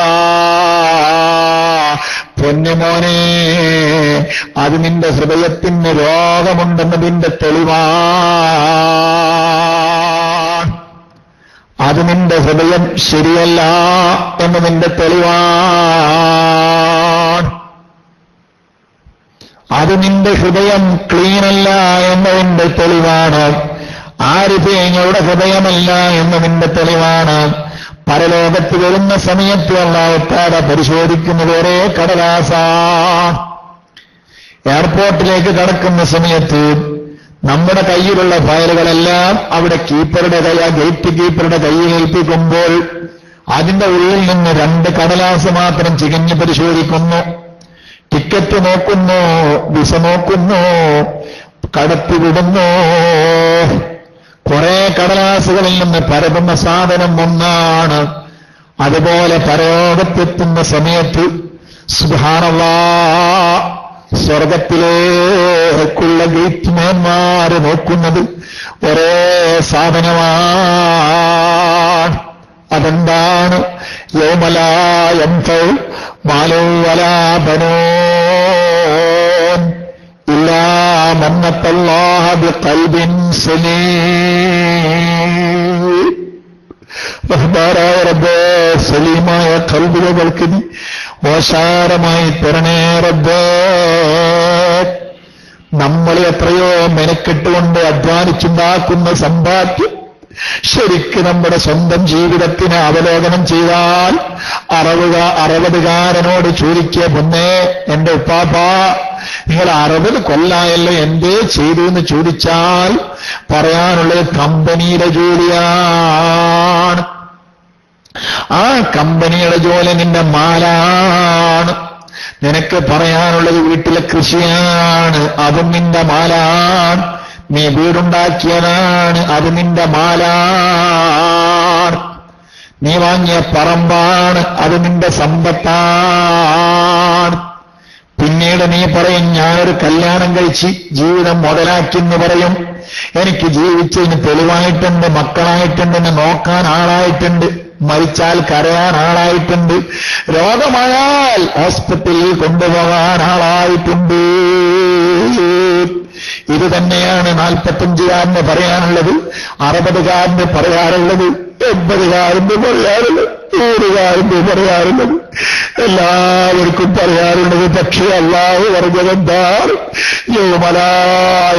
പൊന്നുമോനെ, അത് നിന്റെ ഹൃദയത്തിന് രോഗമുണ്ടെന്നതിന്റെ തെളിവാണ്. അത് നിന്റെ ഹൃദയം ശരിയല്ല എന്നതിന്റെ തെളിവാണ്. അത് നിന്റെ ഹൃദയം ക്ലീനല്ല എന്നതിന്റെ തെളിവാണ്. ആരിഫീങ്ങളുടെ ഹൃദയമല്ല എന്നതിന്റെ തെളിവാണ്. പരലോകത്ത് വരുന്ന സമയത്ത് അല്ലാഹു തആല പരിശോധിക്കുന്നത് ഒരേ കടലാസ. എയർപോർട്ടിലേക്ക് കടക്കുന്ന സമയത്ത് നമ്മുടെ കയ്യിലുള്ള ഫയലുകളെല്ലാം അവിടെ ഗേറ്റ് കീപ്പറുടെ കയ്യിൽ ഏൽപ്പിക്കുമ്പോൾ അതിന്റെ ഉള്ളിൽ നിന്ന് 2 കടലാസ് മാത്രം ചികഞ്ഞ് പരിശോധിക്കുന്നു. ടിക്കറ്റ് നോക്കുന്നു, വിസ നോക്കുന്നു, കടത്തിവിടുന്നു. കുറെ കടലാസുകളിൽ നിന്ന് പരതുന്ന സാധനം ഒന്നാണ്. അതുപോലെ പരലോകത്തെത്തുന്ന സമയത്ത് സുബ്ഹാനല്ലാഹ്, സ്വർഗത്തിലേക്കുള്ള ഗേറ്റ്മാൻമാര് നോക്കുന്നത് ഒരേ സാധനമാണ്. അതെന്താണ്? യൗമലാ യൻഫഉ മാലു വലാ ബനൂൻ ഇല്ലാ മൻ അത്തല്ലാഹ ബിഖൽബിൻ സലീം. റഹ്മാനായ റബ്ബേ, സലീമായ ഖൽബുകൾക്ക് നീ ഓശാരമായി തരണേ റബ്ബേ. നമ്മൾ എത്രയോ മെനക്കെട്ടുകൊണ്ട് അധ്വാനിച്ചുണ്ടാക്കുന്ന സമ്പാദ്യം ശരിക്ക് നമ്മുടെ സ്വന്തം ജീവിതത്തിന് അവലോകനം ചെയ്താൽ 60കാരനോട് ചോദിക്കുക, പൊന്നേ എന്റെ ഉപ്പാപ്പാ, നിങ്ങൾ 60 കൊല്ലായല്ലോ എന്തേ ചെയ്തു എന്ന് ചോദിച്ചാൽ പറയാനുള്ളത് കമ്പനിയുടെ ജോലിയാണ്. ആ കമ്പനിയുടെ ജോലി നിന്റെ മാലാണ്. നിനക്ക് പറയാനുള്ളത് വീട്ടിലെ കൃഷിയാണ്, അതും നിന്റെ മാലാണ്. നീ വീടുണ്ടാക്കിയതാണ്, അത് നിന്റെ മാലാണ്. നീ വാങ്ങിയ പറമ്പാണ്, അത് നിന്റെ സമ്പത്താണ്. പിന്നീട് നീ പറയും, ഞാനൊരു കല്യാണം കഴിച്ച് ജീവിതം മുതലാക്കിയെന്ന് പറയും. എനിക്ക് ജീവിച്ചതിന് തെളിവായിട്ടുണ്ട്, മക്കളായിട്ടുണ്ട്, എന്നെ നോക്കാൻ ആളായിട്ടുണ്ട്, മരിച്ചാൽ കരയാൻ ആളായിട്ടുണ്ട്, രോഗമായാൽ ഹോസ്പിറ്റലിൽ കൊണ്ടുപോകാൻ ആളായിട്ടുണ്ട്. ഇത് തന്നെയാണ് 45കാരന് പറയാനുള്ളത്, 60കാരന് പറയാറുള്ളത്, 80കാരന് പറയാറുള്ളത്, 100കാരന് പറയാറുള്ളത്, എല്ലാവർക്കും പറയാറുള്ളത്. പക്ഷേ അല്ലാഹു പറഞ്ഞതെന്താണ്? യൗമലാ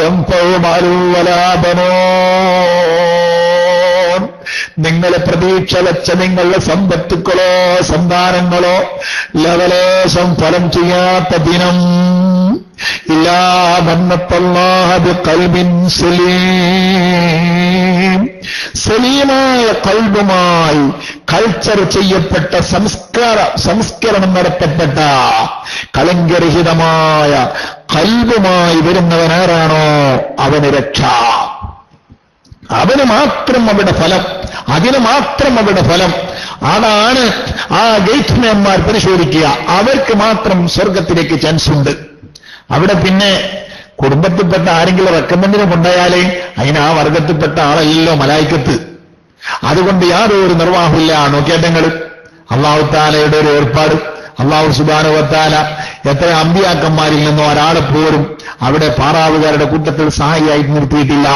യൻഫഉ മാലുൻ വലാ ബനൂൻ. നിങ്ങളെ പ്രതീക്ഷ വെച്ച നിങ്ങളുടെ സമ്പത്തുക്കളോ സന്താനങ്ങളോ ലവലേശം ഫലം ചെയ്യാത്ത ദിനം. ഇല്ലാ മൻ അത്തല്ലാഹ ബിഖൽബിൻ സലീം. സലീമായ ഖൽബുമായി കൾച്ചർ ചെയ്യപ്പെട്ട സംസ്കരണം നടത്തപ്പെട്ട കളങ്കരഹിതമായ ഖൽബുമായി വരുന്നവനാരാണോ അവന് രക്ഷ. അവന് മാത്രം അവിടെ ഫലം, അതിന് മാത്രം അവിടെ ഫലം. അതാണ് ആ ഗേറ്റ്മാൻമാർ പരിശോധിക്കുക. അവർക്ക് മാത്രം സ്വർഗത്തിലേക്ക് ചാൻസ് ഉണ്ട്. അവിടെ പിന്നെ കുടുംബത്തിൽപ്പെട്ട ആരെങ്കിലും റെക്കമെൻഡിന് കൊണ്ടുപോയാലേ അതിന് ആ വർഗത്തിൽപ്പെട്ട ആളല്ലോ മലായിക്കത്ത്. അതുകൊണ്ട് യാതൊരു നിർവാഹമില്ല. നോക്കേണ്ടങ്ങൾ അല്ലാഹു തആലയുടെ ഒരു ഏർപ്പാട്. അല്ലാഹു സുബ്ഹാനഹു വ തആല എത്ര അമ്പിയാക്കന്മാരിൽ നിന്നോ ഒരാളെ പോലും അവിടെ പാറാവുകാരുടെ കൂട്ടത്തിൽ സഹായിയായി നിർത്തിയിട്ടില്ല.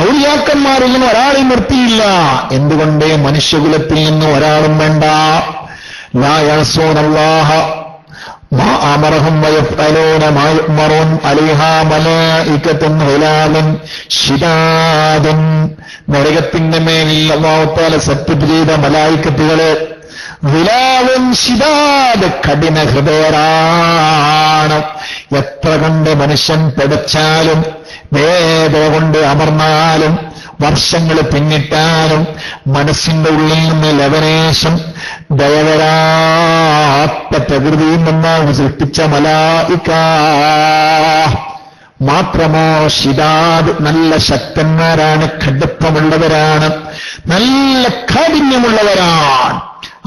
ഔലിയാക്കന്മാരിൽ നിന്ന് ഒരാളെയും നിർത്തിയില്ല. എന്തുകൊണ്ട്? മനുഷ്യകുലത്തിൽ നിന്ന് ഒരാളും വേണ്ട. ലാ യഅസൂനല്ലാഹ മാ അമറഹും വയഫ്അലൂന മാ യുഅ്മറൂൻ അലൈഹാ മലായികത്തുൻ ഗിലാദുൻ ശിദാദുൻ. നരകത്തിന്റെ മേലിൽ അല്ലാഹു തആല സത്യം ചെയ്ത മലായികത്തുകളെ ഗിലാദുൻ ശിദാദ്, കഠിന ഹൃദയരാണ്. എത്ര കണ്ട് മനുഷ്യൻ പിടച്ചാലും വേദന കൊണ്ട് അമർന്നാലും വർഷങ്ങൾ പിന്നിട്ടാലും മനസ്സിന്റെ ഉള്ളിൽ നിന്ന് ലവനേശം ദയവരാത്ത പ്രകൃതിയിൽ നിന്നാണ് സൃഷ്ടിച്ച മലായിക. മാത്രമോ ശിദാദ്, നല്ല ശക്തന്മാരാണ്, കടുപ്പമുള്ളവരാണ്, നല്ല കാഠിന്യമുള്ളവരാണ്.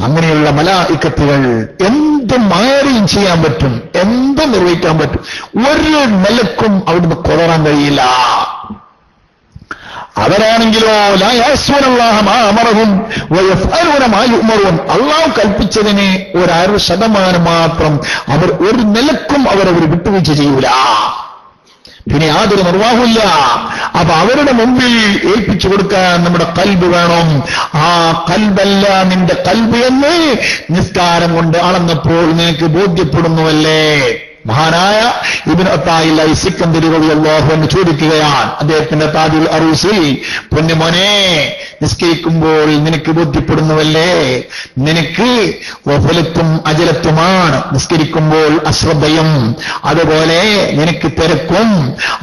അങ്ങനെയുള്ള മലായികത്തുകൾ എന്തും മാറിയും ചെയ്യാൻ പറ്റും, എന്തും നിർവഹിക്കാൻ പറ്റും. ഒരു നിലക്കും അവിടുന്ന് കൊളറാൻ കഴിയില്ല. അവരാണെങ്കിലോ ലാ യഅസൂനല്ലാഹ മാ അമറഹും വയഫ്അലൂന മാ യുഅ്മറൂൻ. അല്ലാഹു കൽപ്പിച്ചതിനെ 1% മാത്രം അവർ ഒരു നിലക്കും അവർ വിട്ടുവീഴ്ച ചെയ്യൂല. പിന്നെ യാതൊരു നിർവാഹമില്ല. അപ്പൊ അവരുടെ മുമ്പിൽ ഏൽപ്പിച്ചു കൊടുക്കാൻ നമ്മുടെ കൽബ് വേണം. ആ കൽബല്ല നിന്റെ കൽബ് എന്ന് നിസ്കാരം കൊണ്ട് അളന്നപ്പോൾ നിനക്ക് ബോധ്യപ്പെടുന്നുവല്ലേ. മഹാനായ ഇബ്നു അത്തായില്ല സിക്കന്ദരി റളിയല്ലാഹു അൻഹു ചോദിക്കുകയാണ് അദ്ദേഹത്തിന്റെ താജുൽ അറൂസിൽ, പൊന്നുമോനെ നിസ്കരിക്കുമ്പോൾ നിനക്ക് ബോധ്യപ്പെടുന്നുവല്ലേ, നിനക്ക് വഫലത്തും അജലത്തുമാണ് നിസ്കരിക്കുമ്പോൾ അശ്രദ്ധയും, അതുപോലെ നിനക്ക് തിരക്കും,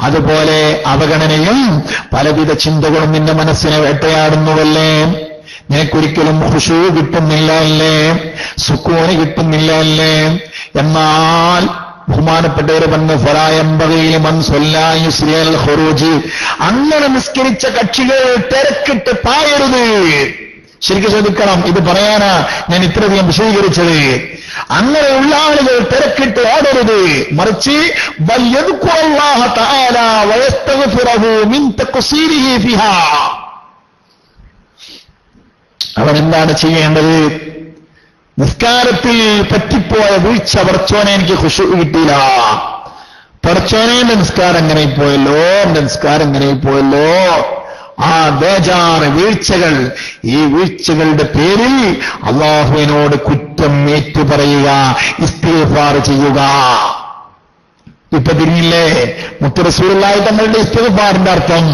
അതുപോലെ അവഗണനയും പലവിധ ചിന്തകളും നിന്റെ മനസ്സിനെ വേട്ടയാടുന്നുവല്ലേ, നിനക്കൊരിക്കലും ഖുശൂ കിട്ടുന്നില്ല അല്ലേ, സുക്കൂന് കിട്ടുന്നില്ല അല്ലേ. എന്നാൽ ബഹുമാനപ്പെട്ടവരെ പറഞ്ഞു, അങ്ങനെ നിസ്കരിച്ച കക്ഷികൾ തിരക്കിട്ട് പായരുത്. ശരിക്കും ശ്രദ്ധിക്കണം, ഇത് പറയാനാ ഞാൻ ഇത്രയധികം വിശദീകരിച്ചത്. അങ്ങനെയുള്ള ആളുകൾ തിരക്കിട്ട് ഓടരുത്, മറിച്ച് അവനെന്താണ് ചെയ്യേണ്ടത്? നിസ്കാരത്തിൽ പറ്റിപ്പോയ വീഴ്ച, പടച്ചോനെ എനിക്ക് ഖുശൂ കിട്ടിയില്ല, പടച്ചോനെ എന്റെ നിസ്കാരം എങ്ങനെ പോയല്ലോ, എന്റെ നിസ്കാരം എങ്ങനെ പോയല്ലോ, ആ ബേജാറ് വീഴ്ചകൾ, ഈ വീഴ്ചകളുടെ പേരിൽ അല്ലാഹുവിനോട് കുറ്റം ഏറ്റുപറയുക, ഇസ്തിഗ്ഫാർ ചെയ്യുക. ഇപ്പൊ തിരിഞ്ഞില്ലേ മുത്ത് റസൂലുള്ളാഹി തങ്ങളുടെ ഇസ്തിഗ്ഫാറിന്റെ അർത്ഥം?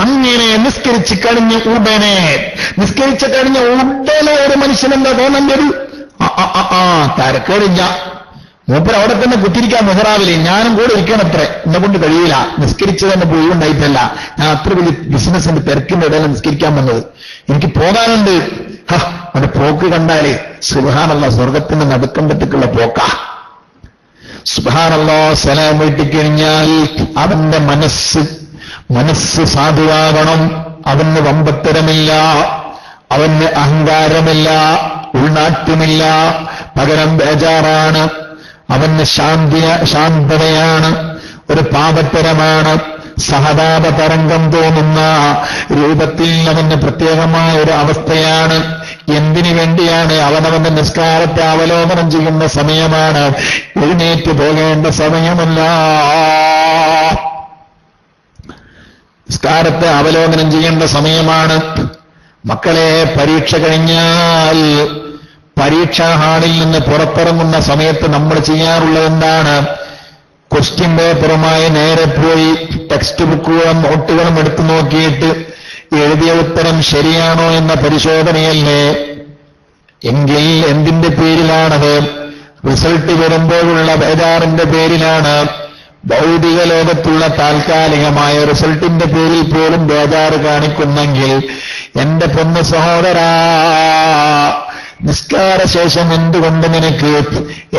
അങ്ങനെ നിസ്കരിച്ച് കഴിഞ്ഞ ഉടനെ ഒരു മനുഷ്യനെന്താ തോന്നേണ്ടത്? തരക്കേടില്ല, മൂപ്പർ അവിടെ തന്നെ കുത്തിരിക്കാൻ മെഹ്റാബില്, ഞാനും കൂടെ ഇരിക്കണത്രേ, എന്നെ കൊണ്ട് കഴിയില്ല, നിസ്കരിച്ചത് തന്നെ ഒഴിവുണ്ടായിട്ടല്ല, ഞാൻ അത്ര വലിയ ബിസിനസിന്റെ തിരക്കിന്റെ ഇടയിൽ നിസ്കരിക്കാൻ വന്നത്, എനിക്ക് പോകാനുണ്ട്. അവന്റെ പോക്ക് കണ്ടാലേ സുബ്ഹാനല്ലാഹ്, സ്വർഗത്തിന്റെ നടുക്കണ്ടത്തേക്കുള്ള പോക്കാ. സുബ്ഹാനല്ലാഹ്, സലാം വീട്ടിക്കഴിഞ്ഞാൽ അവന്റെ മനസ്സ് സാധുവാകണം. അവന് വമ്പത്തരമില്ല, അവന് അഹങ്കാരമില്ല, ഉൾനാട്യമില്ല, പകരം ബേജാറാണ്, അവന് ശാന്തതയാണ്, ഒരു പാപത്തരമാണ്, സഹതാപ തരംഗം തോന്നുന്ന രൂപത്തിൽ അവന് പ്രത്യേകമായ ഒരു അവസ്ഥയാണ്. എന്തിനു വേണ്ടിയാണ്? അവനവന്റെ നിസ്കാരത്തെ അവലോകനം ചെയ്യുന്ന സമയമാണ്, എഴുന്നേറ്റ് പോകേണ്ട സമയമല്ല. നിസ്കാരത്തെ അവലോകനം ചെയ്യേണ്ട സമയമാണ്. മക്കളെ, പരീക്ഷ കഴിഞ്ഞാൽ പരീക്ഷാ ഹാളിൽ നിന്ന് പുറത്തിറങ്ങുന്ന സമയത്ത് നമ്മൾ ചെയ്യാറുള്ളത് എന്താണ്? ക്വസ്റ്റ്യൻ പേപ്പറുമായി നേരെ പോയി ടെക്സ്റ്റ് ബുക്കുകളും നോട്ടുകളും എടുത്തു നോക്കിയിട്ട് എഴുതിയ ഉത്തരം ശരിയാണോ എന്ന പരിശോധനയല്ലേ? എങ്കിൽ എന്തിന്റെ പേരിലാണത്? റിസൾട്ട് വരുമ്പോഴുള്ള ബേജാറിന്റെ പേരിലാണ്. ഭൗതിക ലോകത്തുള്ള താൽക്കാലികമായ റിസൾട്ടിന്റെ പേരിൽ പോലും ബേജാറ് കാണിക്കുന്നെങ്കിൽ എന്റെ പൊന്നു സഹോദരാ, നിസ്കാരശേഷം എന്തുകൊണ്ട് നിനക്ക്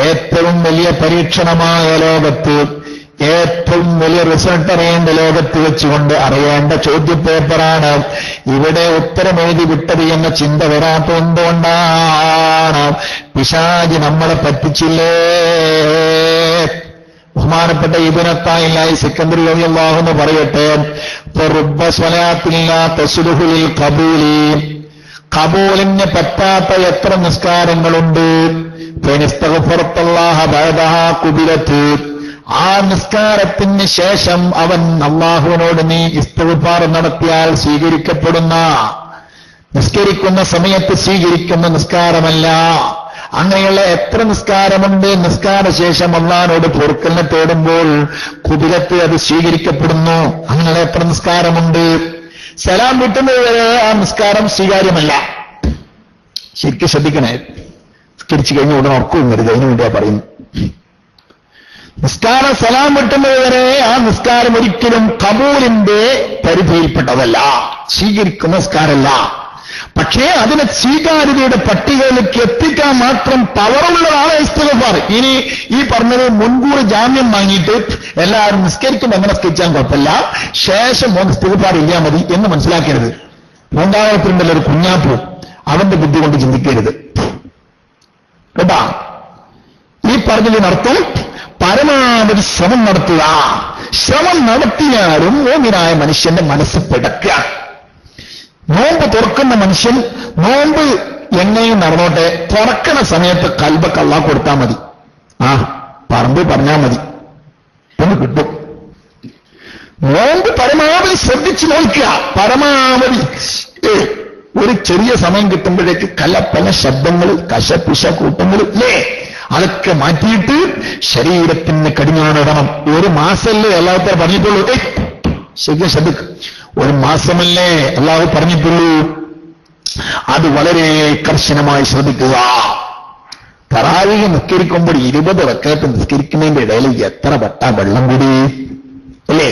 ഏറ്റവും വലിയ പരീക്ഷണമായ ലോകത്ത്, ഏറ്റവും വലിയ റിസൾട്ട് അറിയേണ്ട ലോകത്ത് വെച്ചുകൊണ്ട് അറിയേണ്ട ചോദ്യപേപ്പറാണ് ഇവിടെ ഉത്തരം എഴുതി വിട്ടത് എന്ന ചിന്ത വരാത്ത എന്തുകൊണ്ടാണ്? പിശാച് നമ്മളെ പറ്റിച്ചില്ലേ? ബഹുമാനപ്പെട്ട ഇബ്നു അത്താഇല്ലാഹി സിക്കന്ദരി റളിയല്ലാഹു അൻഹു പറയട്ടെ, ഫറുബ്ബ സ്വലാത്തിൻ ലാ തസ്ലുഹു ലിൽ ഖബൂലി, ഖബൂലിന് പറ്റാത്ത എത്ര നിസ്കാരങ്ങളുണ്ട്. ഫനിസ്തഗ്ഫറത്തല്ലാഹ ബഅദഹാ ഖുബിലത്, ആ നിസ്കാരത്തിന് ശേഷം അവൻ അല്ലാഹുവിനോട് നീ ഇസ്തിഗ്ഫാർ നടത്തിയാൽ സ്വീകരിക്കപ്പെടുന്ന, നിസ്കരിക്കുന്ന സമയത്ത് സ്വീകരിക്കുന്ന നിസ്കാരമല്ല. അങ്ങനെയുള്ള എത്ര നിസ്കാരമുണ്ട്? നിസ്കാരശേഷം അല്ലാഹുവിനോട് പൊറുക്കലിനെ തേടുമ്പോൾ ഖുബിലത്ത്, അത് സ്വീകരിക്കപ്പെടുന്നു. അങ്ങനെയുള്ള എത്ര നിസ്കാരമുണ്ട്? സലാം വിട്ടുന്നത് വരെ ആ നിസ്കാരം സ്വീകാര്യമല്ല. ശരിക്കും ശ്രദ്ധിക്കണേ, നിസ്കരിച്ചു കഴിഞ്ഞ ഉടനെ ഉറക്കവും വരുത്, അതിനു വേണ്ടിയാ പറയുന്നു. നിസ്കാരം സലാം വിട്ടുന്നത് വരെ ആ നിസ്കാരം ഒരിക്കലും ഖബൂലിന്റെ പരിധിയിൽപ്പെട്ടതല്ല, സ്വീകരിക്കുന്ന നിസ്കാരമല്ല. പക്ഷേ അതിനെ സ്വീകാര്യതയുടെ പട്ടികയിലേക്ക് എത്തിക്കാൻ മാത്രം പവറുള്ളതാണ് ഇസ്തിഗ്ഫാർ. ഇനി ഈ പറഞ്ഞത് മുൻകൂർ ജാമ്യം വാങ്ങിയിട്ട് എല്ലാവരും നിസ്കരിക്കുമ്പോൾ എങ്ങനെ നിസ്കരിച്ചാൽ കുഴപ്പമില്ല, ശേഷം ഇസ്തിഗ്ഫാർ ഇല്ലാ മതി എന്ന് മനസ്സിലാക്കരുത്. മൂന്നാമത്തിലുണ്ടല്ലോ ഒരു കുഞ്ഞാപ്പു, അവന്റെ ബുദ്ധി കൊണ്ട് ചിന്തിക്കരുത് കേട്ടാ. ഈ പറഞ്ഞതിനർത്ഥം പരമാവധി ശ്രമം നടത്തുക. ശ്രമം നടത്തിയാലും മോമിനായ മനുഷ്യന്റെ മനസ്സ് പിടക്കുക. നോമ്പ് തുറക്കുന്ന മനുഷ്യൻ നോമ്പ് എങ്ങനെയും നടന്നോട്ടെ, തുറക്കണ സമയത്ത് കൽബക്ക് അല്ലാഹ് കൊടുത്താൽ മതി. പറഞ്ഞാൽ മതി, ഒന്ന് കിട്ടും. നോമ്പ് പരമാവധി ശ്രദ്ധിച്ചു നോക്കുക. പരമാവധി ഒരു ചെറിയ സമയം കിട്ടുമ്പോഴേക്ക് കലപ്പല ശബ്ദങ്ങൾ, കശപിശ കൂട്ടങ്ങൾ ഇല്ലേ, അതൊക്കെ മാറ്റിയിട്ട് ശരീരത്തിന് കടിഞ്ഞാണിടണം. ഒരു മാസമല്ലേ എല്ലാവരും പറഞ്ഞിട്ടുള്ളൂ? ശരിക്കും ശ്രദ്ധിക്കും, ഒരു മാസമല്ലേ അല്ലാഹു പറഞ്ഞിട്ടുള്ളൂ. അത് വളരെ കർശനമായി ശ്രദ്ധിക്കുക. തറാവീഹ് നിസ്കരിക്കുമ്പോൾ 20 റക്അത്ത് നിസ്കരിക്കുന്നതിന്റെ ഇടയിൽ എത്ര വട്ട വെള്ളം കൂടി അല്ലേ?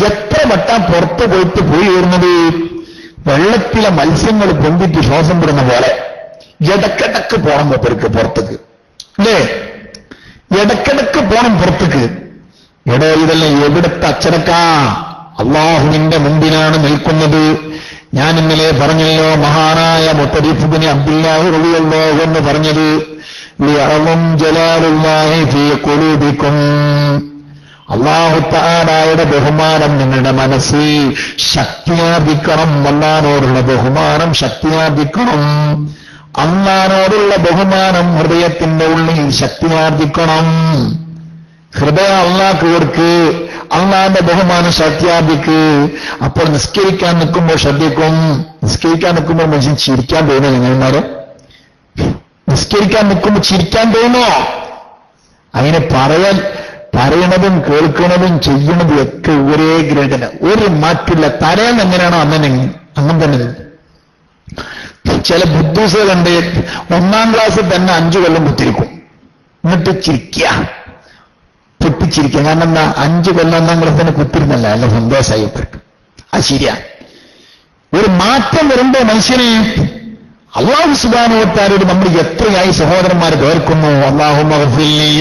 എത്ര വട്ട പുറത്ത് പോയിട്ട് പോയി വരുന്നത്? വെള്ളത്തിലെ മത്സ്യങ്ങൾ പൊന്തിട്ട് ശ്വാസം വിടുന്ന പോലെ ഇടക്കിടക്ക് പോണം മൂപ്പർക്ക് പുറത്തേക്ക് അല്ലേ? ഇടക്കിടക്ക് പോണം പുറത്തേക്ക്. എടോ, ഇതെല്ലാം എവിടുത്തെ അച്ചടക്കാ? അള്ളാഹുവിന്റെ മുമ്പിലാണ് നിൽക്കുന്നത്. ഞാൻ ഇന്നലെ പറഞ്ഞല്ലോ, മഹാനായ മുത്തരിഫ് ഇബ്നു അബ്ദുല്ലാഹി റളിയല്ലാഹു അൻഹു പറഞ്ഞത്, ലിയഅളം ജലാലുല്ലാഹി ഫീ ഖുലൂബിക്കും, അല്ലാഹു തആലയുടെ ബഹുമാനം നിങ്ങളുടെ മനസ്സിൽ ശക്തിയാർജിക്കണം. അല്ലാഹുവോടുള്ള ബഹുമാനം ശക്തിയാർജിക്കണം. അല്ലാഹുവോടുള്ള ബഹുമാനം ഹൃദയത്തിന്റെ ഉള്ളിൽ ശക്തിയാർജിക്കണം. ഹൃദയം അല്ലാഹ്ക്ക് കൊടുക്ക്, അള്ളാന്റെ ബഹുമാനം ശക്തിയാർജിക്ക്. അപ്പോൾ നിസ്കരിക്കാൻ നിൽക്കുമ്പോൾ ശ്രദ്ധിക്കും. നിസ്കരിക്കാൻ നിൽക്കുമ്പോൾ മനുഷ്യൻ ചിരിക്കാൻ തോന്നുന്നു. നിങ്ങന്മാരെ നിസ്കരിക്കാൻ നിൽക്കുമ്പോൾ ചിരിക്കാൻ തോന്നോ? അതിനെ പറയണതും കേൾക്കുന്നതും ചെയ്യുന്നതും ഒക്കെ ഒരേ ഗ്രേഡിന്, ഒരു മാറ്റില്ല. തലേന്ന് എങ്ങനെയാണോ അങ്ങനെ തന്നെ. ചില ബുദ്ധൂസുകൾ കണ്ട് 1-ാം ക്ലാസ്സിൽ തന്നെ 5 കൊല്ലം കുത്തിരിക്കും, എന്നിട്ട് ചിരിക്കുക, പൊട്ടിച്ചിരിക്കുക. കാരണം എന്താ? 5 കൊല്ലം 1-ാം ക്ലാസ് തന്നെ കുത്തിരുന്നല്ല, അല്ല സന്തോഷമായി ഇവർക്ക്. അത് ശരിയാ. ഒരു മാറ്റം വരുമ്പോ മനുഷ്യനെ അല്ലാഹു സുബ്ഹാനഹു വ തആലയോട് നമ്മൾ എത്രയായി സഹോദരന്മാർ കേൾക്കുന്നു. അല്ലാഹുമ്മ ഗ്ഫിർലി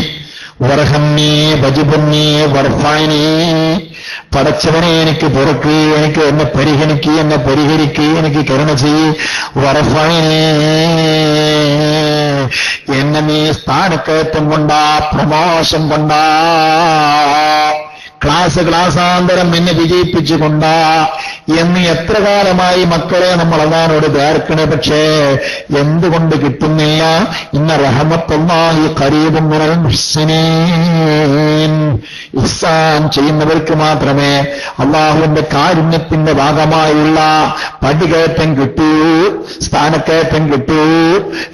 വർഹംനി വജ്ബുർനി വർഫഅനി. പടച്ചവനെ എനിക്ക് പൊറുക്ക്, എനിക്ക് എന്നെ പരിഹരിക്ക്, എനിക്ക് കരുണ ചെയ്യ്. വർഫഅനി, എന്നെ നീ സ്ഥാനക്കയറ്റം കൊണ്ടാ, പ്രമോഷൻ കൊണ്ടാ, ക്ലാസാന്തരം എന്നെ വിജയിപ്പിച്ചുകൊണ്ടാ എന്ന് എത്ര കാലമായി മക്കളെ നമ്മൾ അല്ലാഹുവോട് ദ്വാരക്കണേ. പക്ഷേ എന്തുകൊണ്ട് കിട്ടുന്നില്ല? ഇന്ന റഹ്മത്തുല്ലാഹി ഖരീബുൻ മിനൽ മുഹ്സിനീൻ. ഇഹ്സാൻ ചെയ്യുന്നവർക്ക് മാത്രമേ അല്ലാഹുവിന്റെ കാരുണ്യത്തിന്റെ ഭാഗമായുള്ള പടികയറ്റം കിട്ടൂ, സ്ഥാനക്കയറ്റം കിട്ടൂ.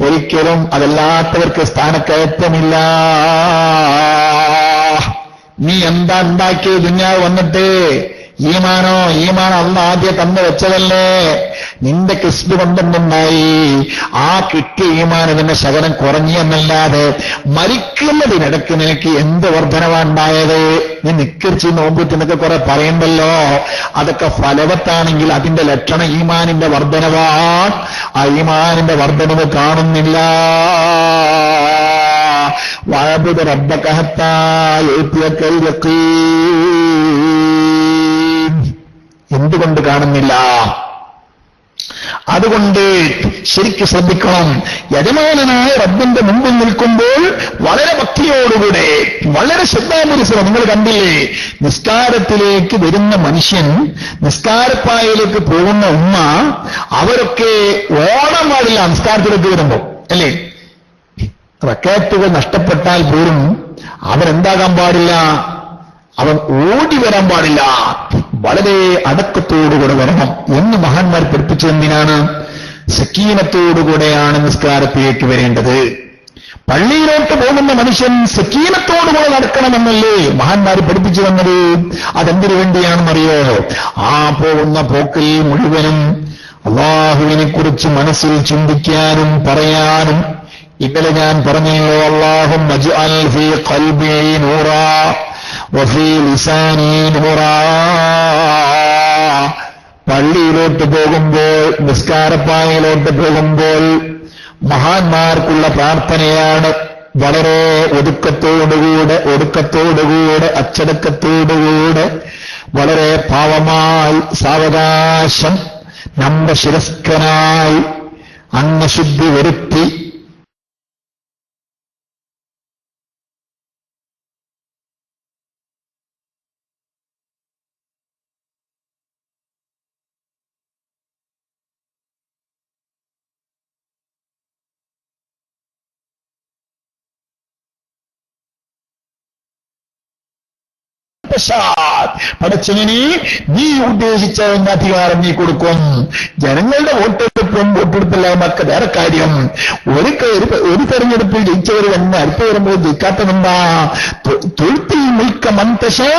ഒരിക്കലും അതല്ലാത്തവർക്ക് സ്ഥാനക്കയറ്റമില്ല. നീ എന്താ ഉണ്ടാക്കിയ ദുനിയാവ് വന്നിട്ട്? ഈമാനോ? ഈമാൻ അല്ലാഹ് ആദ്യം തന്നു വെച്ചതല്ലേ. നിന്റെ കിസ്ബ് കൊണ്ടെന്നുണ്ടായി. ആ കിട്ടിയ ഈമാൻ നിന്നെ ശകലം കുറഞ്ഞെന്നല്ലാതെ മരിക്കുന്നതിനിടയ്ക്ക് നിനക്ക് എന്ത് വർധനവാണ്ടായത്? നീ നിക്കരിച്ച് നോമ്പുറ്റിനൊക്കെ കുറെ പറയണ്ടല്ലോ. അതൊക്കെ ഫലവത്താണെങ്കിൽ അതിന്റെ ലക്ഷണം ഈമാനിന്റെ വർധനവാൻ. ആ ഈമാനിന്റെ വർധനവ് കാണുന്നില്ല. വഅബ്ദു റബ്ബക ഹത്താ യഅതിയകൽ യഖീൻ. എന്തുകൊണ്ട് കാണുന്നില്ല? അതുകൊണ്ട് ശരിക്ക് ശ്രദ്ധിക്കണം. യജമാനനായ റബ്ബിന്റെ മുമ്പിൽ നിൽക്കുമ്പോൾ വളരെ ഭക്തിയോടുകൂടെ, വളരെ ശ്രദ്ധാപുരുഷം. നിങ്ങൾ കണ്ടില്ലേ, നിസ്കാരത്തിലേക്ക് വരുന്ന മനുഷ്യൻ, നിസ്കാരപ്പായയിലേക്ക് പോകുന്ന ഉമ്മ, അവരൊക്കെ ഓടാൻ പാടില്ല നിസ്കാരത്തിലേക്ക് വരുമ്പോ, അല്ലേ? റക്അത്തുകൾ നഷ്ടപ്പെട്ടാൽ പോലും അവരെന്താകാൻ പാടില്ല? അവൻ ഓടി വരാൻ പാടില്ല. വളരെ അടക്കത്തോടുകൂടെ വരണം എന്ന് മഹാന്മാർ പഠിപ്പിച്ചതെന്തിനാണ്? സക്കീനത്തോടുകൂടെയാണ് നിസ്കാരത്തിലേക്ക് വരേണ്ടത്. പള്ളിയിലോട്ട് പോകുന്ന മനുഷ്യൻ സക്കീനത്തോടുകൂടെ നടക്കണമെന്നല്ലേ മഹാന്മാർ പഠിപ്പിച്ചു തന്നത്? അതെന്തിനു വേണ്ടിയാണെന്നറിയോ? ആ പോകുന്ന പോക്കിൽ മുഴുവനും അല്ലാഹുവിനെ കുറിച്ച് മനസ്സിൽ ചിന്തിക്കാനും പറയാനും. ഇന്നലെ ഞാൻ പറഞ്ഞല്ലോ, അല്ലാഹുമ്മ അജ്അൽ ഫീ ഖൽബി നൂറാ വഫീ ലിസാനി നൂറാ. പള്ളിയിലോട്ട് പോകുമ്പോൾ, നിസ്കാരപ്പായയിലോട്ട് പോകുമ്പോൾ മഹാന്മാർക്കുള്ള പ്രാർത്ഥനയാണ്. വളരെ ഒടുക്കത്തോടുകൂടെ അച്ചടക്കത്തോടുകൂടെ വളരെ പാവമായി, സാവകാശം, നമ്രശിരസ്കനായി, അന്നശുദ്ധി വരുത്തി പടച്ചവനെ നീ ഉദ്ദേശിച്ചതിന്റെ അധികാരം നീ കൊടുക്കും. ജനങ്ങളുടെ വോട്ടെടുപ്പല്ല നമുക്ക് വേറെ കാര്യം. ഒരു തെരഞ്ഞെടുപ്പിൽ ജയിച്ചവർ തന്നെ അടുത്ത് വരുമ്പോൾ ജയിക്കാത്തതെന്താ? തൊഴുത്തിൽ മുൽക്ക മന്തശാ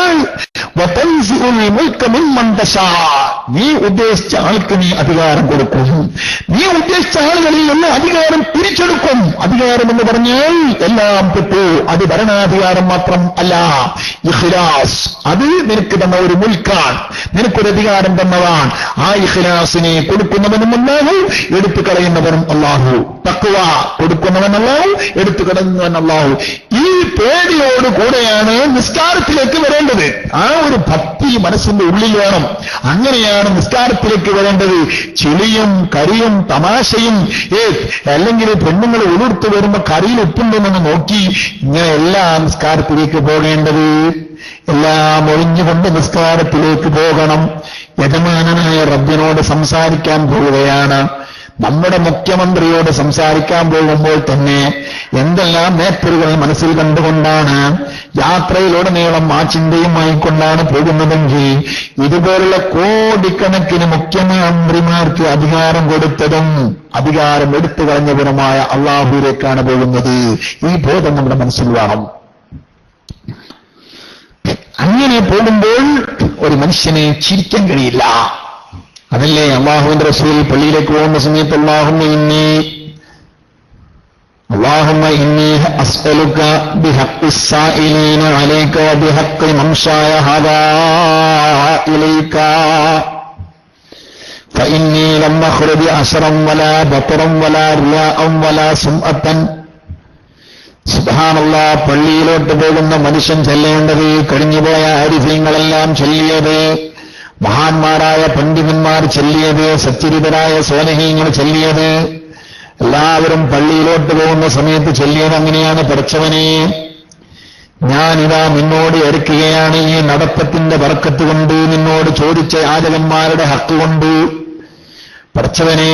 മുൽക്ക മിമ്മന്തശാ. നീ ഉദ്ദേശിച്ച ആൾക്ക് നീ അധികാരം കൊടുക്കും. നീ ഉദ്ദേശിച്ച ആളുകളിൽ നിന്ന് അധികാരം തിരിച്ചെടുക്കും. അധികാരം എന്ന് പറഞ്ഞാൽ എല്ലാം പെട്ടു. അത് ഭരണാധികാരം മാത്രം അല്ല, ഇഖ്ലാസ്. അത് നിനക്ക് തന്ന ഒരു മുൽക്കാണ്, നിനക്കൊരു അധികാരം തന്നതാണ്. ആ ഇഖ്ലാസിനെ കൊടുക്കുന്നവനും അല്ലാഹു, എടുത്തു കളയുന്നവനും അല്ലാഹു. തഖ്വ കൊടുക്കുന്നവൻ അല്ലാഹു, എടുത്തു കളയുന്നവൻ അല്ലാഹു. ഈ പേടിയോടുകൂടെയാണ് നിസ്കാരത്തിലേക്ക് വരേണ്ടത്. ആ ഒരു ഭക്തി മനസ്സിന്റെ ഉള്ളിൽ വേണം. അങ്ങനെയാണ് നിസ്കാരത്തിലേക്ക് വരേണ്ടത്. ചെളിയും കരിയും തമാശയും അല്ലെങ്കിൽ പെണ്ണുങ്ങൾ ഉടുത്തു വരുമ്പോ കറിയിൽ ഉപ്പുണ്ടെന്ന് നോക്കി ഇങ്ങനെ എല്ലാ നിസ്കാരത്തിലേക്ക് പോകേണ്ടത്. എല്ലാം ഒഴിഞ്ഞുകൊണ്ട് നിസ്കാരത്തിലേക്ക് പോകണം. യജമാനനായ റബ്ബിനോട് സംസാരിക്കാൻ പോവുകയാണ്. നമ്മുടെ മുഖ്യമന്ത്രിയോട് സംസാരിക്കാൻ പോകുമ്പോൾ തന്നെ എന്തെല്ലാം നേട്ടറുകൾ മനസ്സിൽ കണ്ടുകൊണ്ടാണ് യാത്രയിലുടനീളം ആ ചിന്തയുമായിക്കൊണ്ടാണ് പോകുന്നതെങ്കിൽ ഇതുപോലുള്ള കോടിക്കണക്കിന് മുഖ്യമന്ത്രിമാർക്ക് അധികാരം കൊടുത്തതും അധികാരം എടുത്തു കളഞ്ഞവരുമായ അള്ളാഹുവിലേക്കാണ് പോകുന്നത്. ഈ ബോധം നമ്മുടെ മനസ്സിൽ വേണം. അങ്ങനെ പോകുമ്പോൾ ഒരു മനുഷ്യനെ ചിരിക്കാൻ കഴിയില്ല. അതല്ലേ അള്ളാഹുവിന്റെ റസൂൽ പള്ളിയിലേക്ക് പോകുന്ന സമയത്ത് അല്ലാഹുമ്മ ഇന്നി അസ്അലുക ബിഹഖ്ഖിസ് സായിലീന അലൈക വബിഹഖ്ഖി മംശായ ഹാദാ ഇലൈക ഫഇന്നി ലം അഖ്റുജ അശ്റൻ വലാ ബത്റൻ വലാ റിയാഅൻ വലാ സുംഅത്തൻ. സുബ്ഹാനല്ലാഹ്, പള്ളിയിലോട്ട് പോകുന്ന മനുഷ്യൻ ചൊല്ലേണ്ടത് കഴിഞ്ഞുപോയ ആരിഫീങ്ങളെല്ലാം ചൊല്ലിയത്, മഹാന്മാരായ പണ്ഡിതന്മാർ ചൊല്ലിയത്, സച്ചരിതരായ സ്വാലിഹീങ്ങൾ ചൊല്ലിയത്, എല്ലാവരും പള്ളിയിലോട്ട് പോകുന്ന സമയത്ത് ചൊല്ലിയത് അങ്ങനെയാണ്. പഠിച്ചവനെ, ഞാനിതാ നിന്നോട് എടുക്കുകയാണ് ഈ നടപ്പത്തിന്റെ ബർക്കത്ത് കൊണ്ട്, നിന്നോട് ചോദിച്ച യാചകന്മാരുടെ ഹക്ക് കൊണ്ട്. പഠിച്ചവനെ,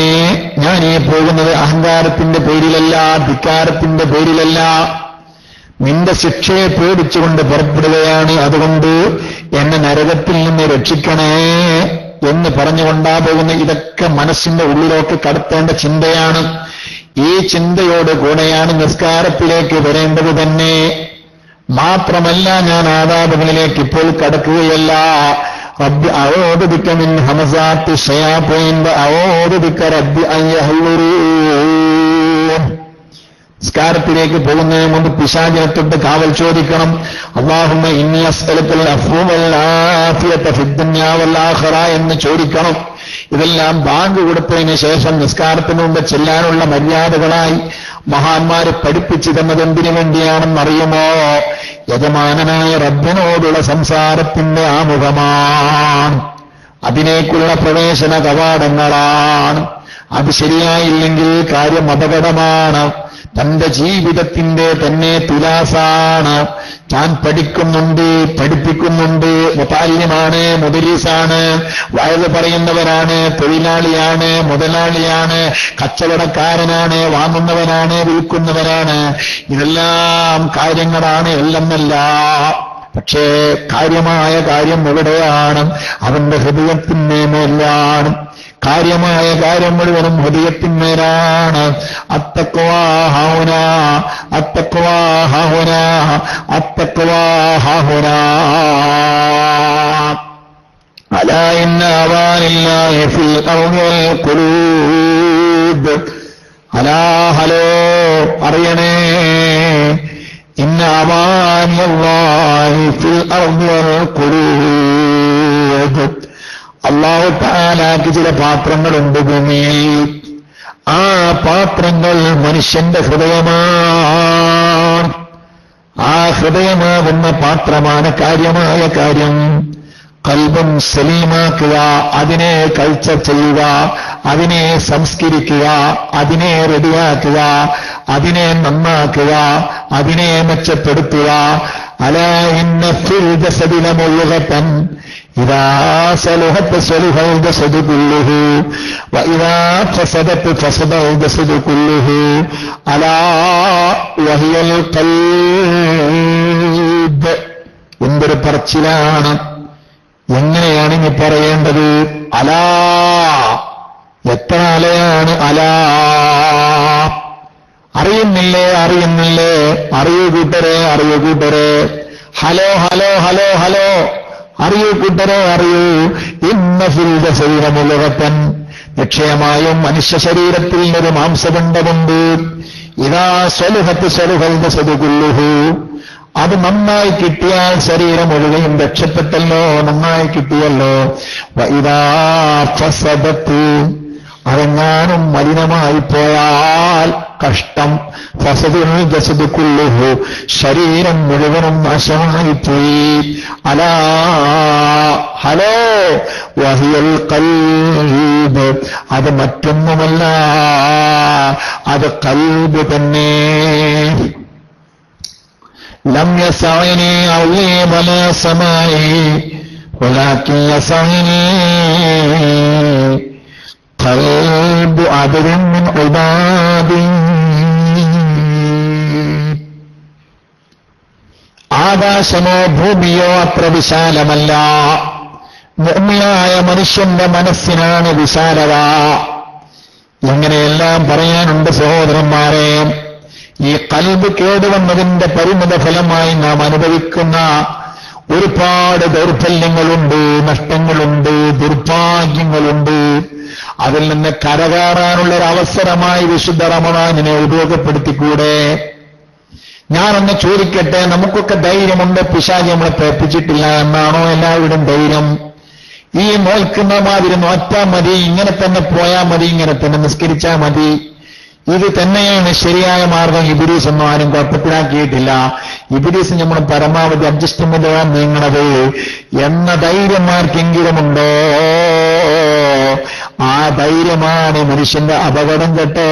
ഞാൻ ഈ പോകുന്നത് അഹങ്കാരത്തിന്റെ പേരിലല്ല, ധിക്കാരത്തിന്റെ പേരിലല്ല, നിന്റെ ശിക്ഷയെ പേടിച്ചുകൊണ്ട് പുറപ്പെടുകയാണ്. അതുകൊണ്ട് എന്നെ നരകത്തിൽ നിന്ന് രക്ഷിക്കണേ എന്ന് പറഞ്ഞുകൊണ്ടാ പോകുന്ന. ഇതൊക്കെ മനസ്സിന്റെ ഉള്ളിലേക്ക് കടത്തേണ്ട ചിന്തയാണ്. ഈ ചിന്തയോട് കൂടെയാണ് നിസ്കാരത്തിലേക്ക് വരേണ്ടത് തന്നെ. മാത്രമല്ല, ഞാൻ ആദാബുകളിലേക്ക് ഇപ്പോൾ കടക്കുകയല്ല. റബ്ബി അഊദു ബിക മിൻ ഹമസാത്തി ശയാത്തീൻ വഅഊദു ബിക റബ്ബി അൻ യഹ്ളുറൂൻ. നിസ്കാരത്തിലേക്ക് പോകുന്നതിന് മുമ്പ് പിശാചിനെ തൊട്ട് കാവൽ ചോദിക്കണം. അല്ലാഹുമ്മ ഇന്നി അസ്അലുക്കൽ അഫ്വ വൽ ആഫിയത ഫിദ് ദുനിയാ വൽ ആഖിറ എന്ന് ചോദിക്കണം. ഇതെല്ലാം ബാങ്ക് കൊടുത്തതിന് ശേഷം നിസ്കാരത്തിന് മുമ്പ് ചെല്ലാനുള്ള മര്യാദകളായി മഹാന്മാരെ പഠിപ്പിച്ചു തന്നത് എന്തിനു വേണ്ടിയാണെന്നറിയുമോ? യജമാനനായ റബ്ബിനോടുള്ള സംസാരത്തിന്റെ ആമുഖമാണ്. അതിനേക്കുള്ള പ്രവേശന കവാടങ്ങളാണ്. അത് ശരിയായില്ലെങ്കിൽ കാര്യം അപകടമാണ്. തന്റെ ജീവിതത്തിന്റെ തന്നെ തുലാസാണ്. താൻ പഠിക്കുന്നുണ്ട്, പഠിപ്പിക്കുന്നുണ്ട്, മുതാലിമാണ്, മുദരീസാണ്, വയല് പറയുന്നവരാണ്, തൊഴിലാളിയാണ്, മുതലാളിയാണ്, കച്ചവടക്കാരനാണ്, വാങ്ങുന്നവനാണ്, വിൽക്കുന്നവരാണ്. ഇതെല്ലാം കാര്യങ്ങളാണ്, എല്ലെന്നല്ല. പക്ഷേ കാര്യമായ കാര്യം എവിടെയാണ്? അവന്റെ ഹൃദയത്തിന്മേലാണ്. കാര്യമായ കാര്യം മുഴുവനും ഹൃദയത്തിന്മേലാണ്. അത്തഖ്വാ ഹൗനാ, അത്തഖ്വാ ഹൗനാ, അത്തഖ്വാ ഹൗനാ. അലാ ഇന്ന അവാനില്ലാഹി ഫിൽ അർളി വൽ ഖുലൂബ്. അലാ, ഹലോ, അറിയണേ, ഇന്ന അവാനില്ലാഹി ഫിൽ അർളി വൽ ഖുലൂബ്. അല്ലാഹു തആലാക്ക് ചില പാത്രങ്ങളുണ്ട് ഭൂമിയിൽ. ആ പാത്രങ്ങൾ മനുഷ്യന്റെ ഹൃദയമാണ്. ആ ഹൃദയമാകുന്ന പാത്രമാണ് കാര്യമായ കാര്യം. ഖൽബും സലീമാക്കുക, അതിനെ കൾച്ചർ ചെയ്യുക, അതിനെ സംസ്കരിക്കുക, അതിനെ റെഡിയാക്കുക, അതിനെ നന്നാക്കുക, അതിനെ മെച്ചപ്പെടുത്തുക. അലാ ഇന്ന ഫിൽ ജസദി ലമുദ്ഗതൻ ഇദാ സലഹത് സലഹൽ ജസദു കുല്ലുഹു വഇദാ ഫസദത് ഫസദൽ ജസദു കുല്ലുഹു അലാ വഹിയൽ ഖൽബ്. എന്തൊരു പറച്ചിലാണ്! എങ്ങനെയാണ് ഇനി പറയേണ്ടത്? അലാ, എത്ര അലയാണ് അലാ! അറിയുന്നില്ലേ, അറിയുന്നില്ലേ? അറിയൂ കൂട്ടരെ, അറിയൂ കൂട്ടരെ. ഹലോ, ഹലോ, ഹലോ, ഹലോ, അറിയൂ കൂട്ടരെ, അറിയൂ. ഇന്ന ഫിൽ ജസദി ലമുദ്ഗതൻ, നിശ്ചയമായും മനുഷ്യ ശരീരത്തിൽ ഒരു മാംസപിണ്ഡമുണ്ട്. ഇദാ സലഹത് സലഹൽ ജസദു കുല്ലുഹു, അത് നന്നായി കിട്ടിയാൽ ശരീരം മുഴുവൻ രക്ഷപ്പെട്ടല്ലോ, നന്നായി കിട്ടിയല്ലോ. വഇദാ ഫസദത്, അതെങ്ങാനും മലിനമായി പോയാൽ കഷ്ടം. ഫസദുൽ ജസദു കുല്ലുഹു, ശരീരം മുഴുവനും നാശമായിപ്പോയി. അലാ, ഹലോ, വഹിയൽ ഖൽബ്, അത് മറ്റൊന്നുമല്ല, അത് ഖൽബ് തന്നെ. ലം യസഅനി അർളി വലാ സമാഇ വലാകിൻ യസഅനി ഖൽബു അബ്ദിൻ മിൻ ഇബാദി. ആകാശമോ ഭൂമിയോ അത്ര വിശാലമല്ല, മുഅ്മിനായ മനുഷ്യന്റെ മനസ്സിനാണ് വിശാലത. ഇങ്ങനെയെല്ലാം പറയാനുണ്ട് സഹോദരന്മാരെ. ഈ ഖൽബ് കേടുവന്നതിന്റെ പരിമിത ഫലമായി നാം അനുഭവിക്കുന്ന ഒരുപാട് ദൗർബല്യങ്ങളുണ്ട്, നഷ്ടങ്ങളുണ്ട്, ദുർഭാഗ്യങ്ങളുണ്ട്. അതിൽ നിന്ന് കരകയറാനുള്ള ഒരു അവസരമായി വിശുദ്ധ റമദാനിനെ ഉപയോഗപ്പെടുത്തിക്കൂടെ? ഞാനൊന്ന് ചോദിക്കട്ടെ, നമുക്കൊക്കെ ധൈര്യമുണ്ട്, പിശാച് നമ്മളെ പ്രേരിപ്പിച്ചിട്ടില്ല എന്നാണോ എല്ലാവരുടെയും ധൈര്യം? ഈ നോൽക്കുന്ന മാതിരി നോറ്റാ മതി, ഇങ്ങനെ തന്നെ പോയാൽ മതി, ഇങ്ങനെ തന്നെ നിസ്കരിച്ചാൽ മതി, ഇത് തന്നെയാണ് ശരിയായ മാർഗം. ഇബ്ലീസ് ഒന്നും ആരും കുഴപ്പത്തിലാക്കിയിട്ടില്ല. ഇബ്ലീസ് നമ്മൾ പരമാവധി അഡ്ജസ്റ്റ്മെന്റ് നീങ്ങണത് എന്ന ധൈര്യമാർക്കെങ്കിലുമുണ്ടോ? ആ ധൈര്യമാണ് മനുഷ്യന്റെ അപകടം കേട്ടോ.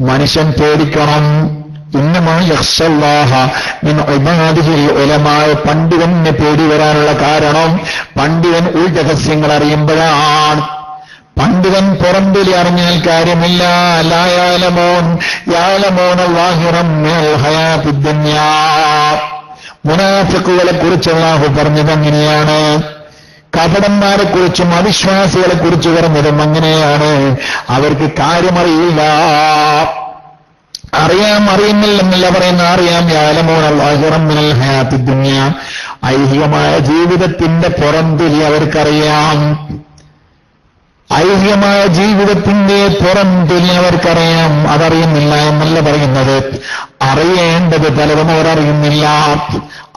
മനുഷ്യൻ പേടിക്കണം. ഇന്നമാ യഖ്ശല്ലാഹ മിൻ ഇബാദിഹിൽ ഉലമാ. പണ്ഡിതന് പേടി വരാനുള്ള കാരണം പണ്ഡിതൻ ഉൾരഹസ്യങ്ങൾ അറിയുമ്പോഴാണ്. പണ്ഡിതൻ പുറംതൊലി അറിഞ്ഞാൽ കാര്യമില്ല. ലാ യഅലമൂൻ യഅലമൂന ളാഹിറൻ മിനൽ ഹയാത്തിദ് ദുനിയാ. മുനാഫിഖുകളെ കുറിച്ച് അല്ലാഹു പറഞ്ഞത് അങ്ങനെയാണ്, കപടന്മാരെ കുറിച്ചും അവിശ്വാസികളെ കുറിച്ച് പറഞ്ഞതും അങ്ങനെയാണ്. അവർക്ക് കാര്യമറിയില്ല. അറിയാം, അറിയുന്നില്ലെന്നല്ല പറയുന്ന, അറിയാം. യഅലമൂന ളാഹിറൻ മിനൽ ഹയാത്തിദ് ദുനിയാ. ഐഹികമായ ജീവിതത്തിന്റെ പുറംതൊലി അവർക്കറിയാം. ഐഹികമായ ജീവിതത്തിന്റെ പുറംതൊലി അവർക്കറിയാം. അതറിയുന്നില്ല എന്നല്ല പറയുന്നത്. അറിയേണ്ടത് പലതും അവരറിയുന്നില്ല.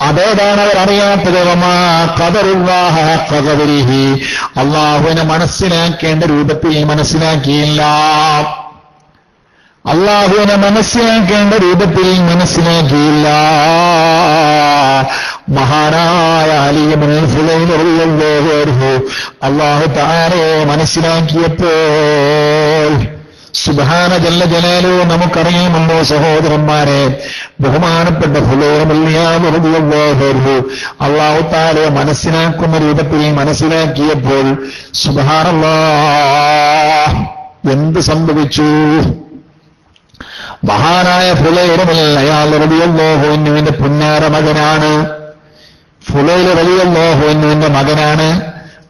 അതേതാണ് അവരറിയാത്തത്. അള്ളാഹുവിനെ മനസ്സിലാക്കേണ്ട രൂപത്തിൽ മനസ്സിലാക്കിയില്ല. അള്ളാഹുവിനെ മനസ്സിലാക്കേണ്ട രൂപത്തിൽ മനസ്സിലാക്കിയില്ല. മഹാനായ അലി ഇബ്നുൽ ഫുലൈൽ റളിയല്ലാഹു അൻഹു അല്ലാഹു തആലയെ മനസ്സിലാക്കിയപ്പോൾ സുബ്ഹാന ജല്ല ജലാലുഹു, നമുക്കറിയാമല്ലോ സഹോദരന്മാരെ, ബഹുമാനപ്പെട്ട ഫുലൈൽ റളിയല്ലാഹു അൻഹു അല്ലാഹു തആലയെ മനസ്സിലാക്കുന്ന രൂപത്തിൽ മനസ്സിലാക്കിയപ്പോൾ സുബ്ഹാനല്ലാഹ്, എന്ത് സംഭവിച്ചു? മഹാനായ ഫുലൈൽ റളിയല്ലാഹു അൻഹുവിന്റെ പുന്നാര മകനാണ്. ഫുലൈൽ റളിയല്ലാഹു അൻഹുവിന്റെ മകനാണ്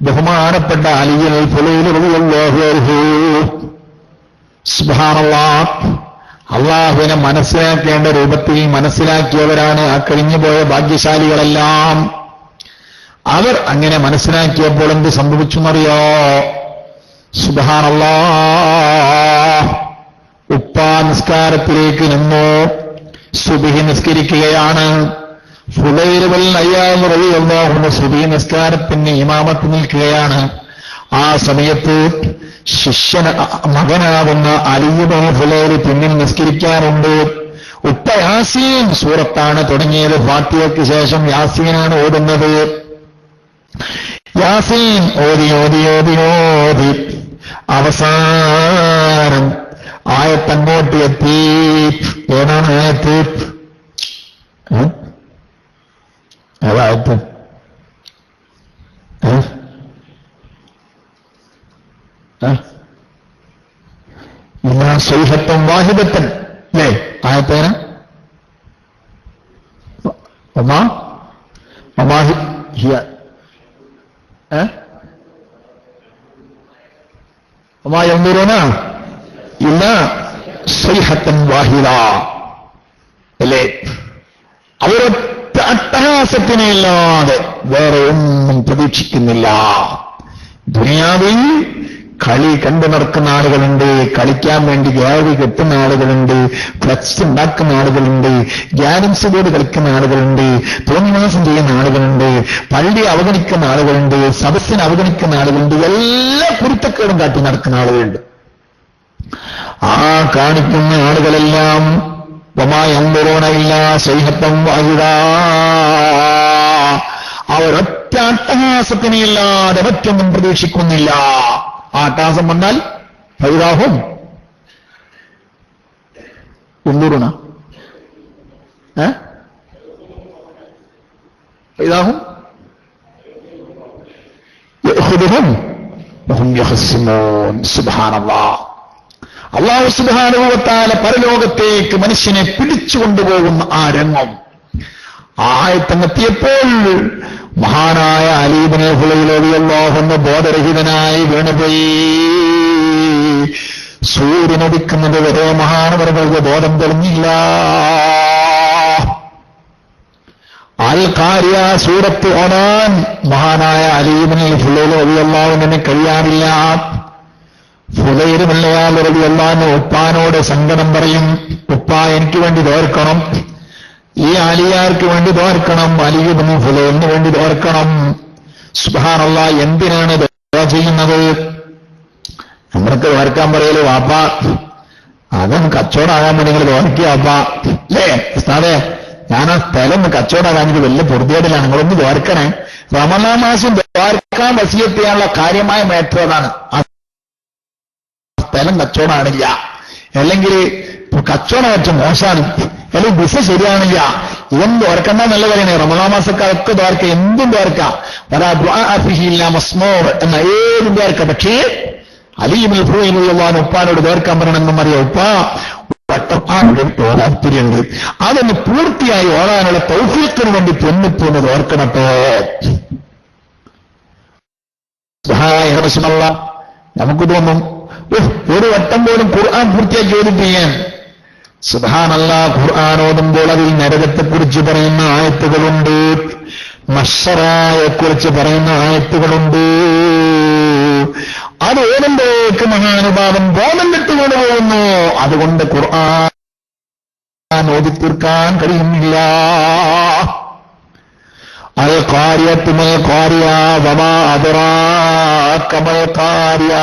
ബഹുമാനപ്പെട്ട അലി ഫുലൈൽ റളിയല്ലാഹു അൻഹു. സുബ്ഹാനല്ലാഹ്, അള്ളാഹുവിനെ മനസ്സിലാക്കേണ്ട രൂപത്തിൽ മനസ്സിലാക്കിയവരാണ് ആ കഴിഞ്ഞുപോയ ഭാഗ്യശാലികളെല്ലാം. അവർ അങ്ങനെ മനസ്സിലാക്കിയപ്പോൾ എന്ത് സംഭവിച്ചെന്നറിയോ? സുബ്ഹാനല്ലാഹ്, ഉപ്പാ നിസ്കാരത്തിലേക്ക് നിന്നു, സുബ്ഹി നിസ്കരിക്കുകയാണ്. ഫുലൈൽ റളിയല്ലാഹു അൻഹു സുബ്ഹി നിസ്കാരത്തിന് ഇമാമത്ത് നിൽക്കുകയാണ്. ആ സമയത്ത് ശിഷ്യൻ മകനാകുന്ന അലി ഇബ്നു ഫുലൈൽ പിന്നിൽ നിസ്കരിക്കാറുണ്ട്. ഉപ്പ യാസീൻ സൂറത്താണ് തുടങ്ങിയത്. ഫാത്തിഹയ്ക്ക് ശേഷം യാസീനാണ് ഓടുന്നത്. യാസീൻ ഓതി ഓതി ഓതി ഓതി അവസാനം ആയത്തങ്ങോട്ട് എത്തി. ഏതാണ് ആയത്ത്? ഏതായത്ത്? ഇല്ലാ സൈഹത്തൻ വാഹിദത്തൻ, അല്ലേ? ആയത്തേന ഇല്ല സൈഹത്തൻ വാഹിദ, അല്ലേ? അവരൊറ്റ അട്ടഹാസത്തിനില്ലാതെ വേറെ ഒന്നും പ്രതീക്ഷിക്കുന്നില്ല. ദുനിയാവിൽ കളി കണ്ടു നടക്കുന്ന ആളുകളുണ്ട്, കളിക്കാൻ വേണ്ടി ഗ്യാലറി കെട്ടുന്ന ആളുകളുണ്ട്, ഫ്ലക്സ് ഉണ്ടാക്കുന്ന ആളുകളുണ്ട്, ഗ്യാരൻസ് ബോർഡ് കളിക്കുന്ന ആളുകളുണ്ട്, തോന്നിവാസം ചെയ്യുന്ന ആളുകളുണ്ട്, പള്ളി അവഗണിക്കുന്ന ആളുകളുണ്ട്, സദസ്സിനെ അവഗണിക്കുന്ന ആളുകളുണ്ട്, എല്ലാ കുരുത്തക്കേടും കാട്ടി നടക്കുന്ന ആളുകളുണ്ട്. ആ കാണിക്കുന്ന ആളുകളെല്ലാം വമായംബറോണയില്ല സൈഹത്തം വാഹിദാ, അവരൊറ്റ അട്ടഹാസത്തിനെയല്ലാതെ മറ്റൊന്നും പ്രതീക്ഷിക്കുന്നില്ല. ആ അട്ടഹാസം വന്നാൽ ഫൈദാഹും ഉള്ളൂറുണ ഇതാഹും യഖുദുഹും വഹും യഖ്സിമൂൻ. സുബ്ഹാനല്ലാഹ്. അല്ലാഹു സുബ്ഹാനഹു വ തആല പരലോകത്തേക്ക് മനുഷ്യനെ പിടിച്ചുകൊണ്ടുപോകുന്ന ആ രംഗം ആയത്തെത്തിയപ്പോൾ മഹാനായ അലി ഇബ്നു ഹുലൈൽ റളിയല്ലാഹു അൻഹു ബോധരഹിതനായി വീണുപോയി. സൂര്യനുദിക്കുന്നത് വരെ മഹാനവറുകൾക്ക് ബോധം തെളിഞ്ഞില്ല. അൽ ഖാരിയ സൂറത്ത് ഓതാൻ മഹാനായ അലി ഇബ്നു ഹുലൈൽ റളിയല്ലാഹു അൻഹുവിന് കഴിയാറില്ല. ഫുലൈൽ റളിയല്ലാഹു അൻഹു ഉപ്പാനോട് സങ്കടം പറയും, ഉപ്പ എനിക്ക് വേണ്ടി തോർക്കണം, ഈ അലിയാർക്ക് വേണ്ടി തോർക്കണം, അലി ഇബ്നു ഹുലൈലിന് വേണ്ടി തോർക്കണം. സുബ്ഹാനല്ലാഹ്. എന്തിനാണ് ദുആ ചെയ്യുന്നത്? നമ്മൾക്ക് തോർക്കാൻ പറയല് വാപ്പ അതൊന്ന് കച്ചവടമാകാൻ വേണ്ടി നിങ്ങൾ തോർക്കുക വാപ്പ അല്ലേ ഉസ്താദേ, ഞാൻ ആ സ്ഥലം ഒന്ന് കച്ചവടമാകാൻ എനിക്ക് വലിയ പൊറുതിയേടിലാണ്, നിങ്ങളൊന്ന് തോർക്കണേ. റമളാൻ മാസം തോർക്കാൻ വസിയത്ത് ചെയ്യാനുള്ള കാര്യമായ മേറ്റർ അതാണ്. ആ സ്ഥലം കച്ചവടമാണില്ല, അല്ലെങ്കിൽ കച്ചവടം ഏറ്റവും മോശമാണ്, അല്ലെങ്കിൽ ബിസിനസ് ശരിയാണില്ല, ഇതൊന്നും തോർക്കണ്ട നല്ല പറയണേ. റമളാൻ മാസക്കാരൊക്കെ തോർക്ക, എന്തും തോർക്കാം, എന്ന ഏതും തോർക്കാം. പക്ഷേ അലി ഇബ്നു ഹുലൈൽ റളിയല്ലാഹു അൻഹു ഉപ്പാനോട് തോർക്കാൻ പറയണമെന്നും അറിയാം. ഉപ്പ താല്പര്യമുണ്ട്, അതൊന്ന് പൂർത്തിയായി ഓടാനുള്ള തൗഫീഖിന് വേണ്ടി പൊന്നിപ്പൊന്ന് തോർക്കണട്ടോ. നമുക്ക് തോന്നും ഒരു വട്ടം പോലും ഖുർആൻ പൂർത്തിയാക്കി ഓതിപ്പിക്കാൻ. സുബ്ഹാനല്ലാഹ്. ഖുർആൻ ഓതുമ്പോൾ അതിൽ നരകത്തെക്കുറിച്ച് പറയുന്ന ആയത്തുകളുണ്ട്, മഹ്ശറയെക്കുറിച്ച് പറയുന്ന ആയത്തുകളുണ്ട്. അത് ഓടുമ്പോഴേക്ക് മഹാനുഭാവൻ ബോധം വിട്ടുകൊണ്ട് പോകുന്നു. അതുകൊണ്ട് ഖുർആൻ ഓതി തീർക്കാൻ കഴിയുന്നില്ല. അൽ ഖാരിയത്തു മൽ ഖാരിയ വമാ അദ്റാക മൽ ഖാരിയ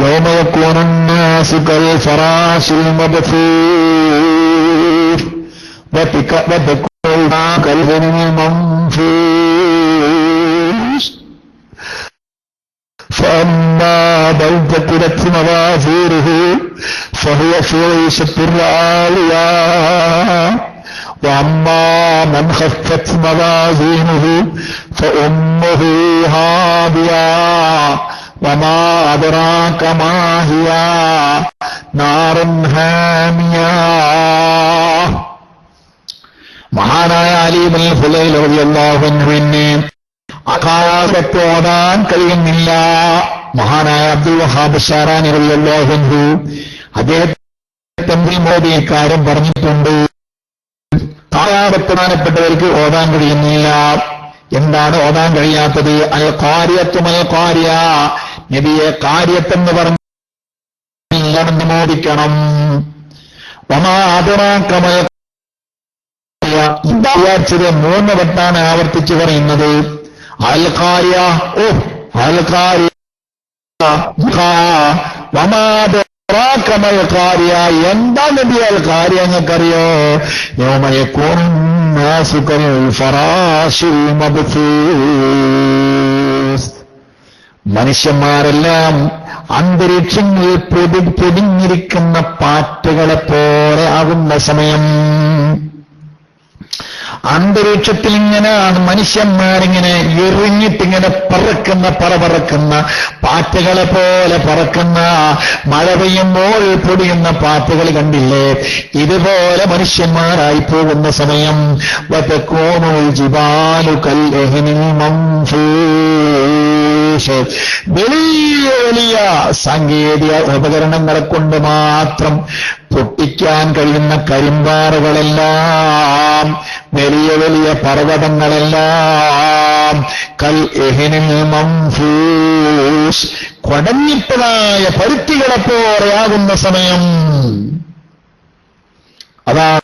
യൗമ യകൂനു النാസു കൽ ഫറാശിൽ മബ്സൂസ് വതകൂന കൽ ഗനീമിൽ മൻഫൂസ് فأما من ثقلت موازينه فهو في عيشة راضية وأما من خفت موازينه فأمه هاوية وما أدراك ما هي نار حامية. മഹാനായ അലി ഇബ്നു ഹുലൈൽ റളിയല്ലാഹു അൻഹുവിനെ ആകാശത്ത് ഓടാൻ കഴിയുന്നില്ല. മഹാനായ അബ്ദുൽ വഹാബ് ഷാറാനി റളിയല്ലാഹു അൻഹു അദ്ദേഹത്തിന്റെ മോദി കാര്യം പറഞ്ഞിട്ടുണ്ട്. പ്രധാനപ്പെട്ടവർക്ക് ഓടാൻ കഴിയുന്നില്ല. എന്താണ് ഓടാൻ കഴിയാത്തത്? അൽ ഖാരിയത്തു മൽ ഖാരിയ. നബിയെ ഖാരിയത്തെന്ന് പറഞ്ഞാണെന്ന് മോദിക്കണം. വമാ അദ്റാക മൽ ഖാരിയ. വിചാരിച്ചത് 3 വട്ടാണ് ആവർത്തിച്ച് പറയുന്നത്. അൽ ഖാരിയ, അൽ ഖാരിയ, വമാ അദ്റാക മൽ ഖാരിയ. എന്താ നബി അൽ ഖാരിയ നിങ്ങൾക്കറിയോ? യൗമ യകൂനു الناس كالفراش المبثوث. മനുഷ്യന്മാരെല്ലാം അന്തരീക്ഷങ്ങളിൽ പൊതിഞ്ഞിരിക്കുന്ന പാറ്റകളെ പോലെ ആകുന്ന സമയം. അന്തരീക്ഷത്തിൽ ഇങ്ങനെയാണ് മനുഷ്യന്മാരിങ്ങനെ എറിഞ്ഞിട്ടിങ്ങനെ പറക്കുന്ന പാറ്റകളെ പോലെ പറക്കുന്ന, മഴ പെയ്യുമ്പോൾ പൊടിയുന്ന പാറ്റകൾ കണ്ടില്ലേ? ഇതുപോലെ മനുഷ്യന്മാരായി പോകുന്ന സമയം. വതകൂനുൽ ജിബാലു കൽഇഹ്നിൽ മൻഫൂസ്. വലിയ വലിയ സാങ്കേതിക ഉപകരണങ്ങളെ കൊണ്ട് മാത്രം പൊട്ടിക്കാൻ കഴിയുന്ന കരിമ്പാറകളെല്ലാം, വലിയ വലിയ പർവ്വതങ്ങളെല്ലാം കൽ ഇഹ്നിൽ മൻഫൂസ്, കൊടഞ്ഞിട്ടതായ പരുത്തികളെ പോലെയാകുന്ന സമയം. അതാണ്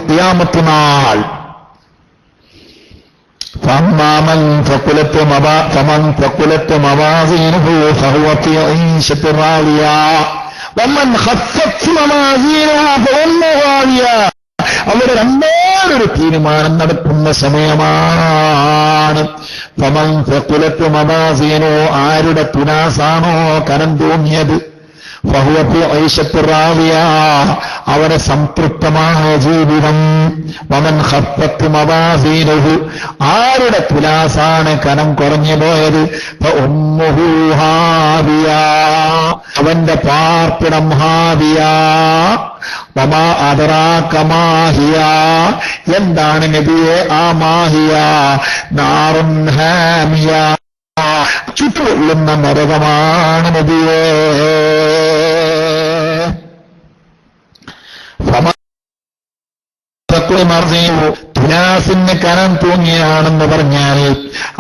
ഖിയാമത്ത് നാൾ. فمن ثقلت موازينه فهو في عيشة راضية ومن خفت موازينه فأمه هاوية. അവര് രണ്ടാമതൊരു തീരുമാനം നടക്കുന്ന സമയമാണ്. ഫമൻ ثقلت موازينه. ആരുടെ തുലാസാണോ കനം തൂങ്ങിയത്, ഫഹുവ ഫീ ഐശത്തി റാദിയ, അവരെ സംതൃപ്തമായ ജീവിതം. വമൻ ഖഫ്ഫത്ത് മവാസീനുഹു, ആരുടെ തുലാസാണ് കനം കുറഞ്ഞു പോയത്, ഫഉമ്മുഹു ഹാവിയ, അവന്റെ പാർപ്പിടം ഹാവിയ. വമാ അദ്റാക മാ ഹിയ, എന്താണ് നബിയെ ആ മാഹിയ, നാറുൻ ഹാമിയ, ചുട്ടുകൊള്ളുന്ന നരകമാണ് നബിയേ. തുലാസിന് കനം തൂങ്ങിയാണെന്ന് പറഞ്ഞാൽ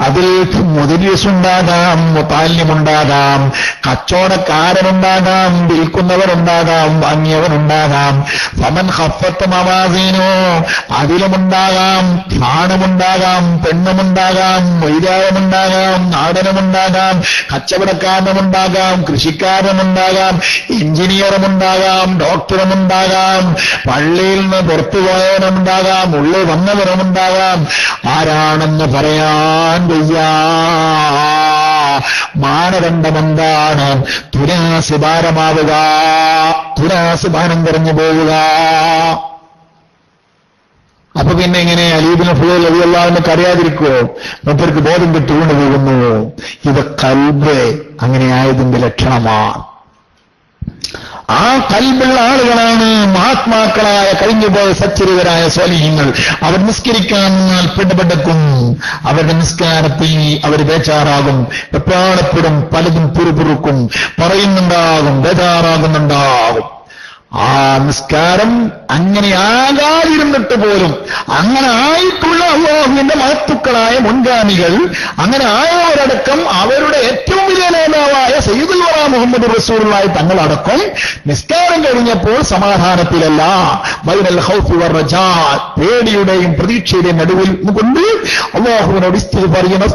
അതിൽ മുദരിസുണ്ടാകാം, മുതാല്ലിമുണ്ടാകാം, കച്ചവടക്കാരനുണ്ടാകാം, വിൽക്കുന്നവരുണ്ടാകാം, വാങ്ങിയവനുണ്ടാകാം. ഫമൻ ഖഫ്ഫത്ത് മവാസീനോ, അതിലുമുണ്ടാകാം, ആണുമുണ്ടാകാം, പെണ്ണുമുണ്ടാകാം, വൈരാഗമുണ്ടാകാം, നാടനുമുണ്ടാകാം, കച്ചവടക്കാരനുമുണ്ടാകാം, കൃഷിക്കാരനുണ്ടാകാം, എഞ്ചിനീയറുമുണ്ടാകാം, ഡോക്ടറുമുണ്ടാകാം, പള്ളിയിൽ നിന്ന് പുറത്തുപോയവനുണ്ടാകാം, ഉള്ളിൽ വന്നവരുമുണ്ടാകാം. ആരാണെന്ന് പറയാൻ വയ്യ. മാനദണ്ഡമെന്താണ്? തുലാസ് ഭാരമാവുക, തുലാസ് ഭാരം കുറഞ്ഞു പോവുക. അപ്പൊ പിന്നെ എങ്ങനെ അലീബിന് ഫുൾ റളിയല്ലാഹുവിനെ അറിയാതിരിക്കുവോ? മൂപ്പർക്ക് ബോധം കെട്ടുകൊണ്ട് പോകുന്നു. ഇത് ഖൽബ് അങ്ങനെയായതിന്റെ ലക്ഷണമാണ്. ആ കൽബുള്ള ആളുകളാണ് മഹാത്മാക്കളായ കഴിഞ്ഞുപോയ സച്ചരിതരായ സ്വാലിഹീങ്ങൾ. അവർ നിസ്കരിക്കാൻ പിടപെടുക്കും, അവരുടെ നിസ്കാരത്തിൽ അവർ ബേജാറാകും, എപ്പോഴെപ്പോഴും പലതും പിറുപിറുക്കും, പറയുന്നുണ്ടാകും, ബേജാറാകുന്നുണ്ടാകും. ആ നിസ്കാരം അങ്ങനെ ആകാതിരുന്നിട്ട് പോലും അങ്ങനെ ആയിട്ടുള്ള അല്ലാഹുവിന്റെ മഹത്തുക്കളായ മുൻഗാമികൾ, അങ്ങനെ ആയവരടക്കം അവരുടെ ഏറ്റവും വലിയ നേതാവായ സയ്യിദുൽ വറ മുഹമ്മദ് റസൂലുള്ളാഹി തങ്ങളടക്കം നിസ്കാരം കഴിഞ്ഞപ്പോൾ സമാധാനത്തിലല്ല, ബൈനൽ ഖൗഫി വറജാ, പേടിയുടെയും പ്രതീക്ഷയുടെയും നടുവിൽ കൊണ്ട് അല്ലാഹുവിനോട് ഇസ്തിഗ്ഫാർ ചെയ്യണം.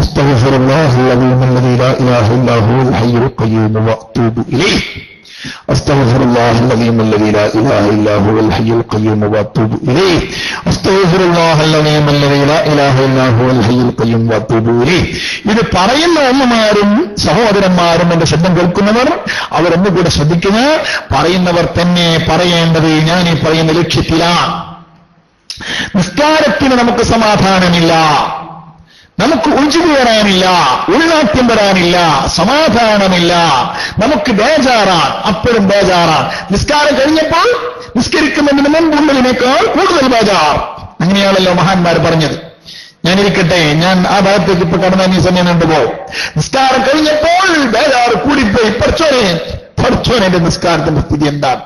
أستغفر الله العظيم الذي لا إله إلا هو الحي القيوم وأتوب إليه. أستغفر الله العظيم الذي لا إله إلا هو الحي القيوم وأتوب إليه. أستغفر الله العظيم الذي لا إله إلا هو الحي القيوم وأتوب إليه. ഇത് പറയുന്ന ഉമ്മമാരും സഹോദരന്മാരും എന്റെ ശബ്ദം കേൾക്കുന്നവർ അവരൊന്നുകൂടെ ശ്രദ്ധിക്കുക. പറയുന്നവർ തന്നെ പറയേണ്ടത് ഞാൻ ഈ പറയുന്ന ലക്ഷ്യത്തിലാണ്. നിസ്കാരത്തിന് നമുക്ക് സമാധാനമില്ല, നമുക്ക് ഉൾജിവ് വരാനില്ല, ഉൾനാട്യം വരാനില്ല, സമാധാനമില്ല, നമുക്ക് ബേജാറാണ്, അപ്പോഴും ബേജാറാണ്. നിസ്കാരം കഴിഞ്ഞപ്പോൾ നിസ്കരിക്കുന്നതിന് മുമ്പുള്ളതിനേക്കാൾ കൂടുതൽ ബേജാർ. അങ്ങനെയാണല്ലോ മഹാന്മാർ പറഞ്ഞത്. ഞാനിരിക്കട്ടെ, ഞാൻ ആ ഭാഗത്തേക്ക് ഇപ്പൊ കടന്ന ഈ സമയം കണ്ടുപോകും. നിസ്കാരം കഴിഞ്ഞപ്പോൾ ബേജാർ കൂടിപ്പോയി. പഠിച്ചോനെ നിസ്കാരത്തിന്റെ സ്ഥിതി എന്താണ്?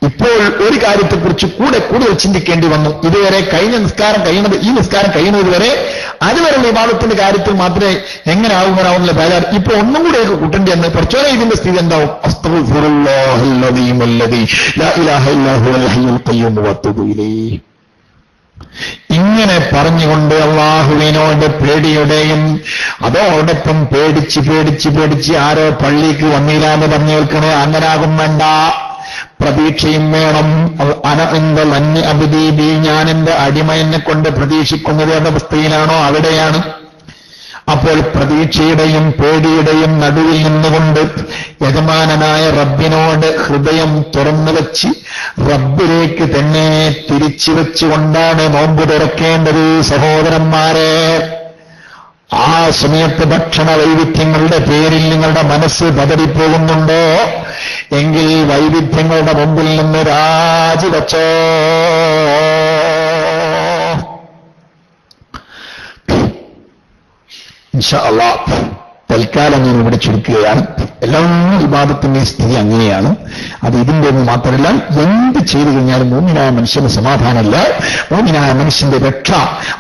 ഇപ്പോൾ ഒരു കാര്യത്തെക്കുറിച്ച് കൂടുതൽ ചിന്തിക്കേണ്ടി വന്നു. ഇതുവരെ കഴിഞ്ഞ നിസ്കാരം കഴിയുന്നത്, ഈ നിസ്കാരം കഴിയുന്നത് വരെ അതുവരെ വിവാദത്തിന്റെ കാര്യത്തിൽ മാത്രമേ എങ്ങനെ ആവുമെന്നാവുന്നില്ല ബേജാർ. ഇപ്പൊ ഒന്നും കൂടെയൊക്കെ കൂട്ടേണ്ടി എന്ന് പഠിച്ചോനെ ഇതിന്റെ സ്ഥിതി എന്താവും? ഇങ്ങനെ പറഞ്ഞുകൊണ്ട് അല്ലാഹുവിനോട് പേടിയുടെയും അതോടൊപ്പം പേടിച്ച് ആരോ പള്ളിക്ക് വന്നില്ലാന്ന് പറഞ്ഞു കേൾക്കണേ, അങ്ങനാകും വേണ്ട. പ്രതീക്ഷയും വേണം. അബദീബി, ഞാൻ എന്റെ അടിമ എന്നെ കൊണ്ട് പ്രതീക്ഷിക്കുന്നത് എന്ന അവസ്ഥയിലാണോ അവിടെയാണ്. അപ്പോൾ പ്രതീക്ഷയുടെയും പേടിയുടെയും നടുവിൽ നിന്നുകൊണ്ട് യജമാനനായ റബ്ബിനോട് ഹൃദയം തുറന്നു വെച്ച് റബ്ബിലേക്ക് തന്നെ തിരിച്ചു വെച്ചുകൊണ്ടാണ് നോമ്പ് തുറക്കേണ്ടത് സഹോദരന്മാരെ. ആ സമയത്ത് ഭക്ഷണ വൈവിധ്യങ്ങളുടെ പേരിൽ നിങ്ങളുടെ മനസ്സ് പതറിപ്പോകുന്നുണ്ടോ എങ്കിൽ വൈവിധ്യങ്ങളുടെ മുമ്പിൽ നിന്ന് രാജിവച്ചോ. ഇൻഷാ അല്ലാഹ് തൽക്കാലം ഞാൻ ഇവിടെ ചുരുക്കുകയാണ്. എല്ലാ ഇബാദത്തിന്റെയും സ്ഥിതി അങ്ങനെയാണ്. അത് ഇതിന്റെ ഒന്നും മാത്രമല്ല, എന്ത് ചെയ്തു കഴിഞ്ഞാലും മോമിനായ മനുഷ്യന് സമാധാനമല്ല. മോമിനായ മനുഷ്യന്റെ രക്ഷ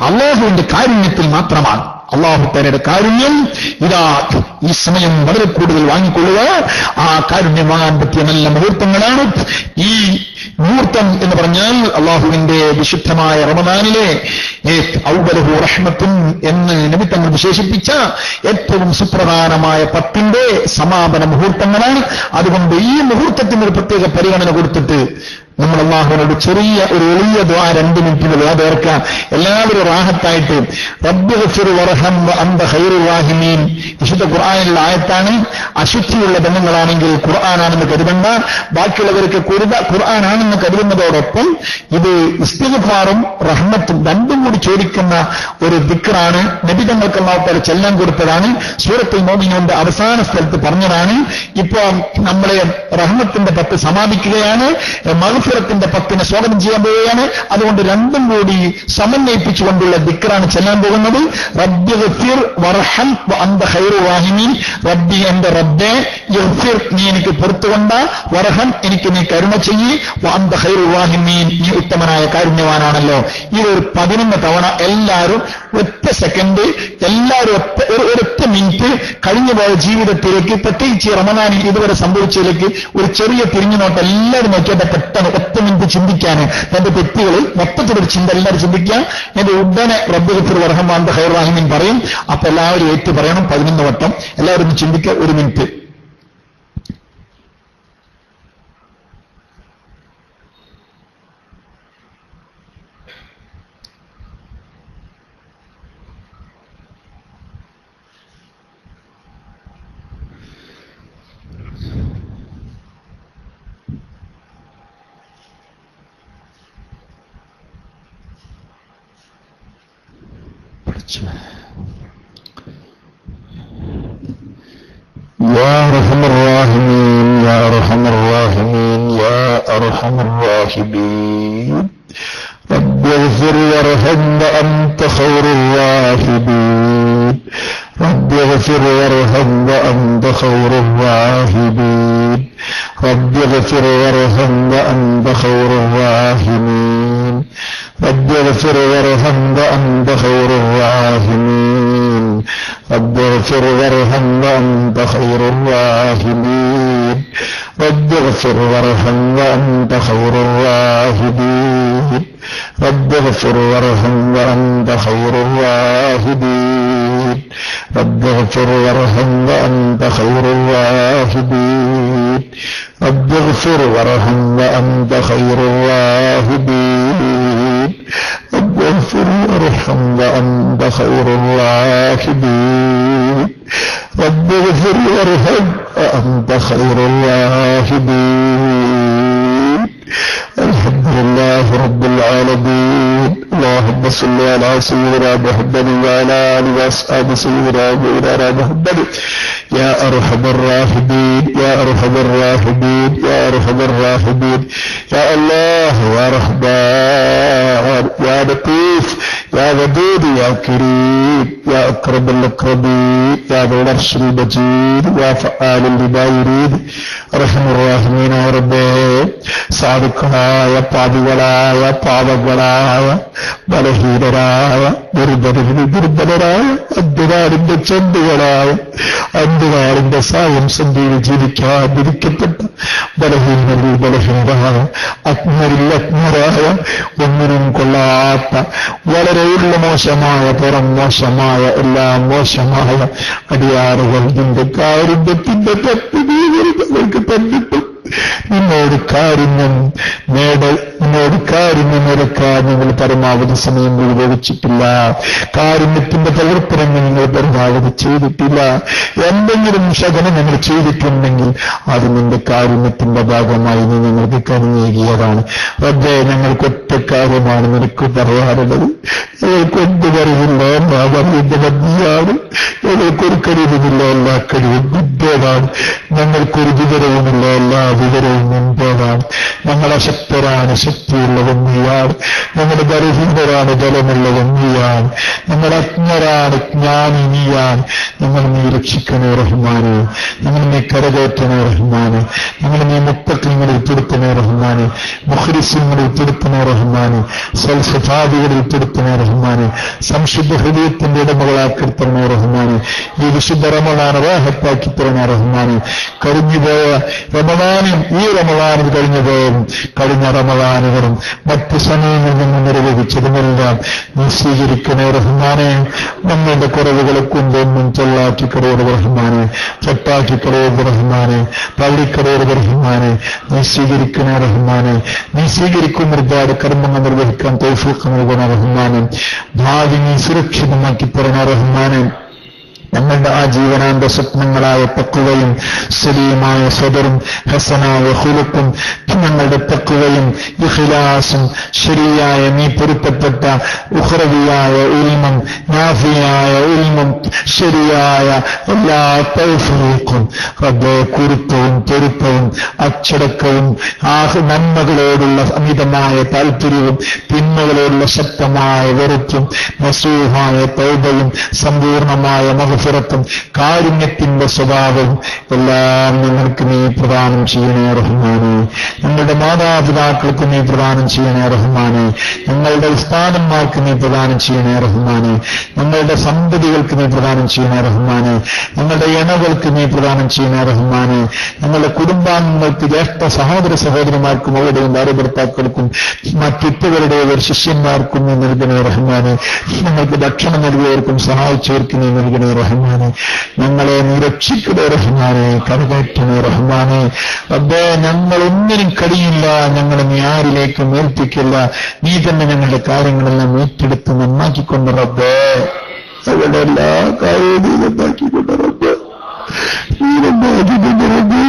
അല്ലാഹുവിന്റെ കാരുണ്യത്തിൽ മാത്രമാണ്. അല്ലാഹുവിന്റെ കാരുണ്യം ഇതാ ഈ സമയം വളരെ കൂടുതൽ വാങ്ങിക്കൊള്ളുക. ആ കാരുണ്യം വാങ്ങാൻ പറ്റിയ നല്ല മുഹൂർത്തങ്ങളാണ് ഈ മുഹൂർത്തം എന്ന് പറഞ്ഞാൽ. അല്ലാഹുവിന്റെ വിശുദ്ധമായ റമദാനിലെ ഔവലഹു റഹ്മത്തുൻ എന്ന് നബി തങ്ങൾ വിശേഷിപ്പിച്ച ഏറ്റവും സുപ്രധാനമായ 10ന്റെ സമാപന മുഹൂർത്തങ്ങളാണ്. അതുകൊണ്ട് ഈ മുഹൂർത്തത്തിന് ഒരു പ്രത്യേക പരിഗണന കൊടുത്തിട്ട് നമ്മൾ അല്ലാഹുവിനോട് ചെറിയ ഒരു എളിയ ദുആ 2 മിനിറ്റിൽ അത് ഓർക്കാം. എല്ലാവരും റാഹത്തായിട്ട് റബ്ബിഗ്ഫിർ വർഹം വഅന്ത ഖൈറുർ റഹീമീൻ. വിശുദ്ധ ഖുർആനിലുള്ള ആയത്താണ്. അശുദ്ധിയുള്ള ബന്ധങ്ങളാണെങ്കിൽ ഖുർആനാണെന്ന് കരുതണ്ട, ബാക്കിയുള്ളവർക്ക് ഖുർആനാണെന്ന് കരുതുന്നതോടൊപ്പം ഇത് ഇസ്തിഗ്ഫാറും റഹ്മത്തും രണ്ടും കൂടി ചോദിക്കുന്ന ഒരു ദിക്റാണ്. നബി തങ്ങൾക്ക് അല്ലാഹു തആല ചെല്ലാൻ കൊടുത്തതാണ്. സൂറത്തുൽ മുഅ്മിനൂന്റെ അവസാന സ്ഥലത്ത് പറഞ്ഞതാണ്. ഇപ്പോ നമ്മളെ റഹ്മത്തിന്റെ 10 സമാപിക്കുകയാണ്, മഗ്ഫിറത്തിന്റെ 10 സ്വാഗതം ചെയ്യാൻ പോവുകയാണ്. അതുകൊണ്ട് രണ്ടും കൂടി സമന്വയിപ്പിച്ചുകൊണ്ടുള്ള ദിക്റാണ് ചെല്ലാൻ പോകുന്നത്. റബ്ബിഗ്ഫിർ വർഹം വഅന്ത ഖൈറുർ റഹീമീൻ. റബ്ബി, എന്റെ റബ്ബേ, യഗ്ഫിർ, നീ എനിക്ക് പുറത്തുകൊണ്ട, വർഹം, എനിക്ക് നീ കരുണ ചെയ്യ്, വഅന്ത ഖൈറുർ റഹീമീൻ, നീ ഉത്തമനായ കാരുണ്യവാനാണല്ലോ. ഇതൊരു 11 തവണ എല്ലാവരും ഒറ്റ സെക്കൻഡ്, എല്ലാവരും ഒരൊറ്റ മിനിറ്റ് കഴിഞ്ഞുപോയ ജീവിതത്തിലേക്ക്, പ്രത്യേകിച്ച് റമദാനിൽ ഇതുവരെ സംഭവിച്ചതിലേക്ക് ഒരു ചെറിയ തിരിഞ്ഞുനോട്ട് എല്ലാവരും നോക്കിയാൽ പെട്ടെന്ന് 1 മിനിറ്റ് ചിന്തിക്കാന് എന്റെ തെറ്റുകളിൽ മൊത്തത്തിലൊരു ചിന്ത എല്ലാവരും ചിന്തിക്കാം. എന്റെ ഉടനെ റബ്ബിഗ്ഫിർ വർഹം വഅന്ത ഖൈറുർ റഹീമീൻ പറയും. അപ്പൊ എല്ലാവരും ഏറ്റു പറയണം 11 വട്ടം. എല്ലാവരും ചിന്തിക്കുക 1 മിനിറ്റ്. يا أرحم الراحمين يا أرحم الراحمين يا أرحم الراحمين رب اغفر وارحم وأنت خير الراحمين رب اغفر وارحم وأنت خير الراحمين رب اغفر وارحم وأنت خير الراحمين رب اغفر وارحم وأنت خير الراحمين رب اغفر وارحم وأنت خير الراحمين رب اغفر وارحم وأنت خير الراحمين رب اغفر وارحم وأنت خير الراحمين رب اغفر وارحم وأنت خير الراحمين رب اغفر وارحم وأنت خير الراحمين رب اغفر وارحم وأنت خير الراحمين رب اغفر وارحم وأنت خير الراحمين. الحمد لله رب العالمين. اللهم صل على سيدنا محمد وعلى آله وأصحابه سيدنا مولانا محمد. يا أرحم الراحمين يا أرحم الراحمين يا أرحم الراحمين. يا الله يا رحمن يا لطيف يا ودود يا كريم يا أكرم الأكرمين يا ذو العرش المجيد يا فعال لما يريد. أرحم الراحمين يا ربي. സാധുക്കളായ പാപികളായ പാപങ്ങളായ ബലഹീനരായ ദുർബലരായ അന്ധകാരിന്റെ ചന്തുകളായ അന്ധകാരിന്റെ സായം സന്ധിയിൽ ജീവിക്കാൻ വിധിക്കപ്പെട്ട ബലഹീനരിൽ ബലഹീനരായ അജ്ഞരിൽ അജ്ഞരായ ഒന്നിനും കൊള്ളാത്ത വളരെയുള്ള മോശമായ പുറം മോശമായ എല്ലാം മോശമായ അടിയാറുകൾ നിന്റെ കാരുണ്യത്തിന്റെ തത്വങ്ങൾക്ക് തന്നിട്ടു നിന്നോട് കാരുണ്യം നിരക്കാൻ നിങ്ങൾ പരമാവധി സമയം ഉപയോഗിച്ചിട്ടില്ല. കാരുണ്യത്തിന്റെ പ്രവർത്തനങ്ങൾ നിങ്ങൾ പരമാവധി ചെയ്തിട്ടില്ല. എന്തെങ്കിലും ശകലം നിങ്ങൾ ചെയ്തിട്ടുണ്ടെങ്കിൽ അത് നിന്റെ കാരുണ്യത്തിന്റെ ഭാഗമായി നീ നിങ്ങൾക്ക് കനിയേകിയതാണ്. റബ്ബേ, ഞങ്ങൾക്ക് ഒറ്റ കാര്യമാണ് നിനക്ക് പറയാറുള്ളത്. ഞങ്ങൾക്കൊന്ത് കഴിവില്ല, എല്ലാ പറയുന്ന മതിയാണ്. ഞങ്ങൾക്കൊരു കഴിവുമില്ല, എല്ലാ കഴിവും നിന്റേതാണ്. ഞങ്ങൾക്കൊരു വിവരവുമില്ല, എല്ലാ വിവരവും നിന്റേതാണ്. ഞങ്ങൾ അശക്തരാണ്, ശക്തിയുള്ളവൻ നീയാണ്. ഞങ്ങൾ ബലഹീനരാണ്, ബലമുള്ളവൻ നീയാണ്. ഞങ്ങൾ അജ്ഞരാണ്, ജ്ഞാനി നീയാണ്. ഞങ്ങൾ നീ രക്ഷിക്കണേ റഹ്മാനെ. ഞങ്ങൾ നീ കരകയറ്റണേ റഹ്മാനെ. ഞങ്ങൾ നീ മുത്തഖീങ്ങളിൽ ഉൾപ്പെടുത്തണേ റഹ്മാനെ. മുഖ്ലിസീങ്ങളിൽ ഉൾപ്പെടുത്തണേ റഹ്മാനെ. സൽസഫാദികളിൽ ഉൾപ്പെടുത്തണേ റഹ്മാനെ. സംശുദ്ധ ഹൃദയ ഹൃദയത്തിന്റെ ഉടമകളാക്കി തരണേ റഹ്മാനെ. ഈ വിശുദ്ധ റമളാൻ റാഹത്താക്കി തരണേ റഹ്മാനെ. കഴിഞ്ഞുപോയ റമളാനും ഈ റമളാനും കഴിഞ്ഞുപോയും കഴിഞ്ഞ റമളാനുകളും മറ്റ് സമയങ്ങളിൽ നിന്ന് നിർവഹിച്ചതുമെല്ലാം നീ സ്വീകരിക്കണേ റഹ്മാനെ. നമ്മളുടെ കുറവുകളെ കൊണ്ടൊന്നും ചൊല്ലാക്കി കടയോട് റഹ്മാനെ, ചട്ടാക്കി കടയോട് റഹ്മാനെ, പള്ളിക്കടയോട് റഹ്മാനെ. നീ സ്വീകരിക്കണേ റഹ്മാനെ. നീ സ്വീകരിക്കുന്ന ഒരുപാട് കർമ്മങ്ങൾ നിർവഹിക്കാൻ തൗഫീഖ് നൽകണ റഹ്മാനെ. ഭാവി നീ സുരക്ഷിതമാക്കി തരണ റഹ്മാനെ. ഞങ്ങളുടെ ആ ജീവനാന്ത സ്വപ്നങ്ങളായ തഖ്വയും സലീമായ സദറും ഹസനായ ഖുലുഖും, ഞങ്ങളുടെ തഖ്വയും ഇഖ്ലാസും ശരിയായ നീ പൊരുത്തപ്പെട്ട ഉഖ്റവിയായ ഇൽമും നാഫിയായ ഇൽമും ശരിയായ എല്ലാ തൗഫീഖും റബ്ബേ, കുരുത്തവും പൊരുത്തവും അച്ചടക്കവും നന്മകളോടുള്ള അമിതമായ താല്പര്യവും തിന്മകളോടുള്ള ശക്തമായ വെറുപ്പും നസൂഹായ തൗബയും സമ്പൂർണമായ മഗ്ഫിറത്തും കാരുണ്യത്തിന്റെ സ്വഭാവവും എല്ലാം ഞങ്ങൾക്ക് നീ പ്രദാനം ചെയ്യണേ റഹ്മാനെ. ഞങ്ങളുടെ മാതാപിതാക്കൾക്ക് നീ പ്രദാനം ചെയ്യണേ റഹ്മാനെ. ഞങ്ങളുടെ ഉസ്താദന്മാർക്ക് നീ പ്രദാനം ചെയ്യണേ റഹ്മാനെ. ഞങ്ങളുടെ സന്തതികൾക്ക് നീ പ്രദാനം ചെയ്യണേ റഹ്മാനെ. ഞങ്ങളുടെ ഇണകൾക്ക് നീ പ്രദാനം ചെയ്യണേ റഹ്മാനെ. ഞങ്ങളുടെ കുടുംബാംഗങ്ങൾക്ക്, ജ്യേഷ്ഠ സഹോദര സഹോദരിമാർക്കും അവരുടെയും ഭാര്യഭർത്താക്കൾക്കും മറ്റുറ്റവരുടെയും ശിഷ്യന്മാർക്കും നീ നൽകണേ റഹ്മാനെ. ഞങ്ങൾക്ക് ഭക്ഷണം നൽകിയവർക്കും സഹായിച്ചവർക്കും നീ നൽകണേ റഹ്മാനെ. ഞങ്ങളെ നീ രക്ഷിക്കണേ റഹ്മാനെ, കരകയറ്റണേ റഹ്മാനെ. റബ്ബേ, ഞങ്ങളൊന്നിനും കഴിയില്ല, ഞങ്ങളെ നീ ആരിലേക്കും ഏൽപ്പിക്കില്ല. നീ തന്നെ ഞങ്ങളുടെ കാര്യങ്ങളെല്ലാം ഏറ്റെടുത്ത് നന്നാക്കിക്കൊണ്ട് റബ്ബേ, അവരുടെ എല്ലാ കാര്യവും നീ നന്നാക്കിക്കൊണ്ട് റബ്ബേ, നീ നന്നാക്കിക്കൊണ്ട് റബ്ബേ.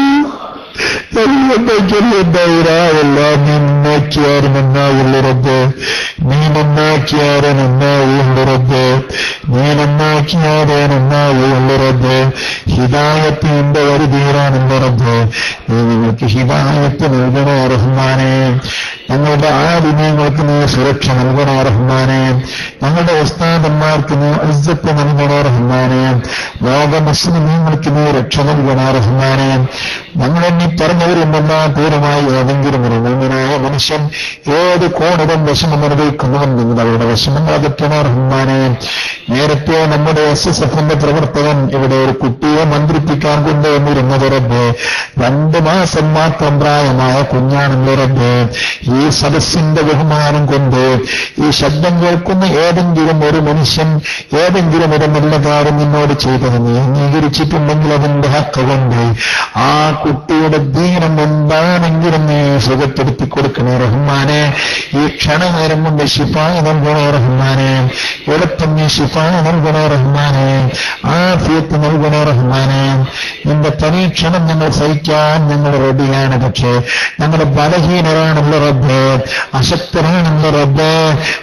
എല്ലാം നീ നന്നാക്കിയാറ് നന്നാവുള്ളൂ റബ്ബേ. നീ നന്നാക്കിയാറെ നന്നാവുള്ളൂ റബ്ബേ. നീ നന്നാക്കിയാറെ നന്നാവുള്ളൂ റബ്ബേ. ഹിദായത്തിന്റെ വരി തീരാനുള്ള റബ്ബേ, നീ നിങ്ങൾക്ക് ഹിദായത്ത് നൽകണേ റഹ്മാനെ. ഞങ്ങളുടെ ആദിന്യങ്ങൾക്ക് നീ സുരക്ഷ നൽകണേ റഹ്മാനെ. ഞങ്ങളുടെ ഉസ്താദന്മാർക്ക് നീ ഇസ്സത്ത് നൽകണേ റഹ്മാനെ. ലോക മുസ്ലിമീങ്ങൾക്ക് നീ രക്ഷ നൽകണേ റഹ്മാനെ. ഞങ്ങളെ നീ പറഞ്ഞവരുണ്ടെന്നാ പൂർണ്ണമായി ഏതെങ്കിലും ഒരു മുഅ്മിനായ മനുഷ്യൻ ഏത് കോണിലും വിഷമം അനുഭവിക്കുന്നുവെങ്കിൽ അവരുടെ വിഷമങ്ങൾ അകറ്റണേ റഹ്മാനെ. നേരത്തെ നമ്മുടെ SSFന്റെ പ്രവർത്തകൻ ഇവിടെ ഒരു കുട്ടിയെ മന്ത്രിപ്പിക്കാൻ കൊണ്ടുവന്നിരുന്നത് റബ്ബേ, 2 മാസം മാത്രം പ്രായമായ കുഞ്ഞാണെന്ന് റബ്ബേ. ഈ സദസ്സിന്റെ ബഹുമാനം കൊണ്ട് ഈ ശബ്ദം കേൾക്കുന്ന ഏതെങ്കിലും ഒരു മനുഷ്യൻ ഏതെങ്കിലും ഒരു നല്ല കാര്യം നിന്നോട് ചെയ്തത് നീ അംഗീകരിച്ചിട്ടുണ്ടെങ്കിൽ അതിന്റെ ഹക്ക് കൊണ്ട് ആ കുട്ടിയുടെ ദീനം എന്താണെങ്കിലും നീ സുഖപ്പെടുത്തി കൊടുക്കണേ റഹ്മാനെ. ഈ ക്ഷണനേരം കൊണ്ട് ശിഫായ നൽകണേ റഹ്മാനെ. എളുപ്പം നീ ശിഫായ നൽകണേ റഹ്മാനെ. ആഫിയത്ത് നൽകണേ റഹ്മാനെ. നിന്റെ പരീക്ഷണം ഞങ്ങൾ സഹിക്കാൻ ഞങ്ങൾ റെഡിയാണ്. പക്ഷേ ഞങ്ങളുടെ ബലഹീനരാണല്ലോ റബ്ബേ, അശക്തരാണല്ലോ റബ്ബേ.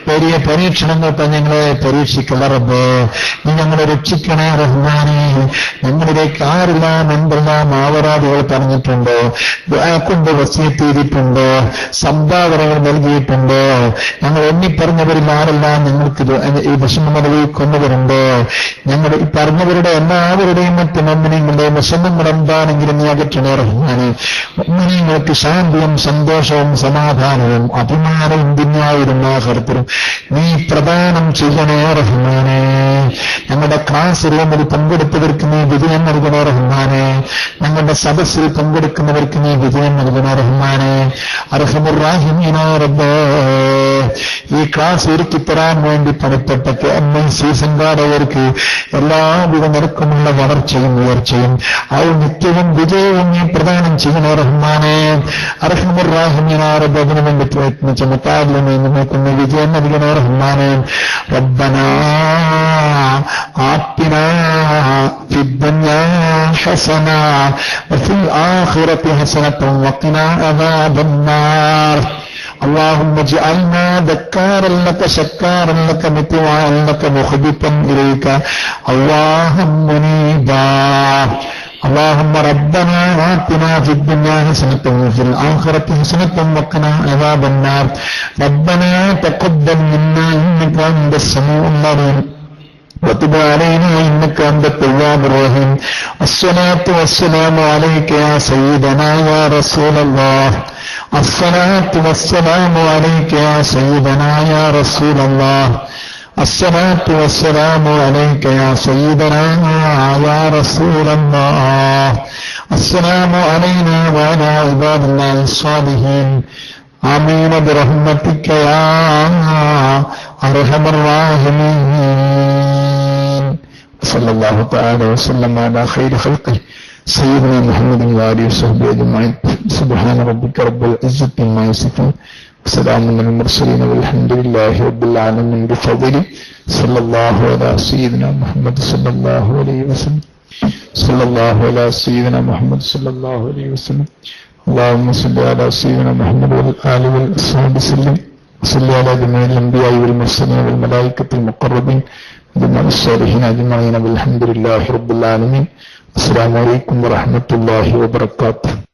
വലിയ പരീക്ഷണങ്ങൾക്ക് ഞങ്ങളെ പരീക്ഷിക്കല റബ്ബേ. നീ ഞങ്ങളെ രക്ഷിക്കണേ റഹ്മാനെ. ഞങ്ങളിലേക്ക് ആരെല്ലാം എന്തെല്ലാം ആവറാദികൾ പറഞ്ഞിട്ടുണ്ടോ, കൊണ്ട് വസിയത്ത് ചെയ്തിട്ടുണ്ടോ, സംഭാവനകൾ നൽകിയിട്ടുണ്ടോ, ഞങ്ങൾ എണ്ണിപ്പറഞ്ഞവരിൽ ആരെല്ലാം ഞങ്ങൾക്ക് ഈ വിഷമം അനുഭവിക്കുന്നവരുണ്ടോ, ഞങ്ങൾ ഈ പറഞ്ഞവരുടെ എല്ലാവരുടെയും മറ്റ് മുഅ്മിനീങ്ങളുടെയും വിഷമങ്ങൾ എന്താണെങ്കിലും നീ അകറ്റണേ റഹ്മാനെ. മുഅ്മിനീങ്ങൾക്ക് ശാന്തിയും സന്തോഷവും സമാധാനവും അഭിമാനവും ദുനിയാവിലും ആഖിറത്തിലും നീ പ്രദാനം ചെയ്യണേ റഹ്മാനെ. ഞങ്ങളുടെ ക്ലാസ് റൂമിൽ പങ്കെടുത്തവർക്ക് നീ വിജയം നൽകണേ റഹ്മാനെ. ഞങ്ങളുടെ സദസ്സിൽ പങ്കെടുക്കുന്നവർക്ക് നീ വിജയം നൽകണേ റഹ്മാനെ. അർഹമുർ റഹീമീനായ റബ്ബേ, ഈ ക്ലാസ് ഒരുക്കിത്തരാൻ വേണ്ടി പണിപ്പെട്ട KMIC സംഘാടകർക്ക് എല്ലാവിധ നിരക്കുമുള്ള വളർച്ചയും ഉയർച്ചയും ഔന്നിത്യവും വിജയവും നീ പ്രദാനം ചെയ്യണേ റഹ്മാനെ. അർഹമുർ റഹീമീനായ റബ്ബേ, അതിനു വേണ്ടി പ്രയത്നിച്ച മുത്താലിമീൻ നിൽക്കുന്ന വിജയം നൽകണേ റഹ്മാനെ. റബ്ബനാ ആത്തിനാ ഫിദ്ദുനിയാ ഹസന വഫിൽ ആഖിറതി ഹസനതൻ വഖിനാ അദാബന്നാർ. اللهم اجعلنا ذكارا لك شكارا لك مطيعا لك مخبتا إليك اللهم منيبا. اللهم ربنا آتنا في الدنيا حسنة وفي الآخرة حسنة وقنا عذاب النار. ربنا تقبل منا إنك أنت السميع العليم وتب علينا إنك أنت التواب الرحيم. الصلاة والسلام عليك يا سيدنا يا رسول الله. الصلاة والسلام عليك يا سيدنا يا رسول الله. അസ്സലാത്തു വസ്സലാമു അലൈക യാ സയ്യിദനാ യാ റസൂലല്ലാഹ്. അസ്സലാമു അലൈനാ വഅലാ ഇബാദില്ലാഹി സ്വാലിഹീൻ. ആമീൻ ബിറഹ്മതിക യാ അർഹമർ റഹീമീൻ. സല്ലല്ലാഹു തആല വസല്ലമ അലാ ഖൈരി ഖൽഖിഹി സയ്യിദനാ മുഹമ്മദിൻ വഅലിഹി വസഹ്ബിഹി അജ്മഈൻ. സുബ്ഹാന റബ്ബിക റബ്ബിൽ ഇസ്സത്തി അമ്മാ യസിഫൂൻ. സലാമുൻ അലൽ മുർസലീൻ വൽഹംദുലില്ലാഹി റബ്ബിൽ ആലമീൻ. ബിഫദ്ലി സല്ലല്ലാഹു അലാ സയ്യിദിനാ മുഹമ്മദ് സല്ലല്ലാഹു അലൈഹി വസല്ലം. സല്ലല്ലാഹു അലാ സയ്യിദിനാ മുഹമ്മദ് സല്ലല്ലാഹു അലൈഹി വസല്ലം. اللهم صل على سيدنا محمد والآل والأصحاب وسلم. صل على جميع الأنبياء والمرسلين والملائكة المقربين وجميع الصالحين أجمعين. والحمد لله رب العالمين. السلام عليكم ورحمة الله وبركاته.